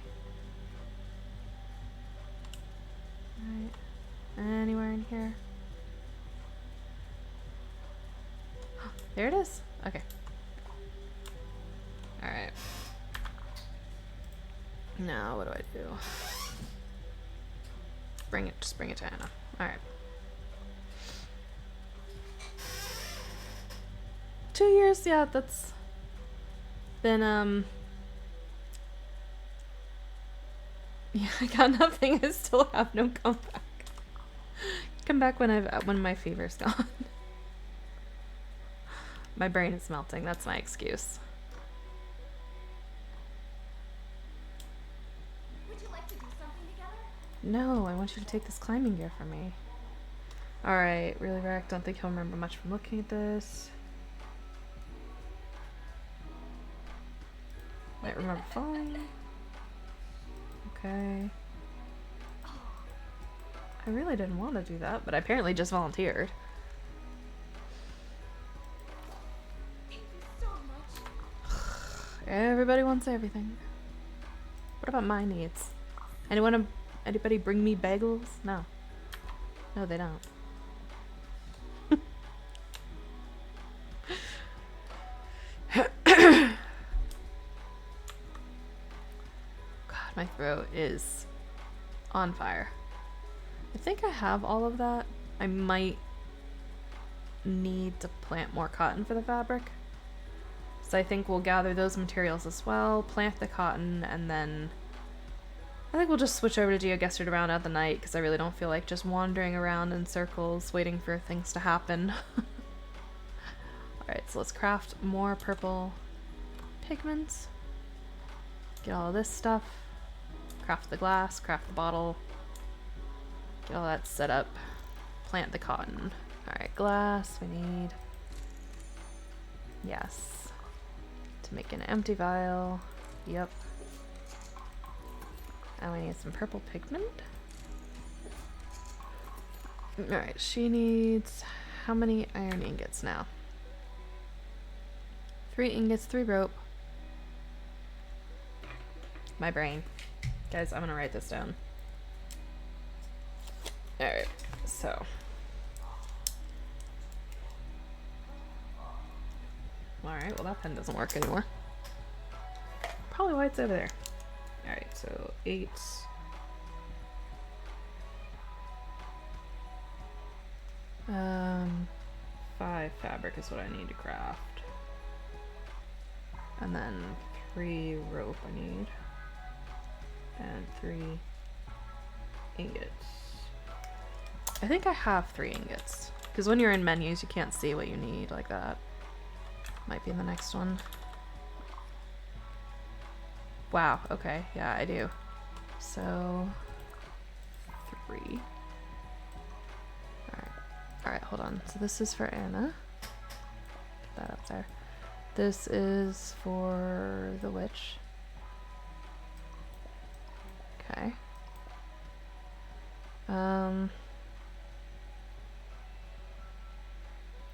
Alright. Anywhere in here? There it is. Okay. Alright. Now, what do I do? Just bring it to Anna. Alright. 2 years, yeah, that's been, yeah, I got nothing. I still have no comeback. Come back when my fever's gone. My brain is melting, that's my excuse. Would you like to do something together? No, I want you to take this climbing gear from me. Alright, really wrecked. Don't think he'll remember much from looking at this. Might remember falling. Okay. I really didn't want to do that, but I apparently just volunteered. Thank you so much. Everybody wants everything. What about my needs? Anybody bring me bagels? No. No, they don't. My throat is on fire. I think I have all of that. I might need to plant more cotton for the fabric. So I think we'll gather those materials as well, plant the cotton, and then I think we'll just switch over to GeoGuessr to round out the night because I really don't feel like just wandering around in circles waiting for things to happen. Alright, so let's craft more purple pigments. Get all of this stuff. Craft the glass, craft the bottle, get all that set up, plant the cotton. Alright, glass we need. Yes. To make an empty vial. Yep. And we need some purple pigment. Alright, she needs how many iron ingots now? 3 ingots, 3 rope. My brain. Guys, I'm gonna write this down. Alright, so. Alright, well that pen doesn't work anymore. Probably why it's over there. Alright, so 8. Um, 5 fabric is what I need to craft. And then 3 rope I need. And 3 ingots. I think I have 3 ingots. Because when you're in menus, you can't see what you need like that. Might be in the next one. Wow, okay, yeah, I do. So, 3. Alright, hold on. So this is for Anna. Put that up there. This is for the witch. Okay.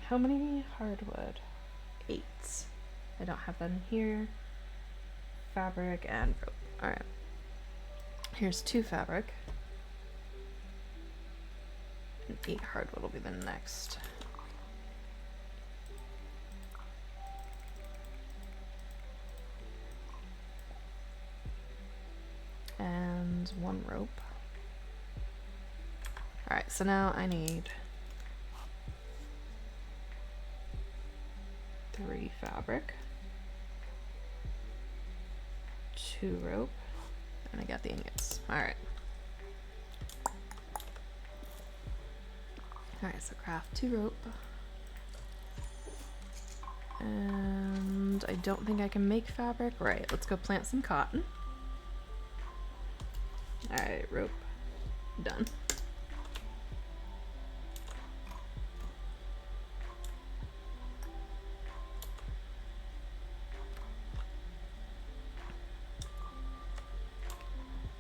How many hardwood? 8. I don't have that in here. Fabric and rope. Alright. Here's 2 fabric. And 8 hardwood will be the next. And 1 rope. Alright, so now I need 3 fabric, 2 rope, and I got the ingots. Alright. Alright, so craft 2 rope. And I don't think I can make fabric. Right, let's go plant some cotton. Alright, rope. Done.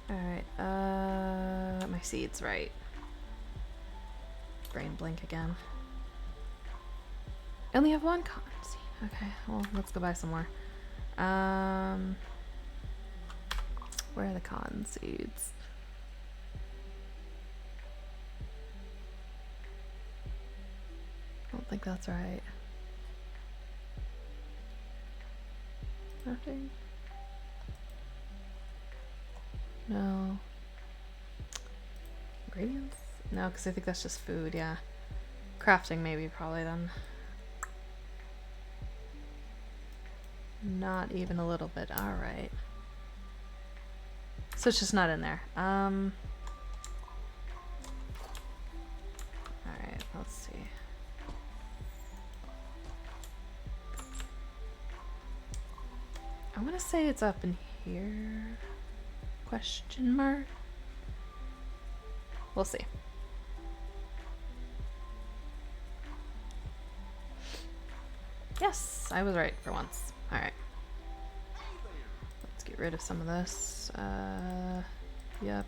Alright, my seeds, right. Brain blink again. I only have 1 cotton seed. Okay, well, let's go buy some more. Where are the cotton seeds? I don't think that's right. Nothing. No. Ingredients? No, because I think that's just food, yeah. Crafting maybe, probably then. Not even a little bit. Alright. So it's just not in there. Alright, let's see. I'm gonna say it's up in here. Question mark? We'll see. Yes, I was right for once. Alright. Let's get rid of some of this. Yep.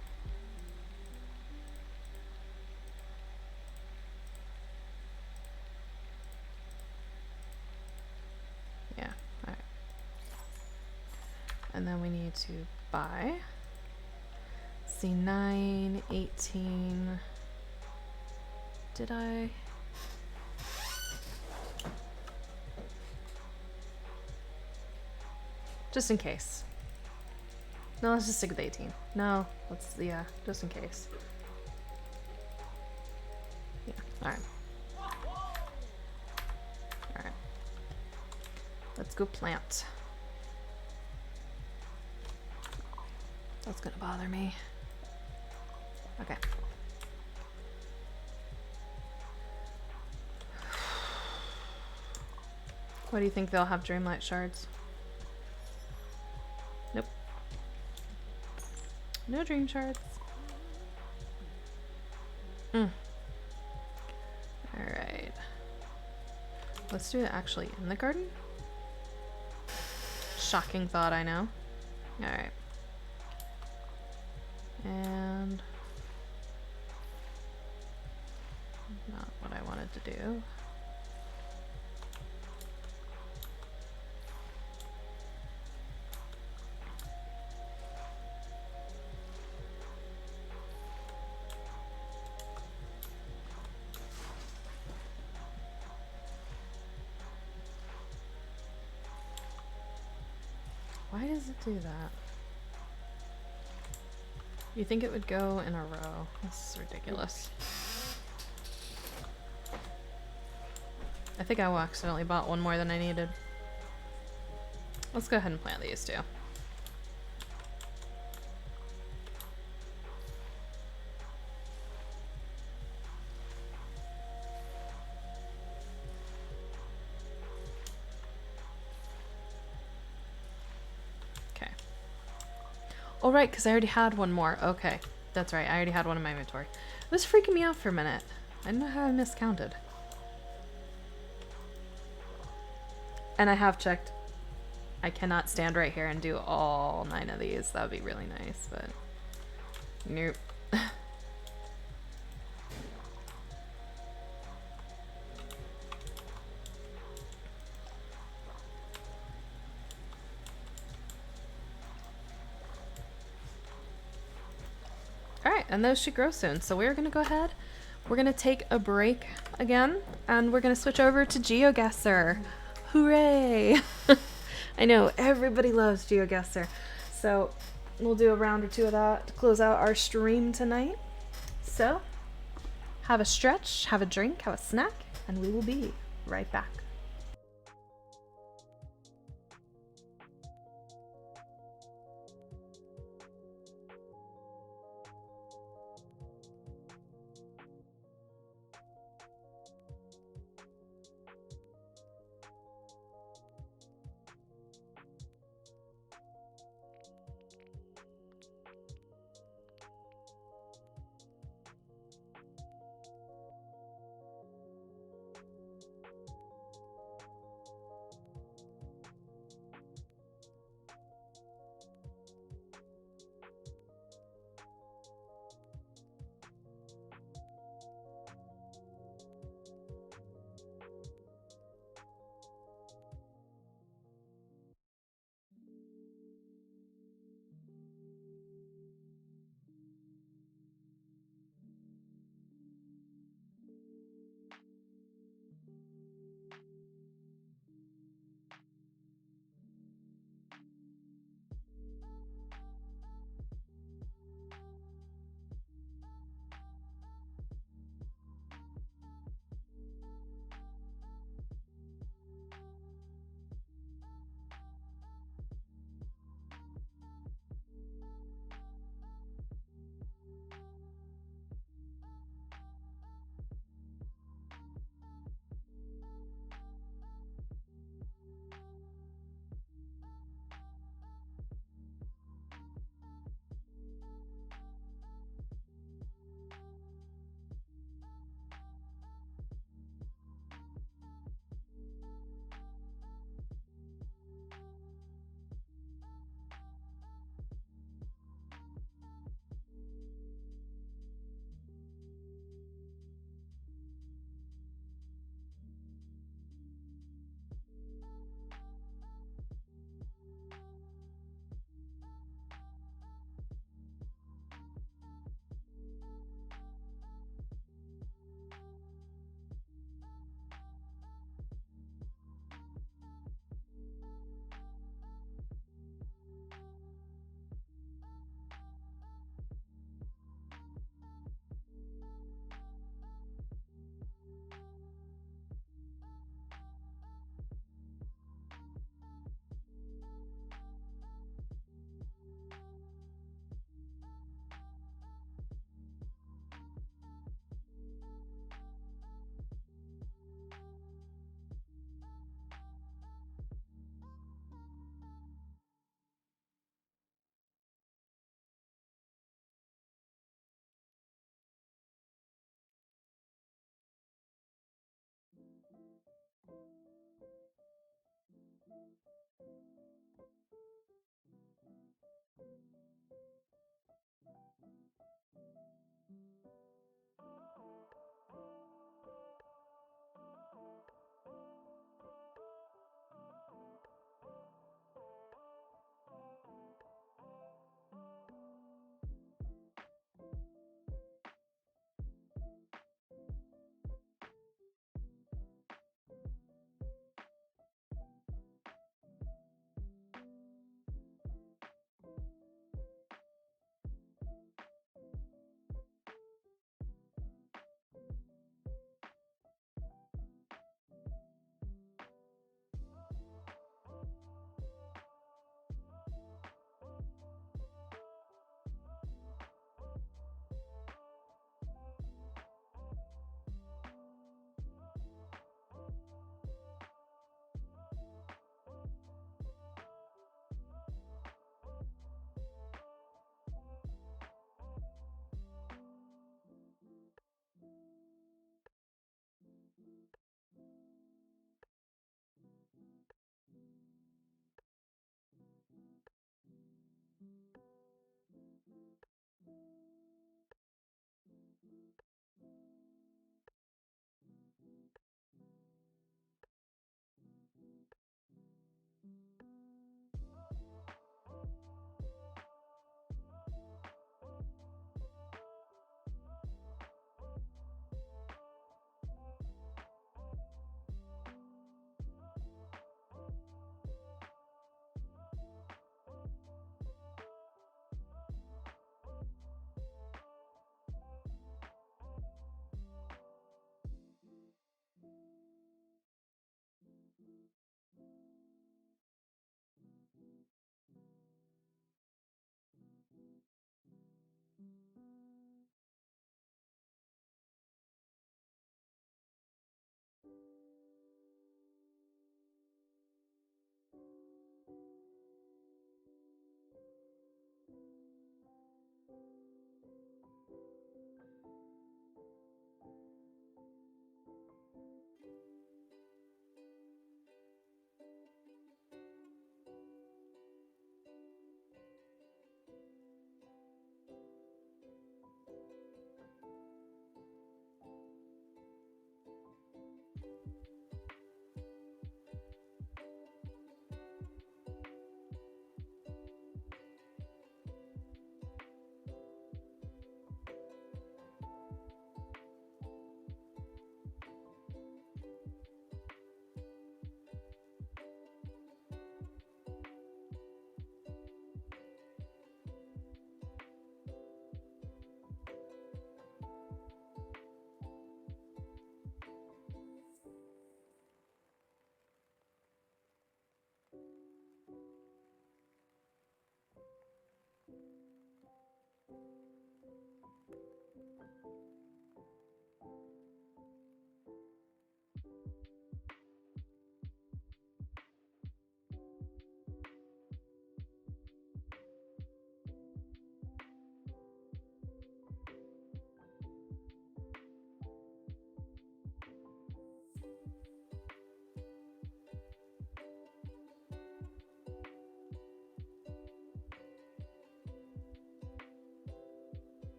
Yeah, alright. And then we need to buy. See, 9, 18. Did I? Just in case. No, let's just stick with 18. No, let's, yeah, just in case. Yeah, alright. Alright. Let's go plant. That's gonna bother me. Okay. What do you think, they'll have Dreamlight shards? Nope. No dream shards. Alright. Let's do it actually in the garden. Shocking thought, I know. Alright. And not what I wanted to do. Why does it do that? You think it would go in a row? This is ridiculous. I think I accidentally bought one more than I needed. Let's go ahead and plant these two. Okay. Oh, right, because I already had one more. Okay, that's right. I already had one in my inventory. It was freaking me out for a minute. I don't know how I miscounted. And I have checked. I cannot stand right here and do all 9 of these. That would be really nice, but nope. Alright, and those should grow soon. So we're going to go ahead. We're going to take a break again, and we're going to switch over to GeoGuessr. Hooray! I know, everybody loves GeoGuessr. So we'll do a round or two of that to close out our stream tonight. So have a stretch, have a drink, have a snack, and we will be right back.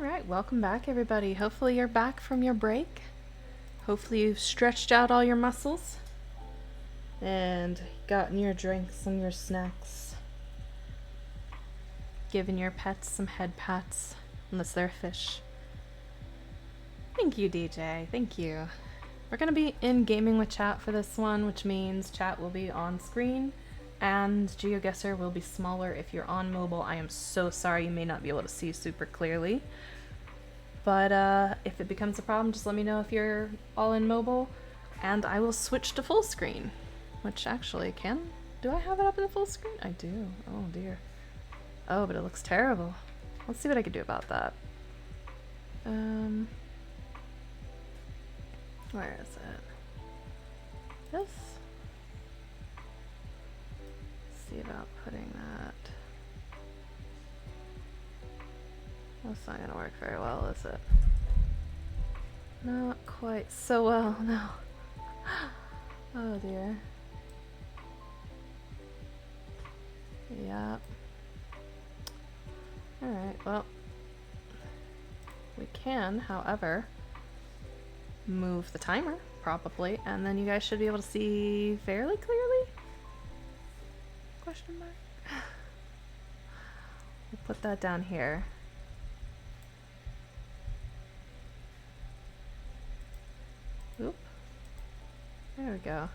Alright, welcome back everybody. Hopefully you're back from your break. Hopefully you've stretched out all your muscles and gotten your drinks and your snacks. Given your pets some head pats, unless they're a fish. Thank you, DJ. Thank you. We're going to be in gaming with chat for this one, which means chat will be on screen and GeoGuessr will be smaller if you're on mobile. I am so sorry you may not be able to see super clearly. But if it becomes a problem, just let me know if you're all in mobile and I will switch to full screen. Which actually do I have it up in the full screen? I do. Oh dear. Oh, but it looks terrible. Let's see what I can do about that. Where is it? This? Let's see about putting that. That's not gonna work very well, is it? Not quite so well, no. Oh dear. Yep. Alright, well. We can, however, move the timer, probably, and then you guys should be able to see fairly clearly? Question mark? We'll put that down here. Oop. There we go.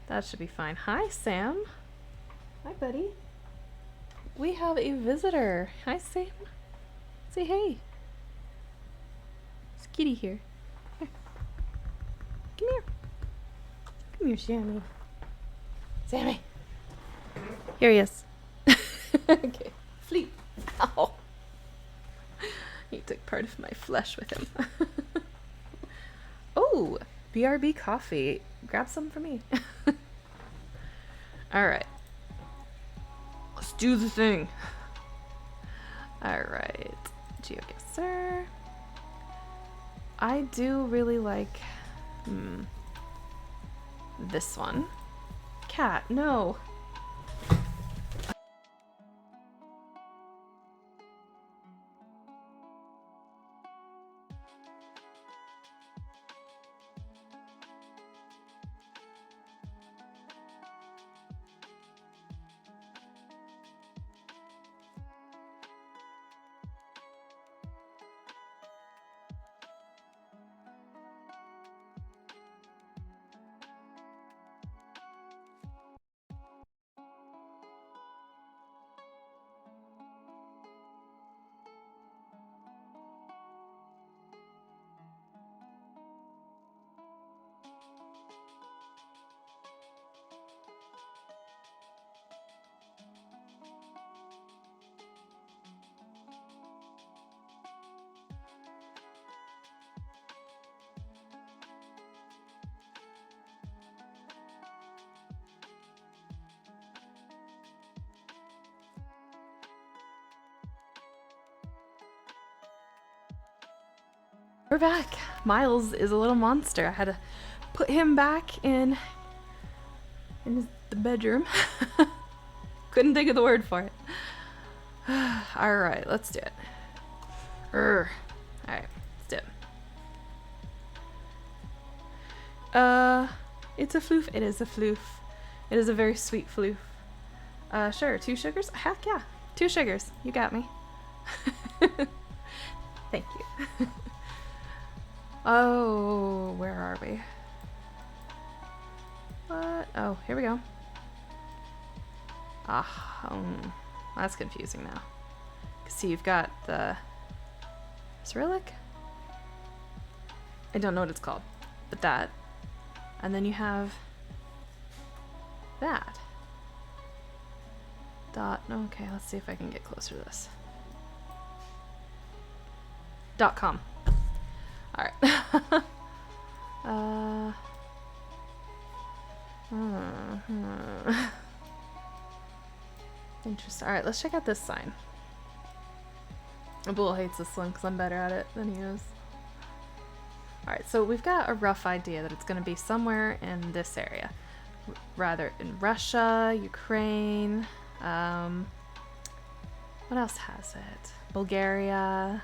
That should be fine. Hi, Sam. Hi, buddy. We have a visitor. Hi, Sam. Say hey. It's Kitty here. Here. Come here. Come here, Sammy. Sammy. Here he is. Okay. Sleep. Oh. He took part of my flesh with him. Oh, BRB coffee. Grab some for me. Alright. Let's do the thing. Alright. GeoGuessr. I do really like this one. Cat, no. We're back. Miles is a little monster. I had to put him back in the bedroom. Couldn't think of the word for it. Alright, let's do it. Alright, let's do it. It's a floof. It is a floof. It is a very sweet floof. Sure, 2 sugars? Heck yeah. 2 sugars. You got me. Thank you. Oh, where are we? What? Oh, here we go. That's confusing now. See, you've got the Cyrillic? I don't know what it's called, but that. And then you have that. Dot. Okay, let's see if I can get closer to this. .com. Alright. Interesting. Alright, let's check out this sign. Bull hates this one because I'm better at it than he is. Alright, so we've got a rough idea that it's going to be somewhere in this area. Rather in Russia, Ukraine, what else has it? Bulgaria.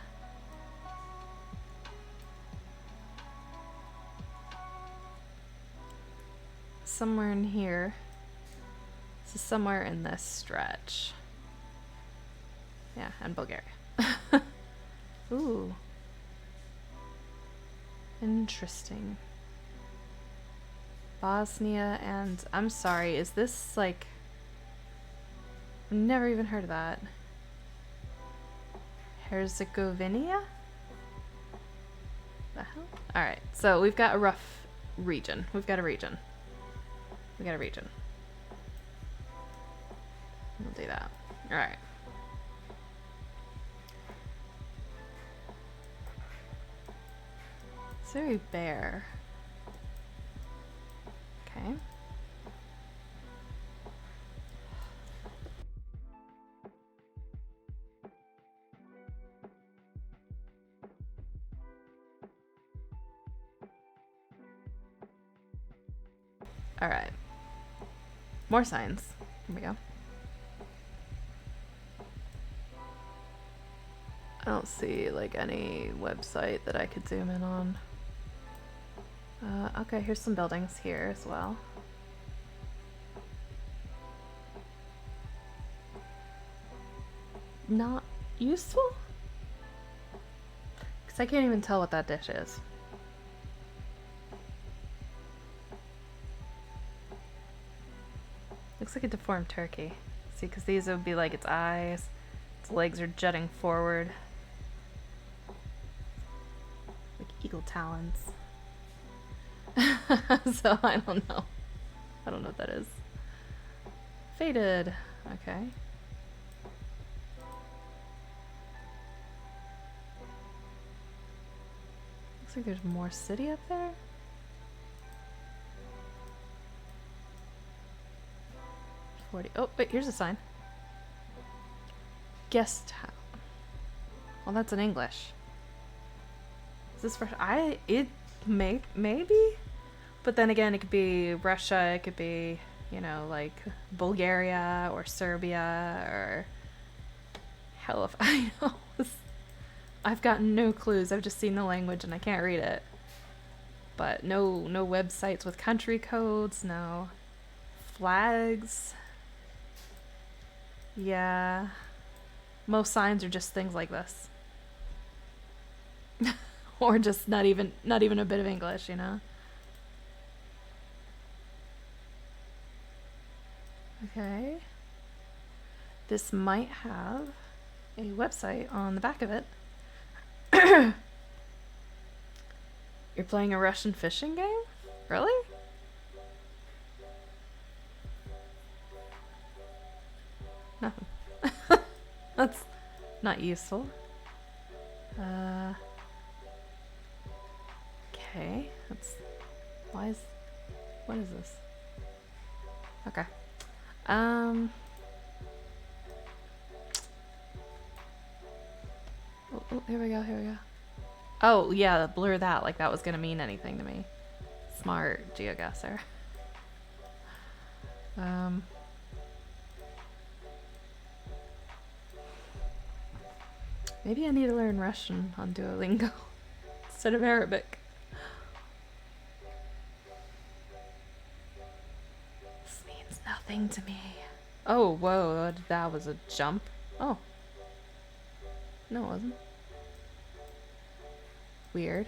somewhere in here. This is somewhere in this stretch. Yeah, and Bulgaria. Ooh. Interesting. Bosnia and... I'm sorry, is this like... I've never even heard of that. Herzegovina? The hell? Alright, so we've got a rough region. We've got a region. We got a region. We'll do that. Alright. It's very bare. Okay. Alright. More signs. Here we go. I don't see like any website that I could zoom in on. Okay, here's some buildings here as well. Not useful? Because I can't even tell what that dish is. Looks like a deformed turkey. See, because these would be like its eyes. Its legs are jutting forward. Like eagle talons. So I don't know. I don't know what that is. Faded. Okay. Looks like there's more city up there. Oh, wait, here's a sign. Guest town. Well, that's in English. Is this for maybe? But then again, it could be Russia, it could be, you know, like Bulgaria or Serbia or hell if I know. I've got no clues. I've just seen the language and I can't read it. But no websites with country codes, no flags. Yeah. Most signs are just things like this. Or just not even a bit of English, you know? Okay. This might have a website on the back of it. You're playing a Russian fishing game? Really? Nothing. That's not useful. Okay. What is this? Okay. Oh, here we go. Oh, yeah, blur that like that was gonna mean anything to me. Smart GeoGuessr. Maybe I need to learn Russian on Duolingo instead of Arabic. This means nothing to me. Oh, whoa, that was a jump. Oh. No, it wasn't. Weird.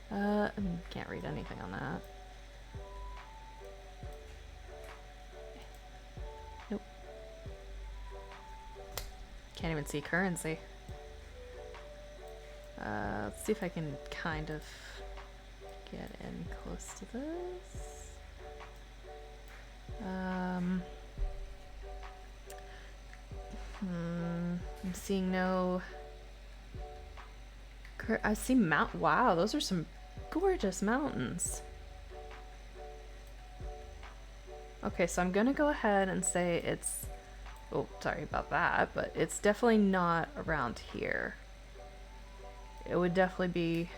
Can't read anything on that. Nope. Can't even see currency. Let's see if I can kind of get in close to this. I'm seeing no... I see wow, those are some gorgeous mountains. Okay, so I'm gonna go ahead and say it's... Oh, sorry about that, but it's definitely not around here. It would definitely be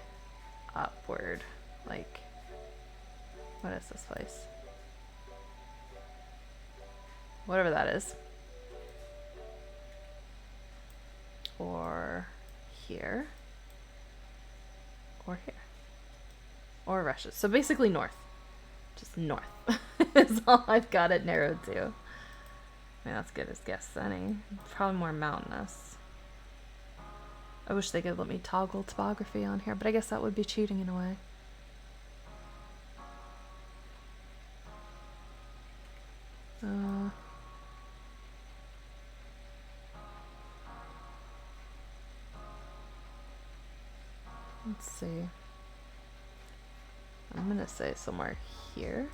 upward. Like, what is this place? Whatever that is. Or here. Or here. Or Russia. So basically north. Just north is all I've got it narrowed to. I mean, that's good as guess any. Probably more mountainous. I wish they could let me toggle topography on here, but I guess that would be cheating in a way. Let's see. I'm gonna say somewhere here.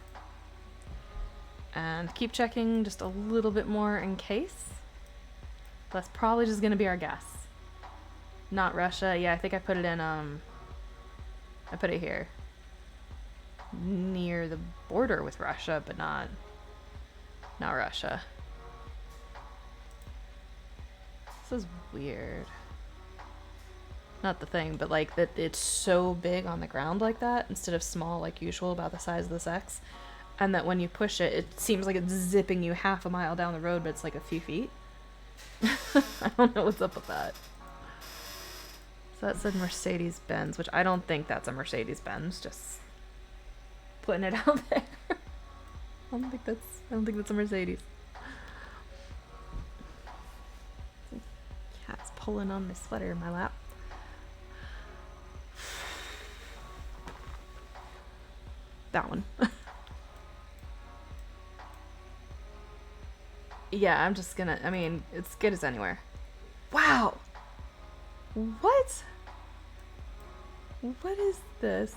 And keep checking just a little bit more in case. That's probably just gonna be our guess. Not Russia. Yeah, I think I put it in, I put it here. Near the border with Russia, but not Russia. This is weird. Not the thing, but like that it's so big on the ground like that instead of small like usual, about the size of this X. And that when you push it, it seems like it's zipping you half a mile down the road, but it's like a few feet. I don't know what's up with that. So that said Mercedes-Benz, which I don't think that's a Mercedes-Benz, just putting it out there. I don't think that's a Mercedes. Cat's pulling on my sweater in my lap. That one. Yeah, I'm just gonna, I mean, it's good as anywhere. Wow! What? What is this?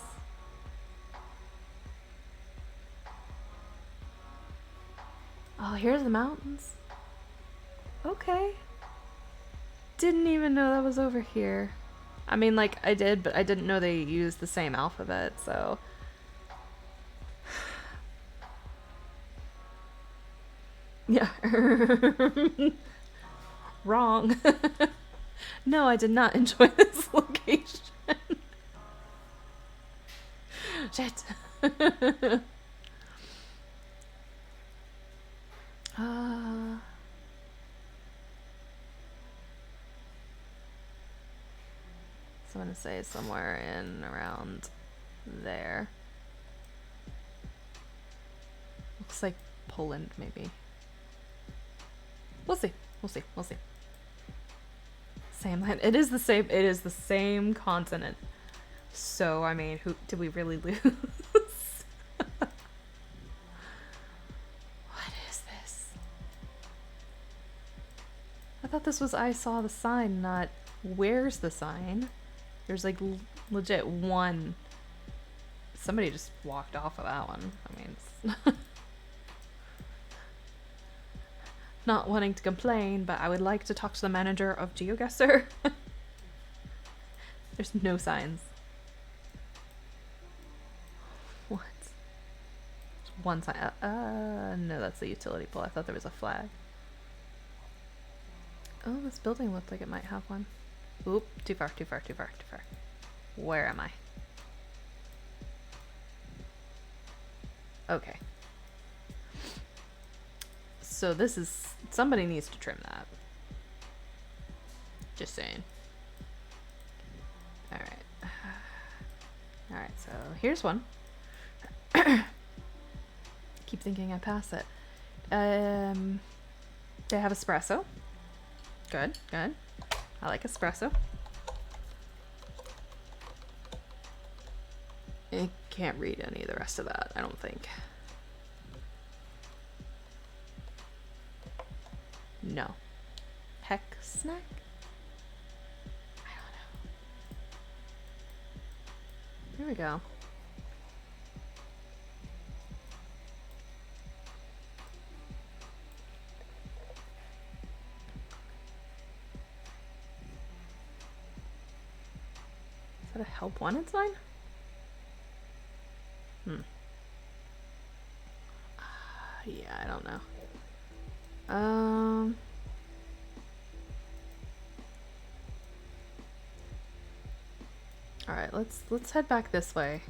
Oh, here's the mountains. Okay. Didn't even know that was over here. I mean, like, I did, but I didn't know they used the same alphabet, so... Yeah. Wrong. No, I did not enjoy this location. Shit. So I'm gonna say somewhere in around there. Looks like Poland, maybe. We'll see. We'll see. We'll see. Same land. It is the same. It is the same continent. So I mean, who did we really lose? What is this? I thought this was I saw the sign, not where's the sign. There's like legit one. Somebody just walked off of that one. I mean, it's not wanting to complain, but I would like to talk to the manager of GeoGuessr. There's no signs. What? There's one sign. No, that's the utility pole. I thought there was a flag. Oh, this building looked like it might have one. Oop, too far, too far, too far, too far. Where am I? Okay. So this is... Somebody needs to trim that. Just saying. Alright. Alright, so here's one. Keep thinking I pass it. They have espresso. Good, good. I like espresso. I can't read any of the rest of that, I don't think. No. Heck snack? I don't know. Here we go. Is that a help wanted sign? Yeah, I don't know. Alright, let's head back this way.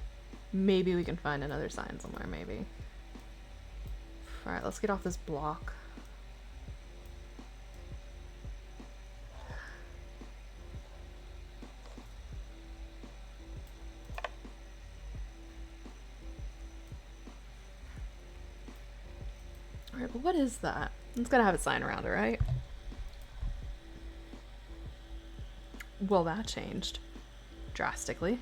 Maybe we can find another sign somewhere, maybe. Alright, let's get off this block. What is that? It's gonna have a sign around it, right? Well, that changed drastically.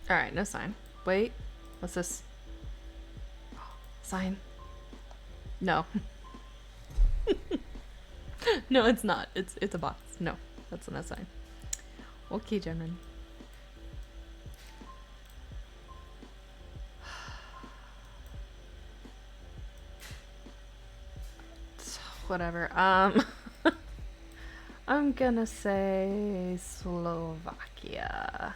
Alright, no sign. Wait, what's this? Sign? No. No, it's not. It's a box. No, that's not a sign. Okay, gentlemen. Whatever. I'm gonna say Slovakia.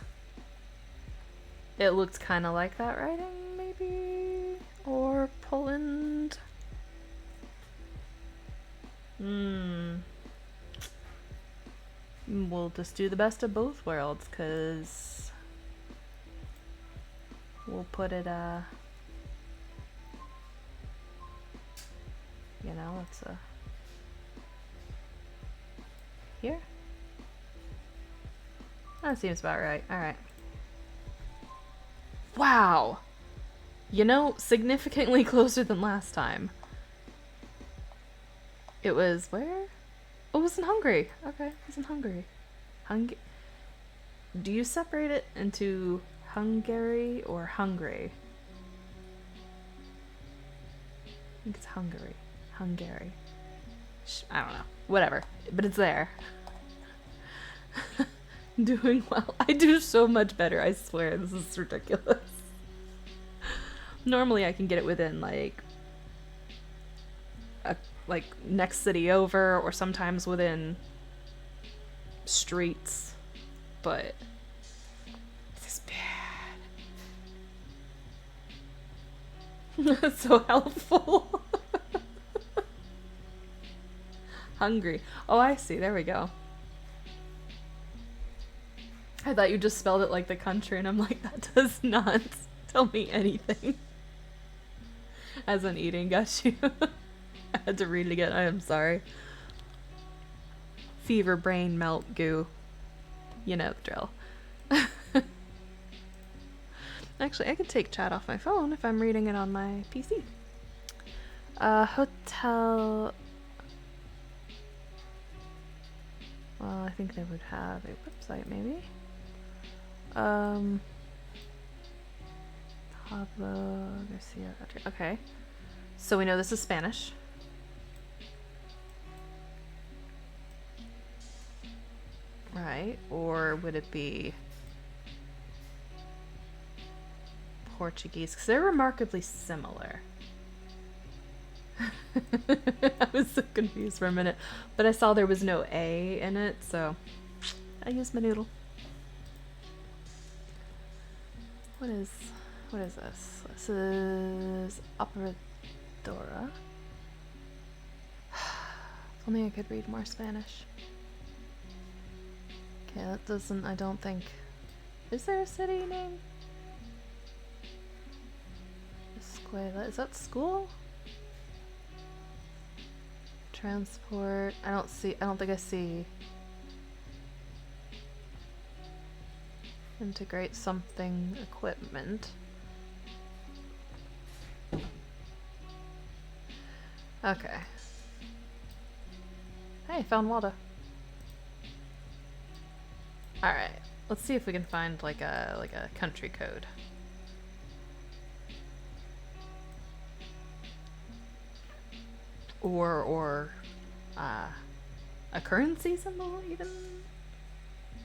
It looked kind of like that writing, maybe? Or Poland? We'll just do the best of both worlds, because we'll put it, you know, it's here? That seems about right. Alright. Wow! You know, significantly closer than last time. It was where? Oh, it was in Hungary. Okay, it was in Hungary. Do you separate it into Hungary or Hungary? I think it's Hungary. Hungary. I don't know. Whatever. But it's there. Doing well. I do so much better, I swear. This is ridiculous. Normally I can get it within like next city over, or sometimes within streets, but this is bad. That's so helpful. Hungry. Oh, I see. There we go. I thought you just spelled it like the country, and I'm like, that does not tell me anything. As in eating, got you. I had to read it again. I am sorry. Fever, brain, melt, goo. You know the drill. Actually, I could take chat off my phone if I'm reading it on my PC. Hotel... Well, I think they would have a website, maybe. Pablo Garcia. Okay. So we know this is Spanish. Right. Or would it be Portuguese? Because they're remarkably similar. I was so confused for a minute. But I saw there was no A in it, so I used my noodle. What is this? This is Operadora. If only I could read more Spanish. Okay, that doesn't, I don't think... Is there a city name? Escuela. Is that school? Transport. I don't think I see. Integrate something equipment. Okay. Hey, found water. Alright. Let's see if we can find like a country code. Or a currency symbol even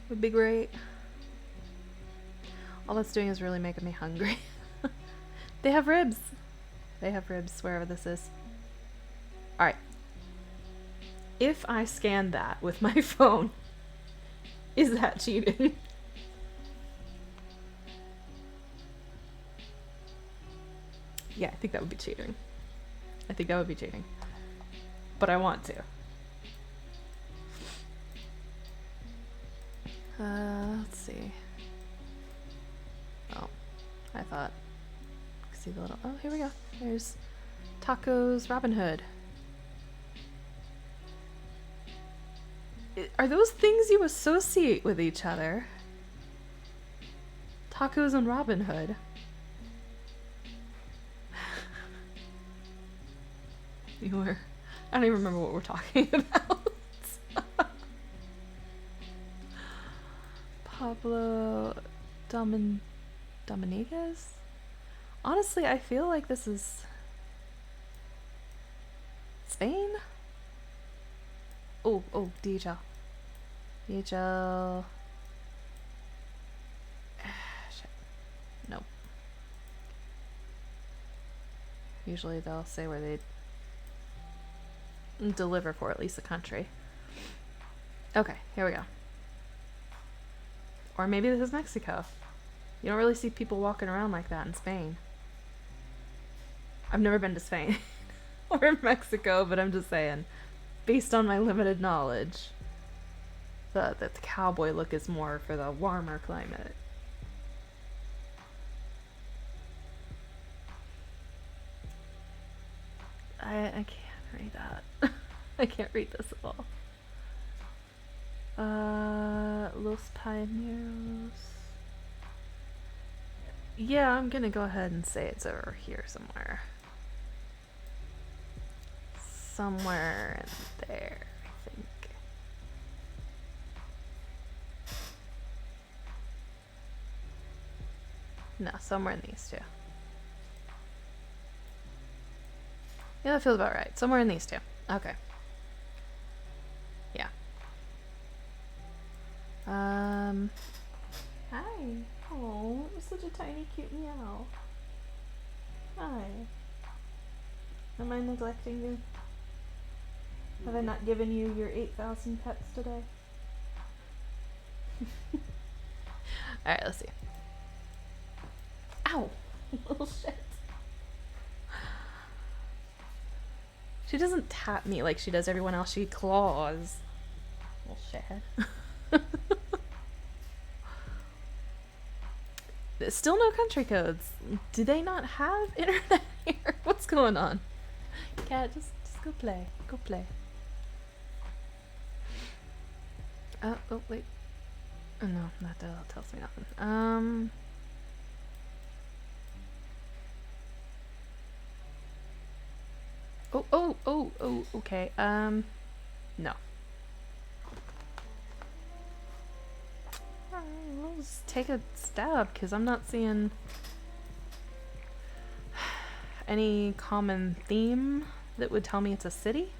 would be great. All that's doing is really making me hungry. They have ribs. They have ribs wherever this is. Alright. If I scan that with my phone, is that cheating? Yeah, I think that would be cheating. I think that would be cheating. But I want to. Let's see. Oh, I thought. See the little. Oh, here we go. There's Tacos Robin Hood. Are those things you associate with each other? Tacos and Robin Hood. I don't even remember what we're talking about. Pablo Dominguez? Honestly, I feel like this is Spain? Oh, DHL. DHL. Shit. Nope. Usually they'll say where they deliver for, at least a country. Okay, here we go. Or maybe this is Mexico. You don't really see people walking around like that in Spain. I've never been to Spain or Mexico, but I'm just saying, based on my limited knowledge, the cowboy look is more for the warmer climate. I can't read that. I can't read this at all. Los Pioneros. Yeah, I'm gonna go ahead and say it's over here somewhere. Somewhere in there, I think. No, somewhere in these two. Yeah, that feels about right. Somewhere in these two. Okay. Yeah. Hi. Oh, you're such a tiny cute meow. Hi. Am I neglecting you? Have I not given you your 8,000 pets today? Alright, let's see. Ow! Little shit. She doesn't tap me like she does everyone else. She claws. Little shithead. There's still no country codes. Do they not have internet here? What's going on? Cat, just go play. Go play. Oh, wait. Oh, no, that tells me nothing. Oh, okay. No. I'll just take a stab, because I'm not seeing any common theme that would tell me it's a city.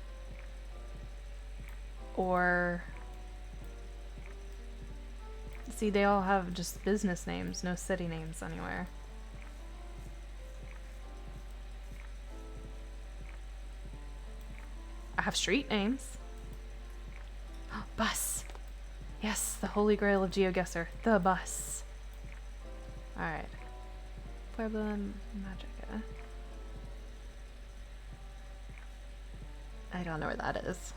Or... See, they all have just business names, no city names anywhere. I have street names. Bus! Yes, the holy grail of GeoGuessr. The bus. Alright. Puebla Magica. I don't know where that is.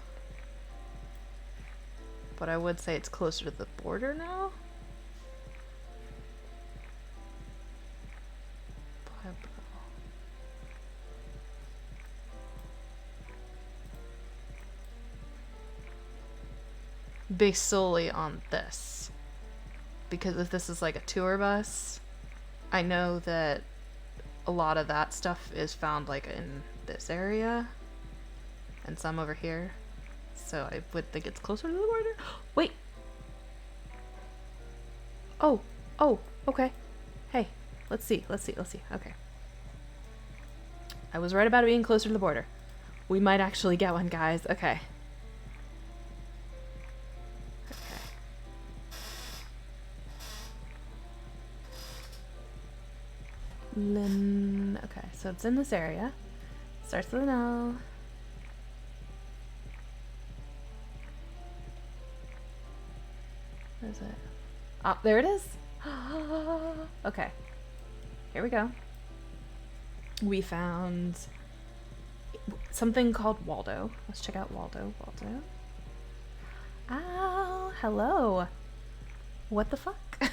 But I would say it's closer to the border now. Pueblo. Based solely on this. Because if this is like a tour bus, I know that a lot of that stuff is found like in this area and some over here. So I would think it's closer to the border. Wait. Oh, okay. Hey, let's see. Okay. I was right about it being closer to the border. We might actually get one, guys. Okay. Okay, so it's in this area. Starts with an L. Where is it? Oh, there it is. Okay. Here we go. We found something called Waldo. Let's check out Waldo. Oh, hello. What the fuck?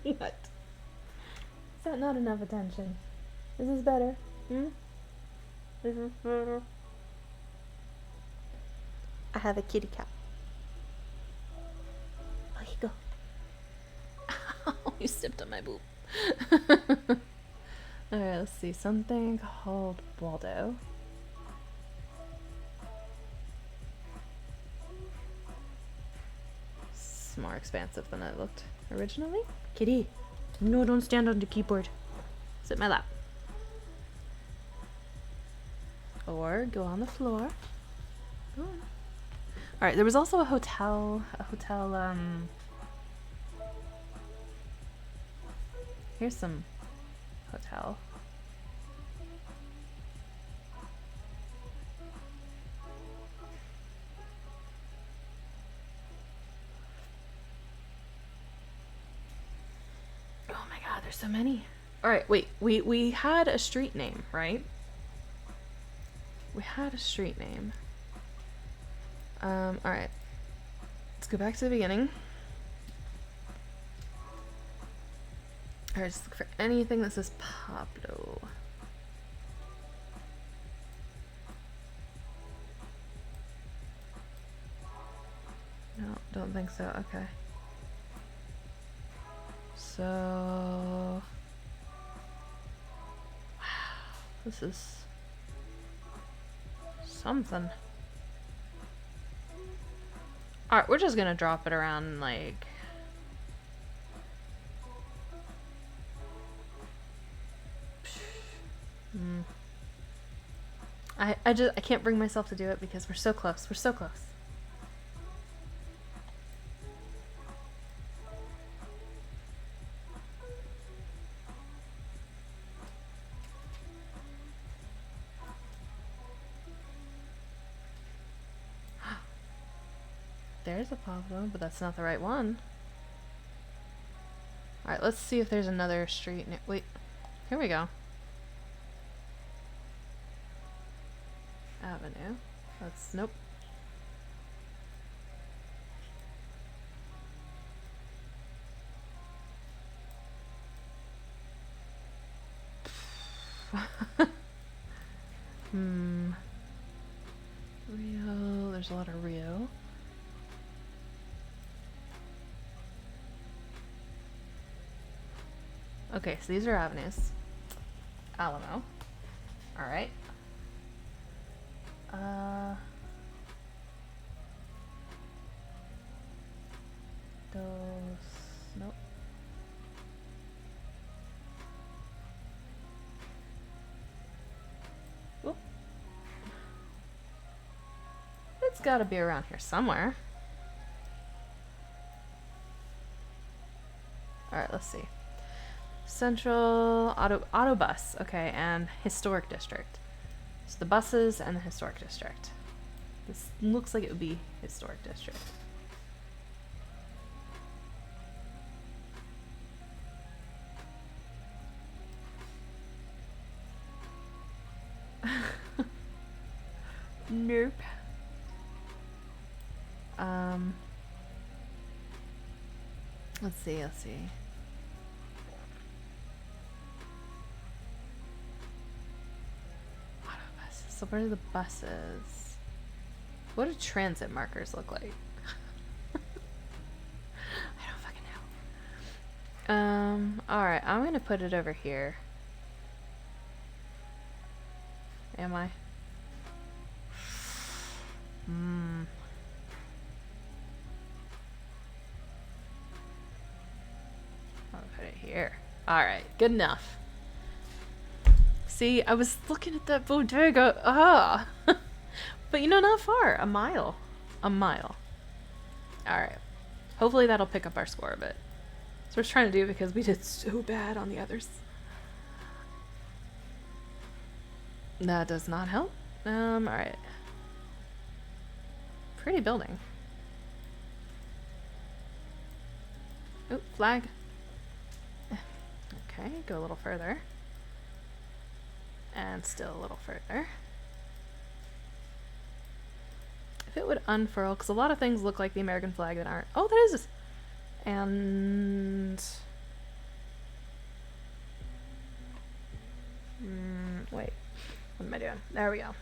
What? Is that not enough attention? Is this better? Is this better? I have a kitty cat. Oh, you go. You stepped on my boob. Alright, let's see. Something called Waldo. It's more expansive than it looked originally. Kitty! No, don't stand on the keyboard. Sit in my lap. Or go on the floor. Alright, there was also a hotel, here's some hotel. Oh my god, there's so many. Alright, wait, we had a street name, right? We had a street name. Alright. Let's go back to the beginning. Alright, just look for anything that says Pablo. No, don't think so. Okay. So... Wow, this is... something. Alright, we're just gonna drop it around, like... I can't bring myself to do it because we're so close. We're so close. There's a Pablo, but that's not the right one. Alright, let's see if there's another street. Wait, here we go. Avenue. That's, nope. Rio, there's a lot of Rio. Okay, so these are avenues. Alamo. Alright. Those... Nope. Whoop. It's gotta be around here somewhere. Alright, let's see. Central auto bus, okay, and historic district. So the buses and the historic district. This looks like it would be historic district. Nope. Let's see. So where are the buses? What do transit markers look like? I don't fucking know. Alright, I'm gonna put it over here. Am I? I'll put it here. Alright, good enough. See, I was looking at that bodega. Ah! But you know, not far. A mile. A mile. Alright. Hopefully that'll pick up our score a bit. So we're trying to do it because we did so bad on the others. That does not help. Alright. Pretty building. Oh, flag. Okay, go a little further. And still a little further. If it would unfurl, because a lot of things look like the American flag that aren't. Oh, that is. And wait, what am I doing? There we go.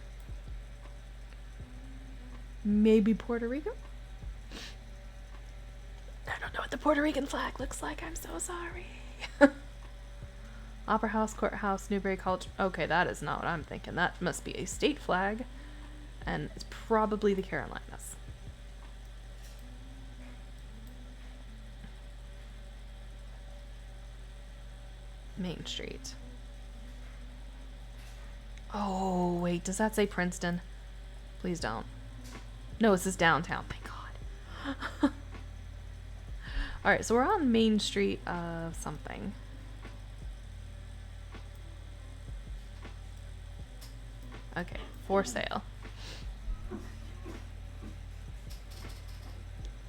Maybe Puerto Rico. I don't know what the Puerto Rican flag looks like. I'm so sorry. Opera House, Courthouse, Newberry College. Okay, that is not what I'm thinking. That must be a state flag. And it's probably the Carolinas. Main Street. Oh, wait. Does that say Princeton? Please don't. No, this is downtown. Thank God. Alright, so we're on Main Street of something. Okay, for sale.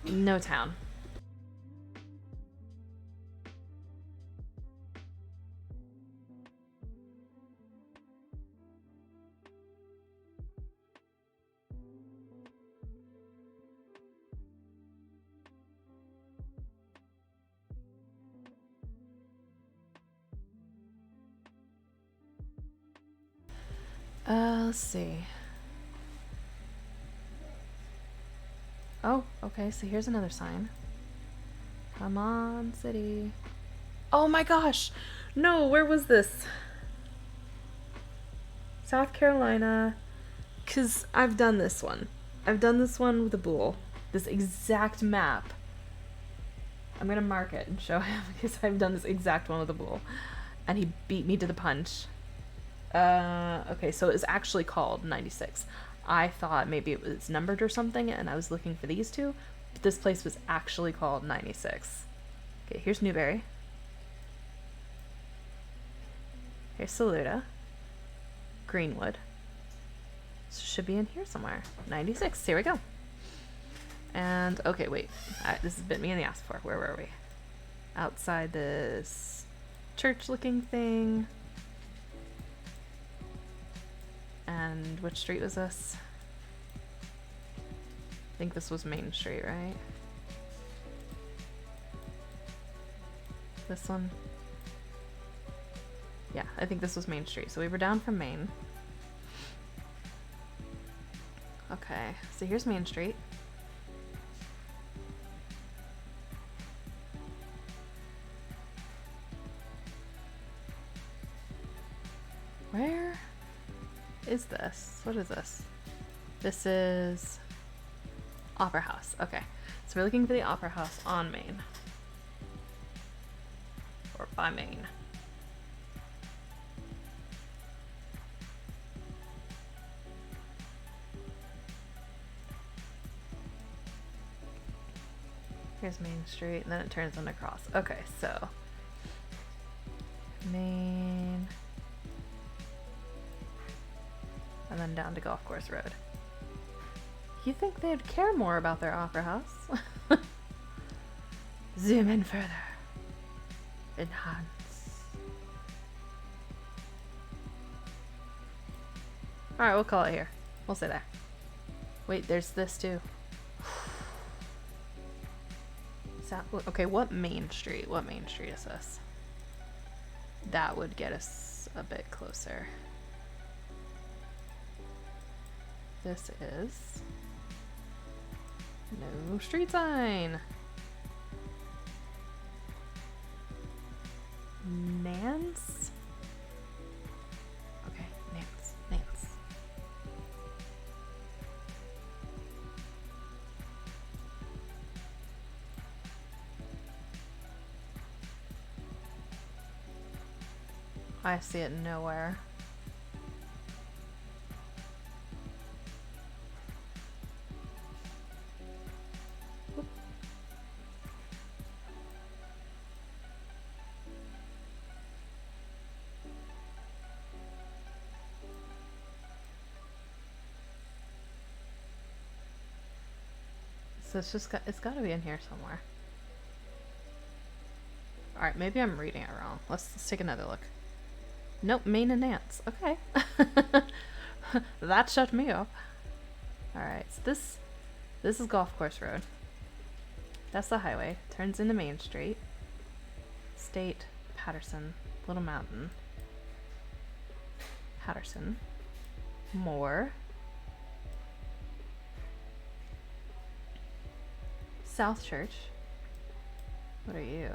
No town. Let's see. Oh, okay, so here's another sign. Come on, city. Oh my gosh! No, where was this? South Carolina. Because I've done this one. I've done this one with a bull. This exact map. I'm going to mark it and show him because I've done this exact one with a bull. And he beat me to the punch. Okay, so it was actually called 96. I thought maybe it was numbered or something, and I was looking for these two. But this place was actually called 96. Okay, here's Newberry. Here's Saluda. Greenwood. So it should be in here somewhere. 96. Here we go. And, okay, wait. This has bit me in the ass before. Where were we? Outside this church-looking thing. And which street was this? I think this was Main Street, right? This one? Yeah, I think this was Main Street. So we were down from Main. Okay, so here's Main Street. Where is this? What is this? This is Opera House. Okay, so we're looking for the Opera House on Main. Or by Main. Here's Main Street, and then it turns into cross. Okay, so Main, and then down to Golf Course Road. You think they'd care more about their Opera House? Zoom in further. Enhance. Alright, we'll call it here. We'll say there. Wait, there's this too. Okay, what Main Street? What Main Street is this? That would get us a bit closer. This is no street sign. Nance? Okay, Nance. Nance. I see it nowhere. Oop. So it's got to be in here somewhere. All right, maybe I'm reading it wrong. Let's take another look. Nope, Main and Nance. Okay. That shut me up. Alright, so this is Golf Course Road. That's the highway. Turns into Main Street. State, Patterson, Little Mountain. Patterson. Moore. South Church. What are you?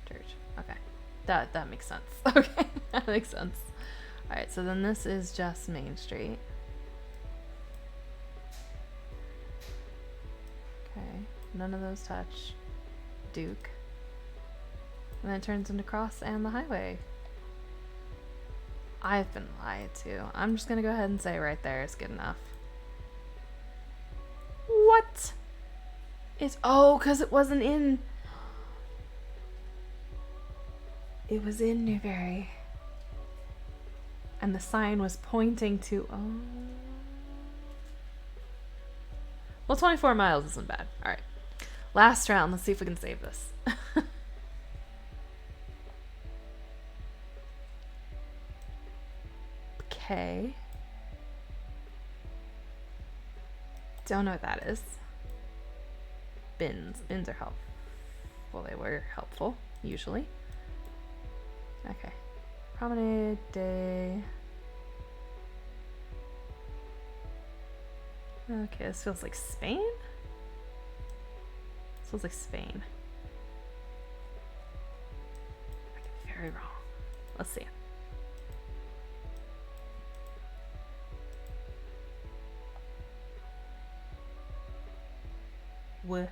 Church. Okay. That makes sense. Okay. That makes sense. Alright, so then this is just Main Street. Okay. None of those touch Duke. And then it turns into Cross and the highway. I've been lied to. I'm just gonna go ahead and say right there is good enough. What? It's because it wasn't in. It was in Newberry. And the sign was pointing to well, 24 miles isn't bad. Alright. Last round, let's see if we can save this. Okay. Don't know what that is. Bins. Bins are helpful. Well, they were helpful, usually. Okay. Promenade day. Okay, this feels like Spain? This feels like Spain. I could be very wrong. Let's see. What?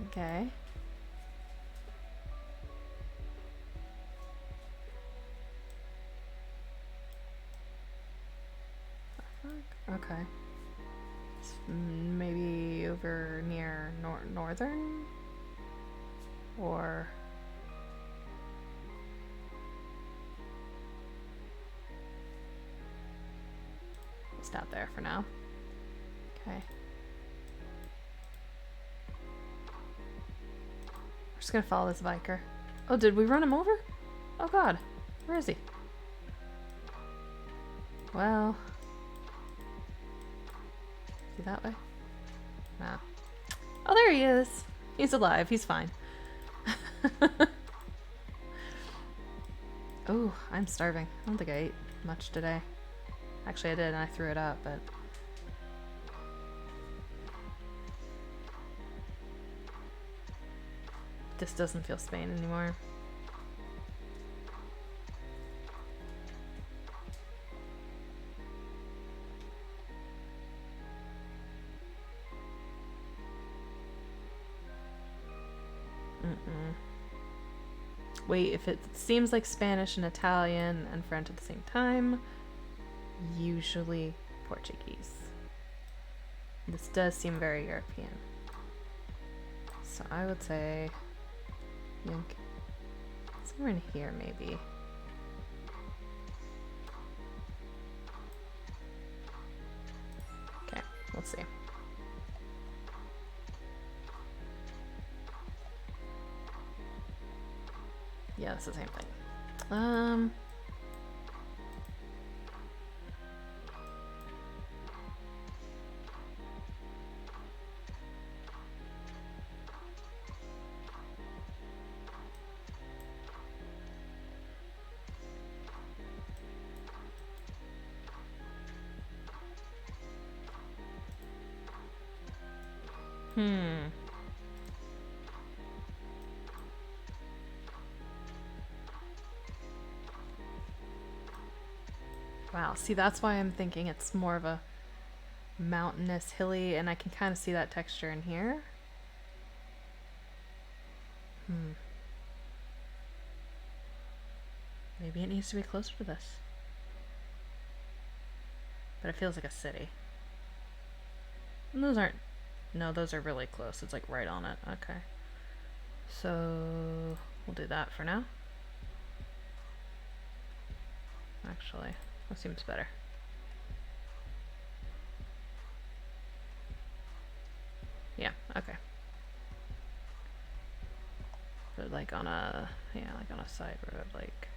Okay. Okay. It's maybe over near northern? Or... stop there for now. Okay. We're just gonna follow this biker. Oh, did we run him over? Oh god. Where is he? Well... is he that way? No. Oh, there he is! He's alive. He's fine. Oh, I'm starving. I don't think I ate much today. Actually, I did, and I threw it up, but... this doesn't feel Spain anymore. Wait, if it seems like Spanish and Italian and French at the same time, usually Portuguese. This does seem very European. So I would say, somewhere in here maybe. Okay, let's see. Yeah, it's the same thing. Wow, see, that's why I'm thinking it's more of a mountainous, hilly, and I can kind of see that texture in here. Maybe it needs to be closer to this. But it feels like a city. And those aren't... no, those are really close. It's like right on it. Okay. So we'll do that for now. Actually, that seems better. Yeah, okay. But like on a, yeah, like on a side road, like...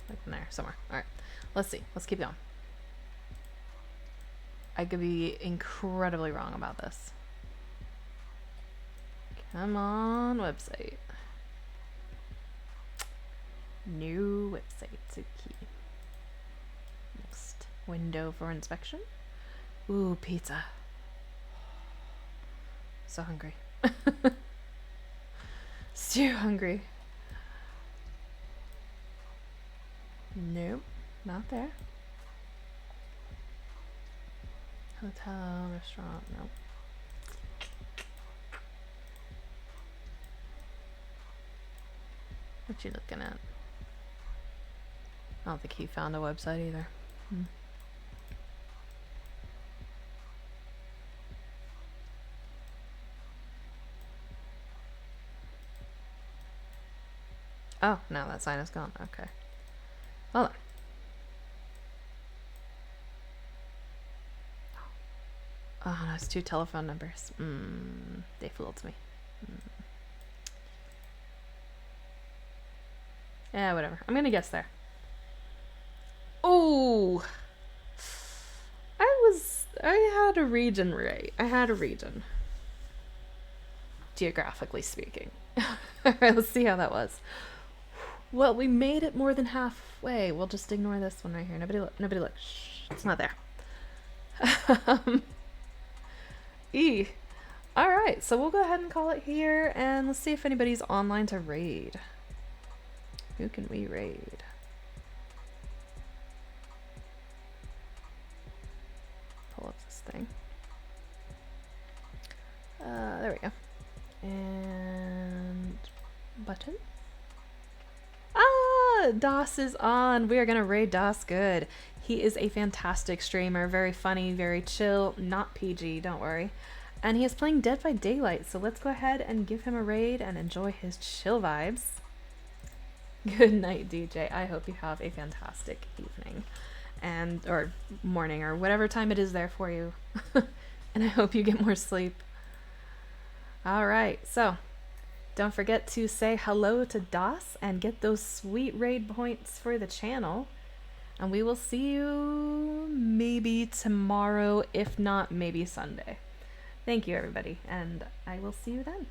like in there, somewhere. Alright, let's see. Let's keep going. I could be incredibly wrong about this. Come on, website. New website to key. Next window for inspection. Ooh, pizza. So hungry. So hungry. Nope, not there. Hotel, restaurant, nope. What you looking at? I don't think he found a website either. Oh, no, that sign is gone. Okay. Hold on. Oh, no, it's 2 telephone numbers. They fooled me. Yeah, whatever. I'm gonna guess there. Oh! I had a region right. I had a region. Geographically speaking. Alright, let's see how that was. Well, we made it more than halfway. We'll just ignore this one right here. Nobody look. Shh, it's not there. Alright, so we'll go ahead and call it here, and let's see if anybody's online to raid. Who can we raid? Pull up this thing. There we go. And button. Ah, DOS is on. We are gonna raid DOS good. He is a fantastic streamer, very funny, very chill, not PG, don't worry. And he is playing Dead by Daylight, so let's go ahead and give him a raid and enjoy his chill vibes. Good night, DJ. I hope you have a fantastic evening or morning or whatever time it is there for you. And I hope you get more sleep. All right, so don't forget to say hello to DOS and get those sweet raid points for the channel. And we will see you maybe tomorrow, if not maybe Sunday. Thank you, everybody, and I will see you then.